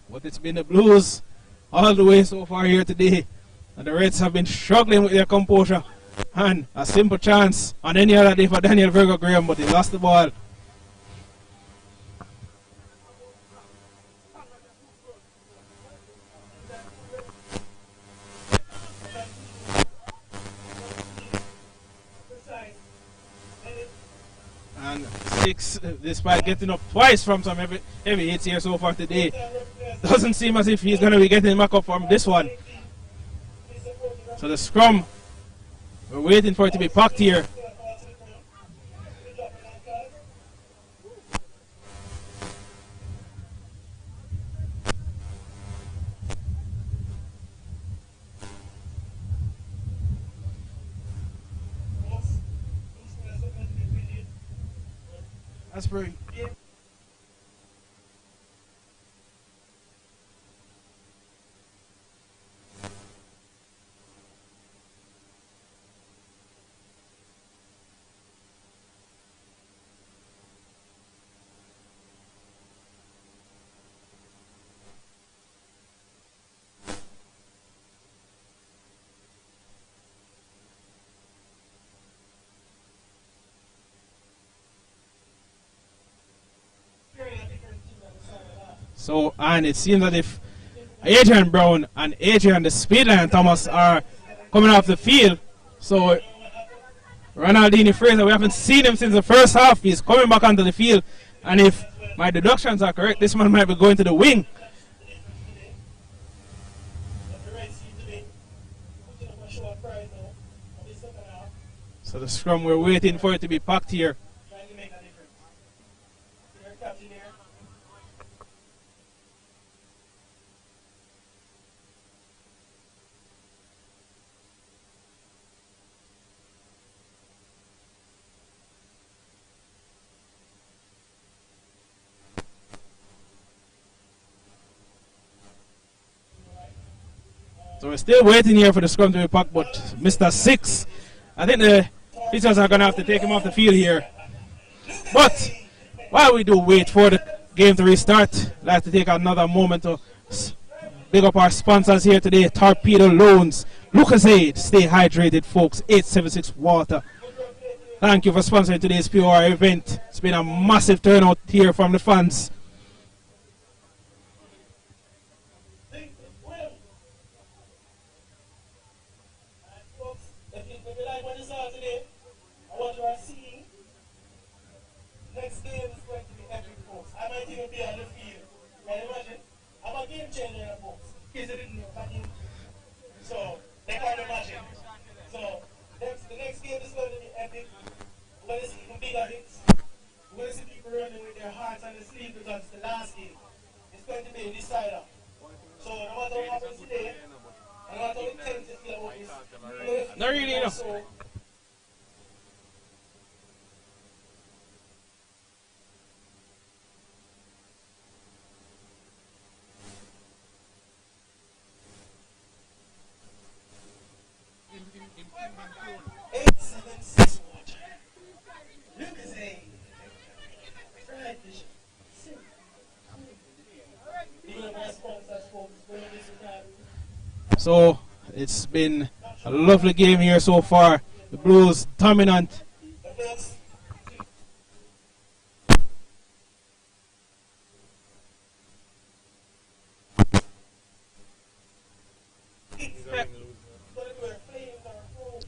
But it's been the Blues all the way so far here today, and the Reds have been struggling with their composure. And a simple chance on any other day for Daniel Virgo Graham, but he lost the ball. And 6, despite getting up twice from some heavy hits here so far today, doesn't seem as if he's going to be getting back up from this one. So the scrum, we're waiting for it to be packed here. That's pretty. So, and it seems that if Adrian Brown and Adrian the Speedline Thomas are coming off the field. So Ronaldini Fraser, we haven't seen him since the first half. He's coming back onto the field, and if my deductions are correct, this man might be going to the wing. So the scrum, we're waiting for it to be packed here. So we're still waiting here for the scrum to be packed, but Mr. Six, I think the pitchers are going to have to take him off the field here. But while we do wait for the game to restart, I'd like to take another moment to big up our sponsors here today, Torpedo Loans, Lucasade, stay hydrated folks, 876 Water. Thank you for sponsoring today's POR event. It's been a massive turnout here from the fans. So they can't imagine. So the next game is going to be epic. We're going to see even bigger hits. We're going to see people running with their hearts on the sleeve because it's the last game. It's going to be a decider. So no matter what happens today, and no matter what we tend to feel about this, not really, no. So, so it's been a lovely game here so far. The Blues dominant.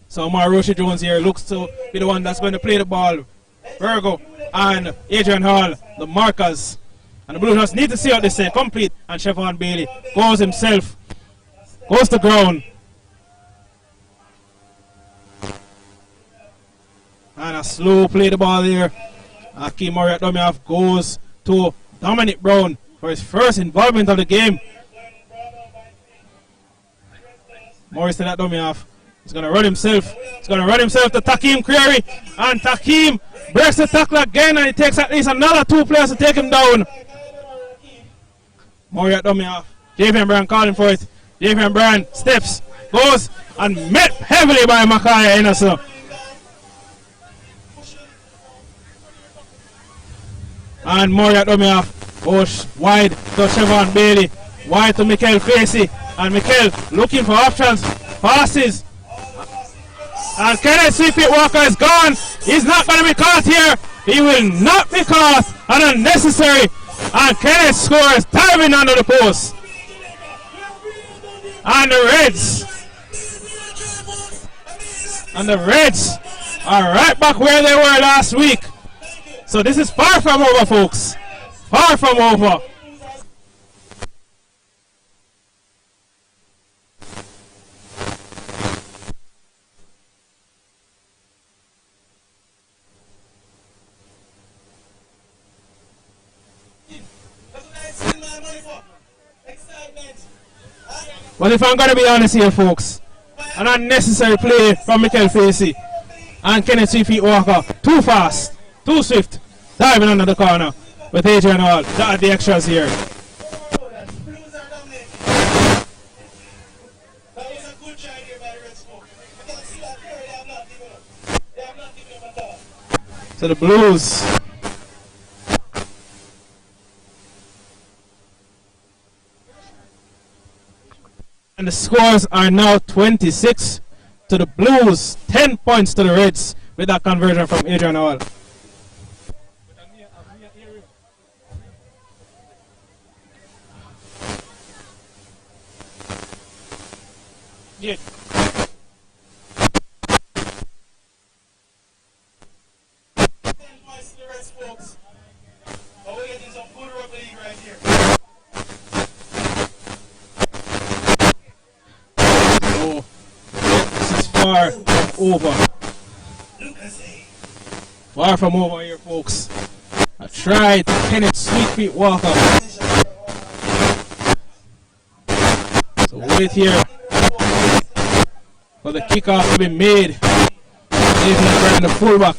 So Maroshi Jones here looks to be the one that's going to play the ball. Virgo and Adrian Hall, the markers. And the Blues just need to see out this set complete. And Chevron Bailey goes himself. Goes to ground. And a slow play the ball there. Akeem Murray at dummy half goes to Dominic Brown for his first involvement of the game. Morris to that dummy half. He's going to run himself. He's going to run himself to Takeem Creary. And Takeem breaks the tackle again, and it takes at least another 2 players to take him down. Murray at dummy half. Javian Brand calling for it. Javian Brand steps, goes, and met heavily by Makaya Enaso. And Murray at dummy half goes wide to Chevron Bailey. Wide to Mikel Facey. And Mikel looking for options. Passes. And Kenneth Sweetfeet Walker is gone. He's not going to be caught here. He will not be caught. And unnecessary. And Kenneth scores, diving under the post. And the Reds are right back where they were last week. So this is far from over, folks. Far from over. But if I'm going to be honest here, folks, an unnecessary play from Mikel Facey and Kenneth Sweetfeet Walker. Too fast, too swift, diving under the corner with Adrian Hall. That are the extras here. So the Blues and the scores are now 26 to the Blues, 10 points to the Reds with that conversion from Adrian Hall. Yeah. So, this is far from over. Far from over here, folks. I tried to pin it, Sweet Feet Walker. So wait here for the kickoff to be made. Leaving around the fullback.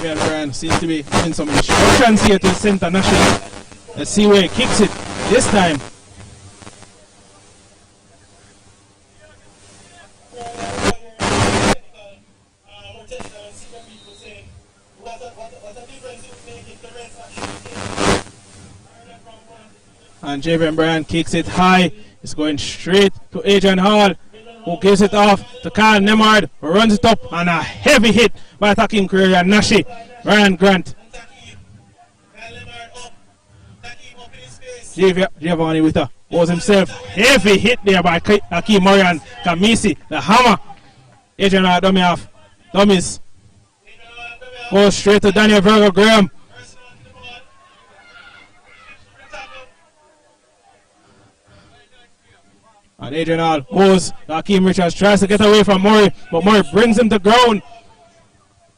David Brand seems to be giving some instructions here to the center national. Let's see where he kicks it this time. And Javian Bryan kicks it high. It's going straight to Adrian Hall, who gives it off to Carl Nemard, who runs it up, and a heavy hit by attacking career Nashi. Ryan Grant. Giovanni with a was himself. Heavy hit there by Akeem Murray and Kamisi. The hammer. Adrian Hall dummy off. Dummies. Goes straight to Daniel Virgo Graham. And Adrian Hall goes. Akeem Richards tries to get away from Murray, but Murray brings him to ground.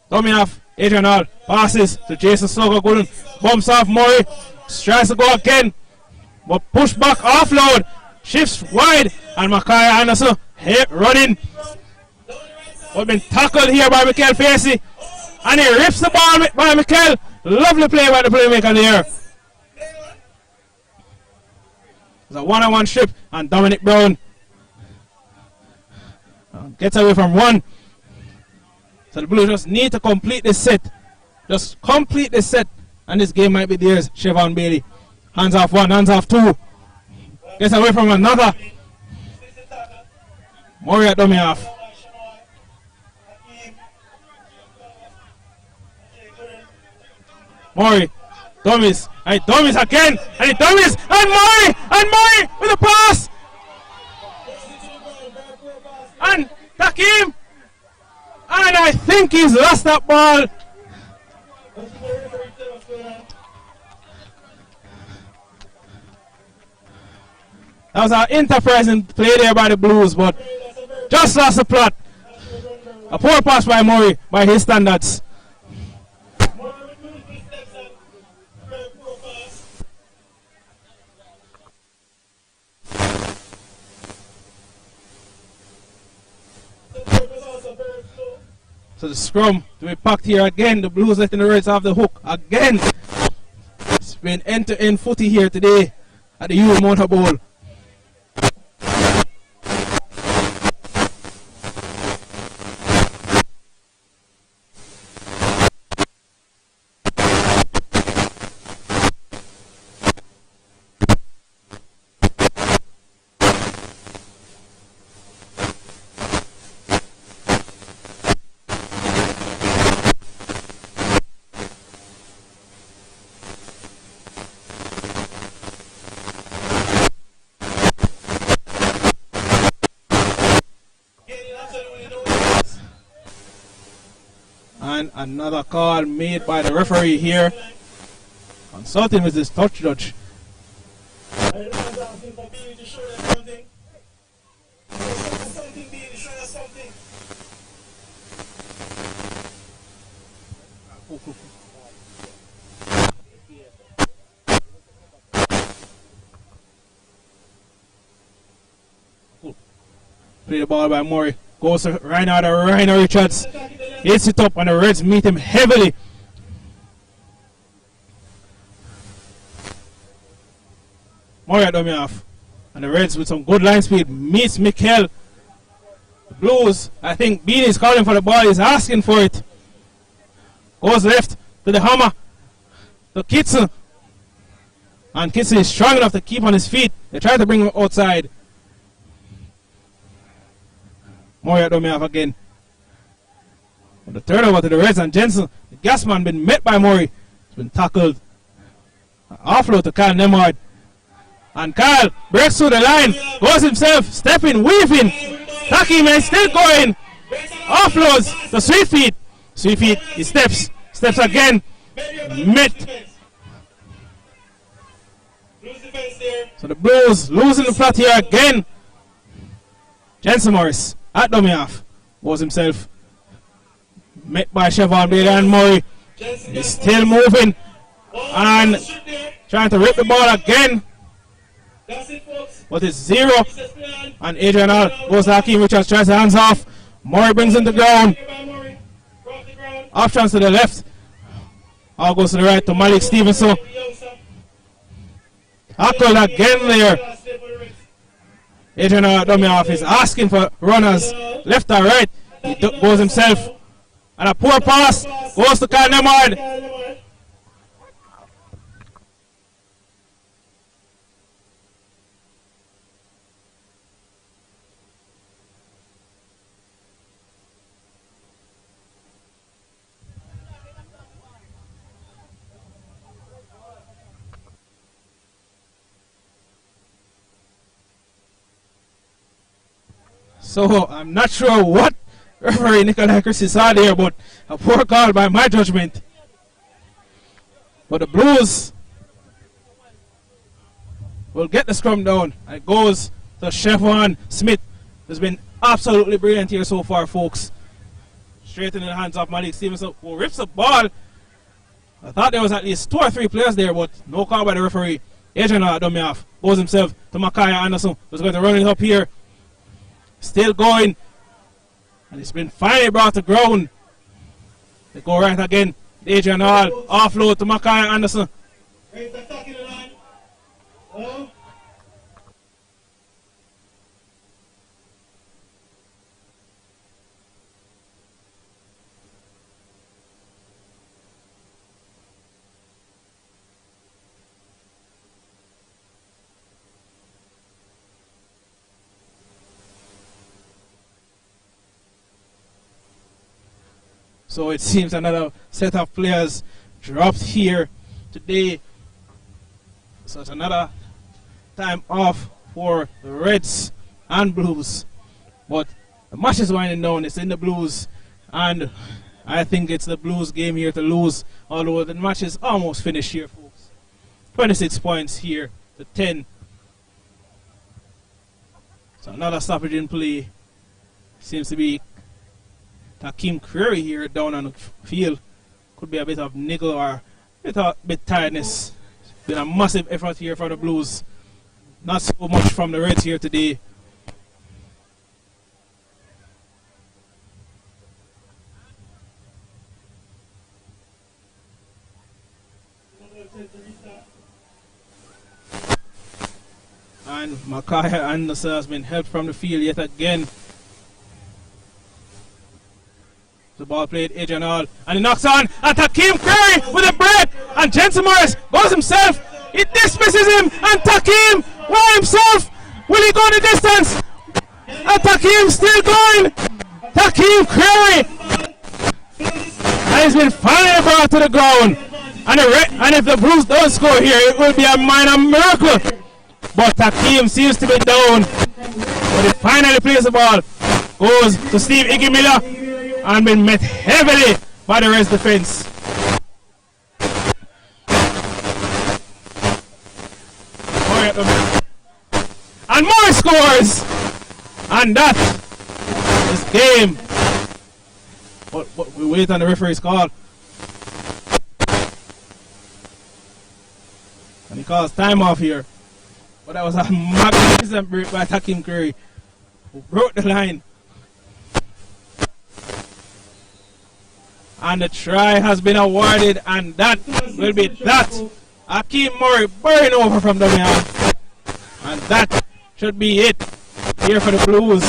Dummy off. Adrian Hall passes to Jason Slugger Gooden. Bumps off Murray. Tries to go again, but push back offload. Shifts wide. And Mackay Anderson running. But been tackled here by Mikel Facey. And he rips the ball by Mikel. Lovely play by the playmaker there. It's a one-on-one strip, and Dominic Brown gets away from one. So the Blues just need to complete this set. Just complete this set, and this game might be theirs. Siobhan Bailey. Hands off one, hands off two. Gets away from another. Murray at dummy off. Murray. Dummies. And dummies again. And he dummies. And Murray with a pass. And Takim. And I think he's lost that ball. That was an enterprising play there by the Blues, but just lost the plot. A poor pass by Murray by his standards. So the scrum to be packed here again. The Blues letting the Reds off the hook again. It's been end-to-end footy here today at the Euro Motor Bowl. And another call made by the referee here, consulting with this touch judge. Play the ball by Murray. Goes to Rhino Richards. Hits it up and the Reds meet him heavily. Murray dummy off. And the Reds with some good line speed meets Mikel. The Blues, I think Beanie is calling for the ball. He's asking for it. Goes left to the hammer. To Kitson. And Kitson is strong enough to keep on his feet. They try to bring him outside. Murray dummy off again. The turnover to the Reds, and Jensen, the gasman, been met by Murray. He's been tackled. Offload to Kyle Nemard. And Kyle breaks through the line, goes himself, stepping, weaving. Takim is still going. Offloads to Sweet Feet. Sweet Feet, he steps again. Met. So the Blues losing the flat here again. Jensen Morris at dummy half. Goes himself. Met by Chevron Bailey and Murray. He's still moving and trying to rip the ball again. But it's 0. And Adrian Hall goes to Hakeem Richards, tries the hands off. Murray brings in the ground. Options to the left. All goes to the right to Malik Stevenson. Tackled again there. Adrian Hall dummy off is asking for runners left or right. He goes himself. And a poor pass goes to Kyle Nemard. So I'm not sure what referee Nikolai Christie saw there, but a poor call by my judgment. But the Blues will get the scrum down. And it goes to Chevron Smith, who's been absolutely brilliant here so far, folks. Straight in the hands of Malik Stevenson, who rips the ball. I thought there was at least 2 or 3 players there, but no call by the referee. Adrian dummy off. Goes himself to Micaiah Anderson, who's going to run it up here. Still going. And it's been finally brought to ground. They go right again. Adrian Hall. Offload to Micaiah Anderson. So it seems another set of players dropped here today. So it's another time off for the Reds and Blues. But the match is winding down. It's in the Blues. And I think it's the Blues game here to lose. Although the match is almost finished here, folks. 26 points here to 10. So another stoppage in play. Seems to be Hakeem Creary here down on the field. Could be a bit of niggle or a bit tiredness. It's been a massive effort here for the Blues. Not so much from the Reds here today. And Micaiah Anderson has been helped from the field yet again. The ball played Adrian Hall, and he knocks on at Hakeem Creary with a break, and Jensen Morris goes himself. He dismisses him, and Hakeem by himself. Will he go the distance? And Hakeem still going. Hakeem Creary, and he's been finally brought to the ground. And if the Blues don't score here, it will be a minor miracle. But Hakeem seems to be down. But he finally plays the ball. Goes to Steve Iggy Miller. And been met heavily by the Reds defense. And more scores! And that is game. But we wait on the referee's call. And he calls time off here. But that was a magnificent break by Hakeem Creary, who broke the line. And the try has been awarded, and that will be that. Hakeem Murray burning over from the man. And that should be it here for the Blues.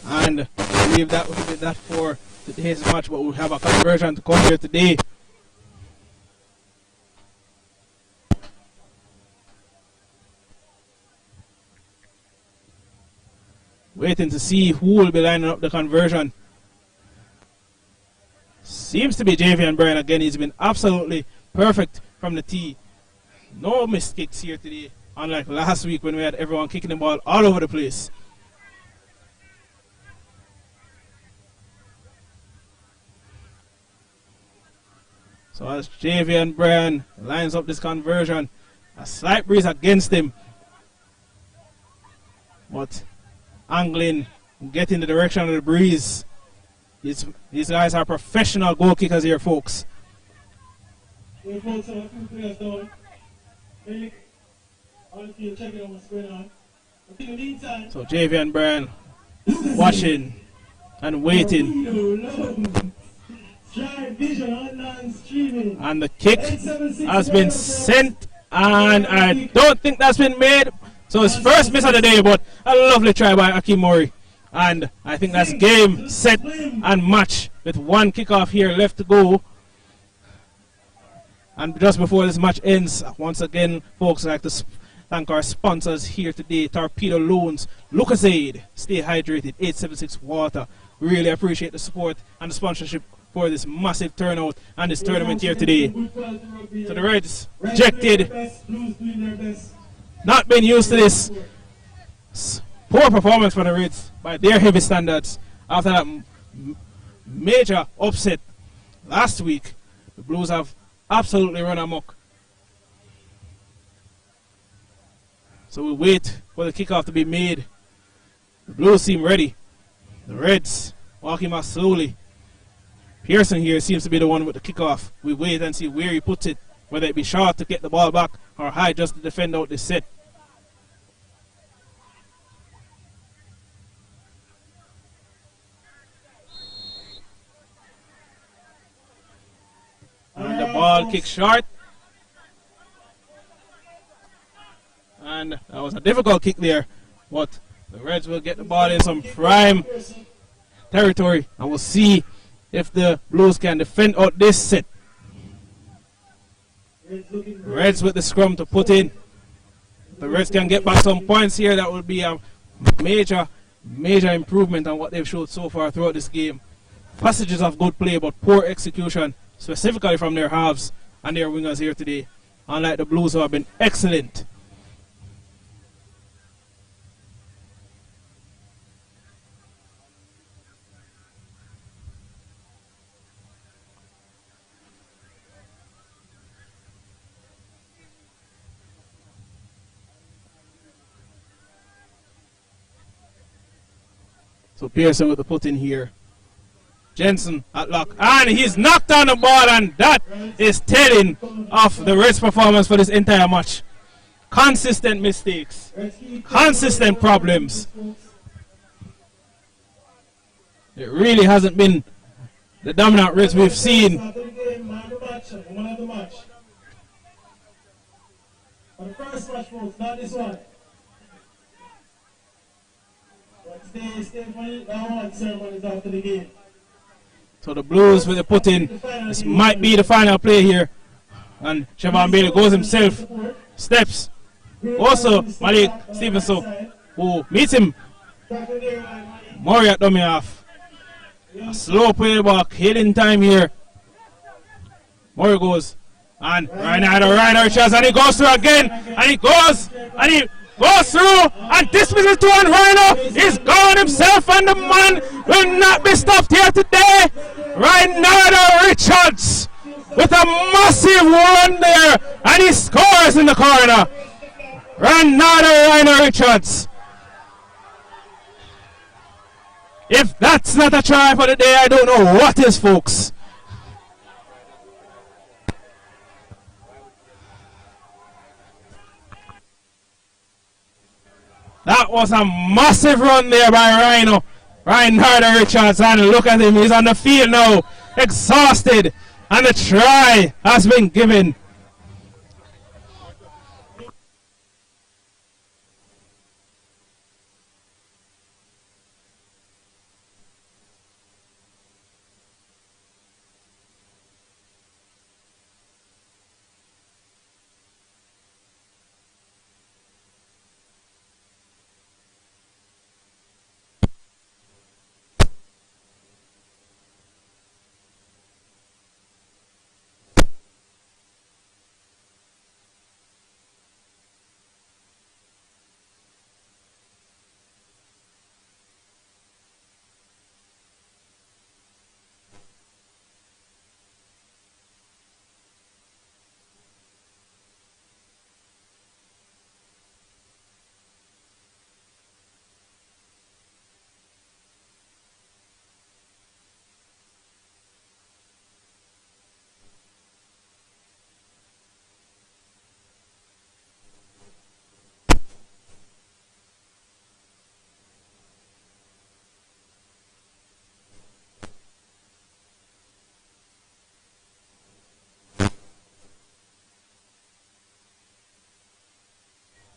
And I believe that will be that for today's match, but we'll have a conversion to come here today. Waiting to see who will be lining up the conversion. Seems to be Javian Bryan again. He's been absolutely perfect from the tee. No mistakes here today, unlike last week when we had everyone kicking the ball all over the place. So as Javian Bryan lines up this conversion, a slight breeze against him, but angling, getting the direction of the breeze. These guys are professional goal kickers here, folks. So Javian Bryan watching and waiting. And the kick has been sent, and I don't think that's been made. So his first miss of the day, but a lovely try by Akeem Murray. And I think that's game, set, and match with one kickoff here left to go. And just before this match ends, once again, folks, I'd like to thank our sponsors here today, Torpedo Loans, Lucasade, Stay Hydrated, 876 Water. We really appreciate the support and the sponsorship for this massive turnout and this tournament here today. So the Reds rejected, not been used to this. Poor performance for the Reds by their heavy standards after that major upset last week. The Blues have absolutely run amok. So we wait for the kickoff to be made. The Blues seem ready. The Reds walking back slowly. Pearson here seems to be the one with the kickoff. We wait and see where he puts it, whether it be short to get the ball back or high just to defend out this set. And the ball kicks short. And that was a difficult kick there, but the Reds will get the ball in some prime territory, and we'll see if the Blues can defend out this set. Reds with the scrum to put in. The Reds can get back some points here. That will be a major improvement on what they've showed so far throughout this game. Passages of good play, but poor execution, specifically from their halves and their wingers here today, unlike the Blues, who have been excellent. So Pearson with the put in here. Jensen at lock. And he's knocked down the ball, and that is telling of the Reds' performance for this entire match. Consistent mistakes. Consistent problems. It really hasn't been the dominant Reds we've seen. For the first match, folks, not this one. But stay for the award ceremonies after the game. So the Blues with the put in. This might be the final play here. And Siobhan Bailey goes himself. Steps. Also Malik Stevenson, who meets him. Murray at dummy half. A slow play back. Hidden time here. Murray goes. And Ryder Richards, and he goes through again. And he goes. And he goes through and dismisses to one. Rhino is gone himself, and the man will not be stopped here today. Ryder Richards with a massive run there, and he scores in the corner. Ryder Richards. If that's not a try for the day, I don't know what is, folks. That was a massive run there by Ryder Richards, and look at him, he's on the field now, exhausted, and the try has been given.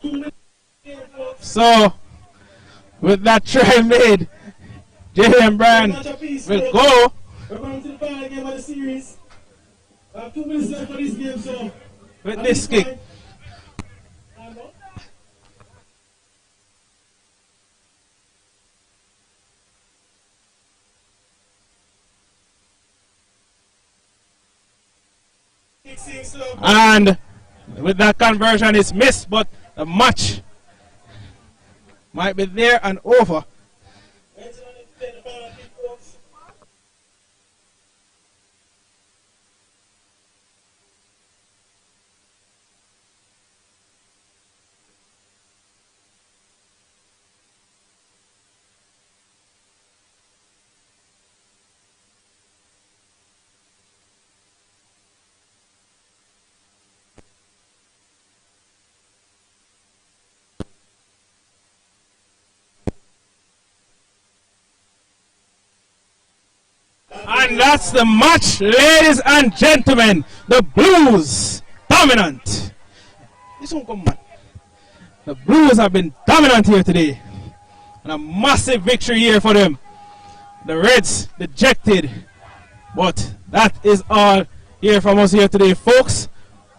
2 minutes game, folks. So, with that try made, Jay and Brian will go. We're going to the final game of the series. We have 2 minutes left for this game, so. With this kick. And with that conversion, it's missed, but the match might be there and over. And that's the match, ladies and gentlemen. The Blues dominant. This one come, man. The Blues have been dominant here today. And a massive victory here for them. The Reds dejected. But that is all here from us here today, folks.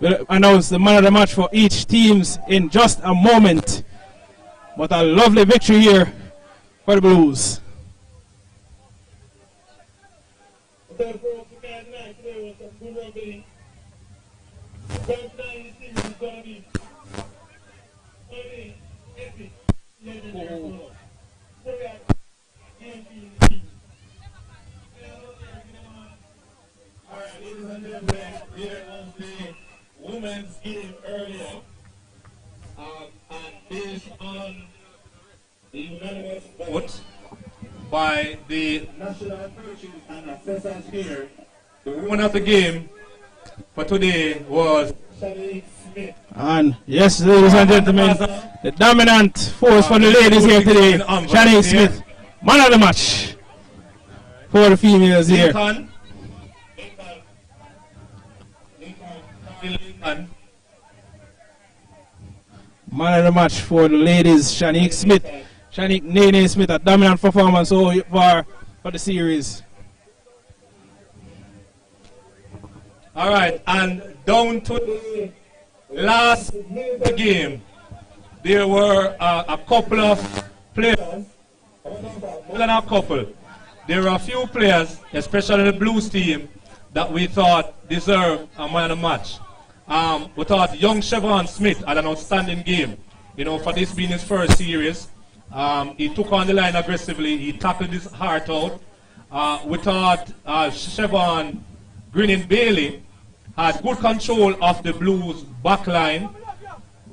We'll announce the man of the match for each teams in just a moment. But a lovely victory here for the Blues. Therefore, for guys tonight, today was some good rugby. Grand finale this series is going to be epic, legendary. So we have game team. Alright, ladies and gentlemen, here on the women's game earlier, and based on the unanimous vote by the national coaches and assessors here, the winner of the game for today was Shani Smith. And yes, ladies and gentlemen, the dominant force for the ladies here today, Shani Smith, man of the match for the females here. Lincoln. Man of the match for the ladies, Shanique Smith. Shanique Nene Smith, a dominant performance so far for the series. Alright, and down to the last game, there were a couple of players, more than a couple. There were a few players, especially the Blues team, that we thought deserved a man of the match. We thought young Chevron Smith had an outstanding game. You know, for this being his first series, he took on the line aggressively. He tackled his heart out. We thought Chevron Grinning Bailey had good control of the Blues back line.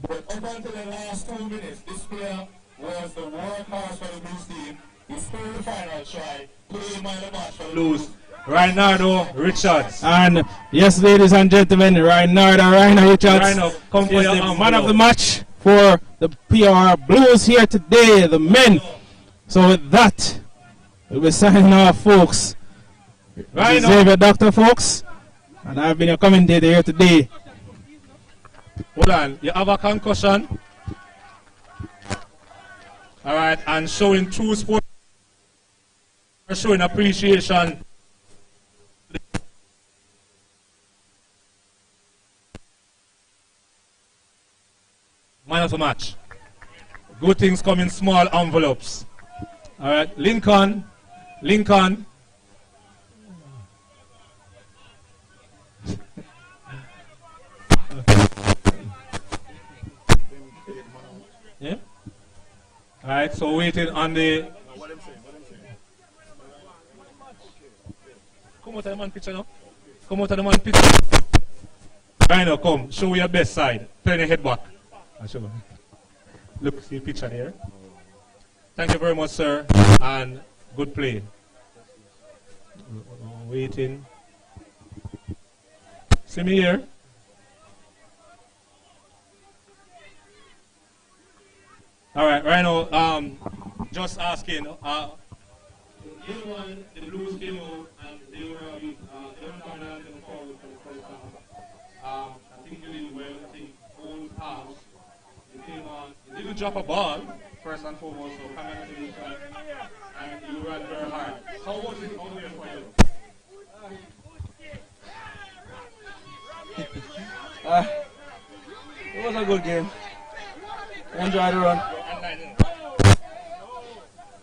But up until the last 2 minutes, this player was the workhorse for the Blues team. He scored the final try, played man of the match for the Blues. Reinardo Richards. And yes, ladies and gentlemen, Reinardo Richards Rhino, come is for your the man of the match for the PR Blues here today, the men. So with that, we'll be signing off, folks. Rhino. Xavier Doctor, folks. And I've been your commentator here today. Hold on, you have a concussion. Alright, and showing true sport, showing appreciation. Man of the match. Good things come in small envelopes. Alright, Lincoln. Yeah? Alright, so waiting on the. Come out of the man picture now. Come out of the man picture. Right now, come. Show your best side. Turn your head back. Look, see the picture there. Thank you very much, sir, and good play. Waiting. See me here. All right, right now, just asking. Game one, the Blues came out and they were kind of forward for the first half. I think you did well. I think both halves they came on didn't drop a ball, first and foremost, so congratulations. And you ran very hard. How was it out there for you? It was a good game. Enjoy the run.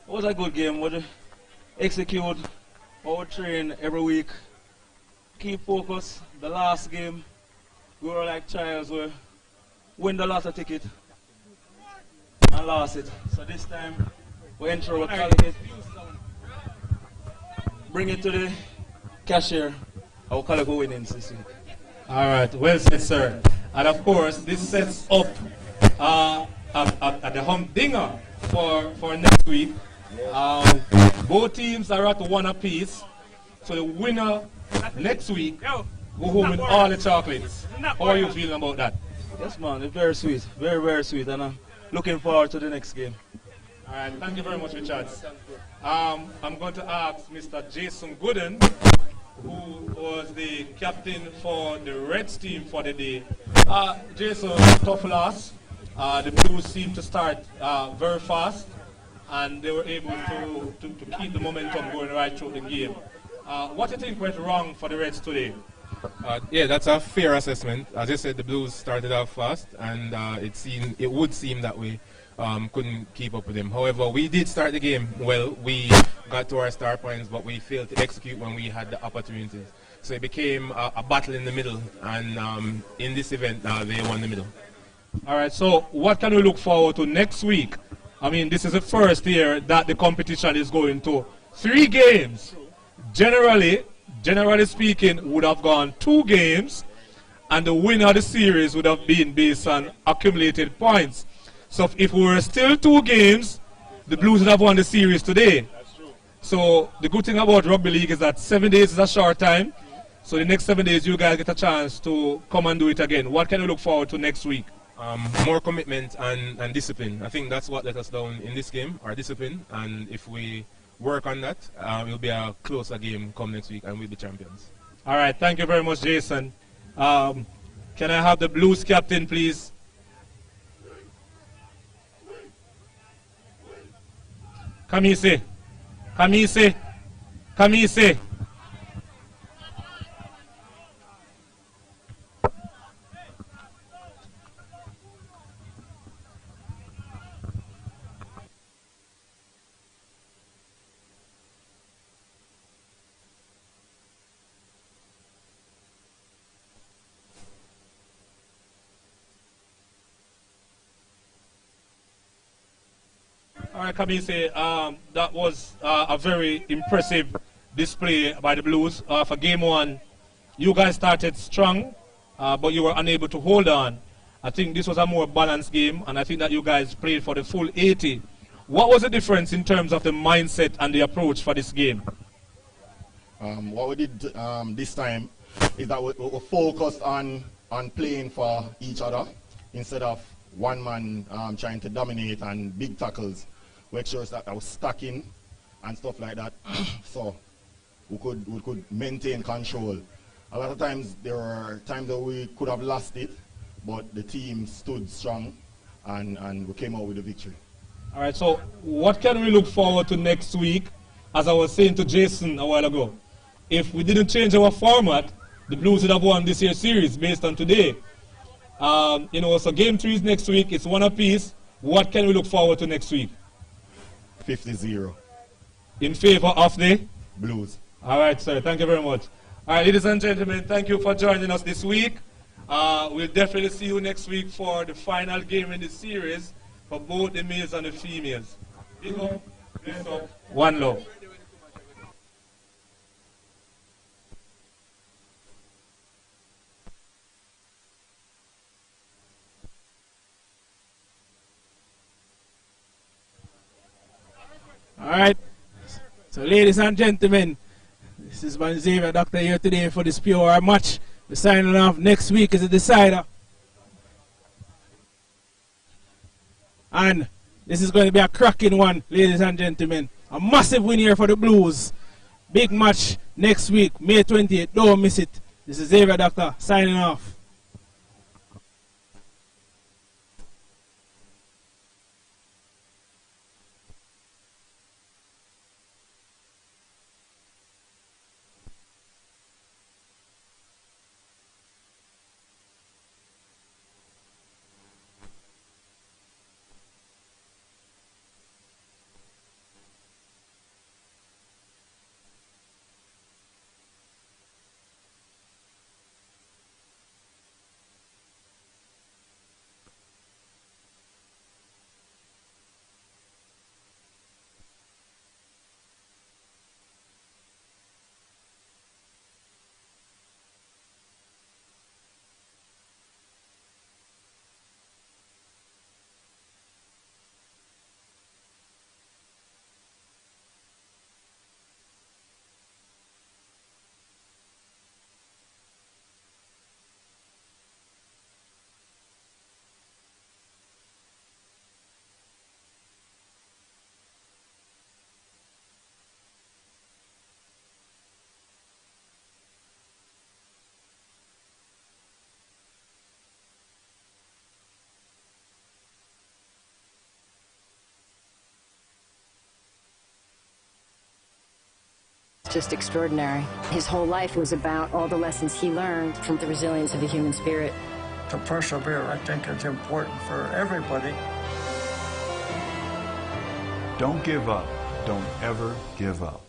It was a good game. We execute our train every week. Keep focus. The last game, we were like childs. We win the lotto ticket and lost it. So this time, we enter with quality. Bring it to the cashier. I'll call it winnings this week. All right, well said, sir. And of course, this sets up the humdinger for next week. Both teams are at 1 apiece. So the winner next week go home with all the chocolates. How are you feeling about that? Yes, man. It's very sweet. Very, very sweet. And I'm looking forward to the next game. All right, thank you very much, Richard. I'm going to ask Mr. Jason Gooden, who was the captain for the Reds team for the day. Jason, tough loss. The Blues seemed to start very fast, and they were able to keep the momentum going right through the game. What do you think went wrong for the Reds today? Yeah, that's a fair assessment. As I said, the Blues started off fast, and it would seem that we couldn't keep up with them. However, we did start the game well. We got to our star points, but we failed to execute when we had the opportunities. So it became a battle in the middle, and in this event, they won the middle. All right, so what can we look forward to next week? I mean, this is the first year that the competition is going to 3 games. Generally speaking, would have gone 2 games, and the winner of the series would have been based on accumulated points. So if we were still 2 games, the Blues would have won the series today. So the good thing about Rugby League is that 7 days is a short time. So the next 7 days, you guys get a chance to come and do it again. What can you look forward to next week? More commitment and discipline. I think that's what let us down in this game, our discipline. And if we work on that, it'll be a closer game come next week, and we'll be champions. All right, thank you very much, Jason. Can I have the Blues captain, please? Kamise. Kamise. Kamise. All right, Kamise, that was a very impressive display by the Blues. For game 1, you guys started strong, but you were unable to hold on. I think this was a more balanced game, and I think that you guys played for the full 80. What was the difference in terms of the mindset and the approach for this game? What we did this time is that we focused on playing for each other instead of one man trying to dominate and big tackles. We make sure that I was stacking and stuff like that, so we could maintain control. A lot of times there were times that we could have lost it, but the team stood strong and we came out with a victory. All right, so what can we look forward to next week? As I was saying to Jason a while ago, if we didn't change our format, the Blues would have won this year's series based on today. So game 3 is next week. It's 1 apiece. What can we look forward to next week? 50-0. In favor of the Blues. All right, sir. Thank you very much. All right, ladies and gentlemen, thank you for joining us this week. We'll definitely see you next week for the final game in the series for both the males and the females. Big up, bless up, one love. All right. So, ladies and gentlemen, this is my Xavier Doctor here today for this POR match. We're signing off. Next week is a decider. And this is going to be a cracking one, ladies and gentlemen. A massive win here for the Blues. Big match next week, May 28th. Don't miss it. This is Xavier Doctor signing off. just extraordinary. His whole life was about all the lessons he learned from the resilience of the human spirit. To persevere, I think it's important for everybody. Don't give up. Don't ever give up.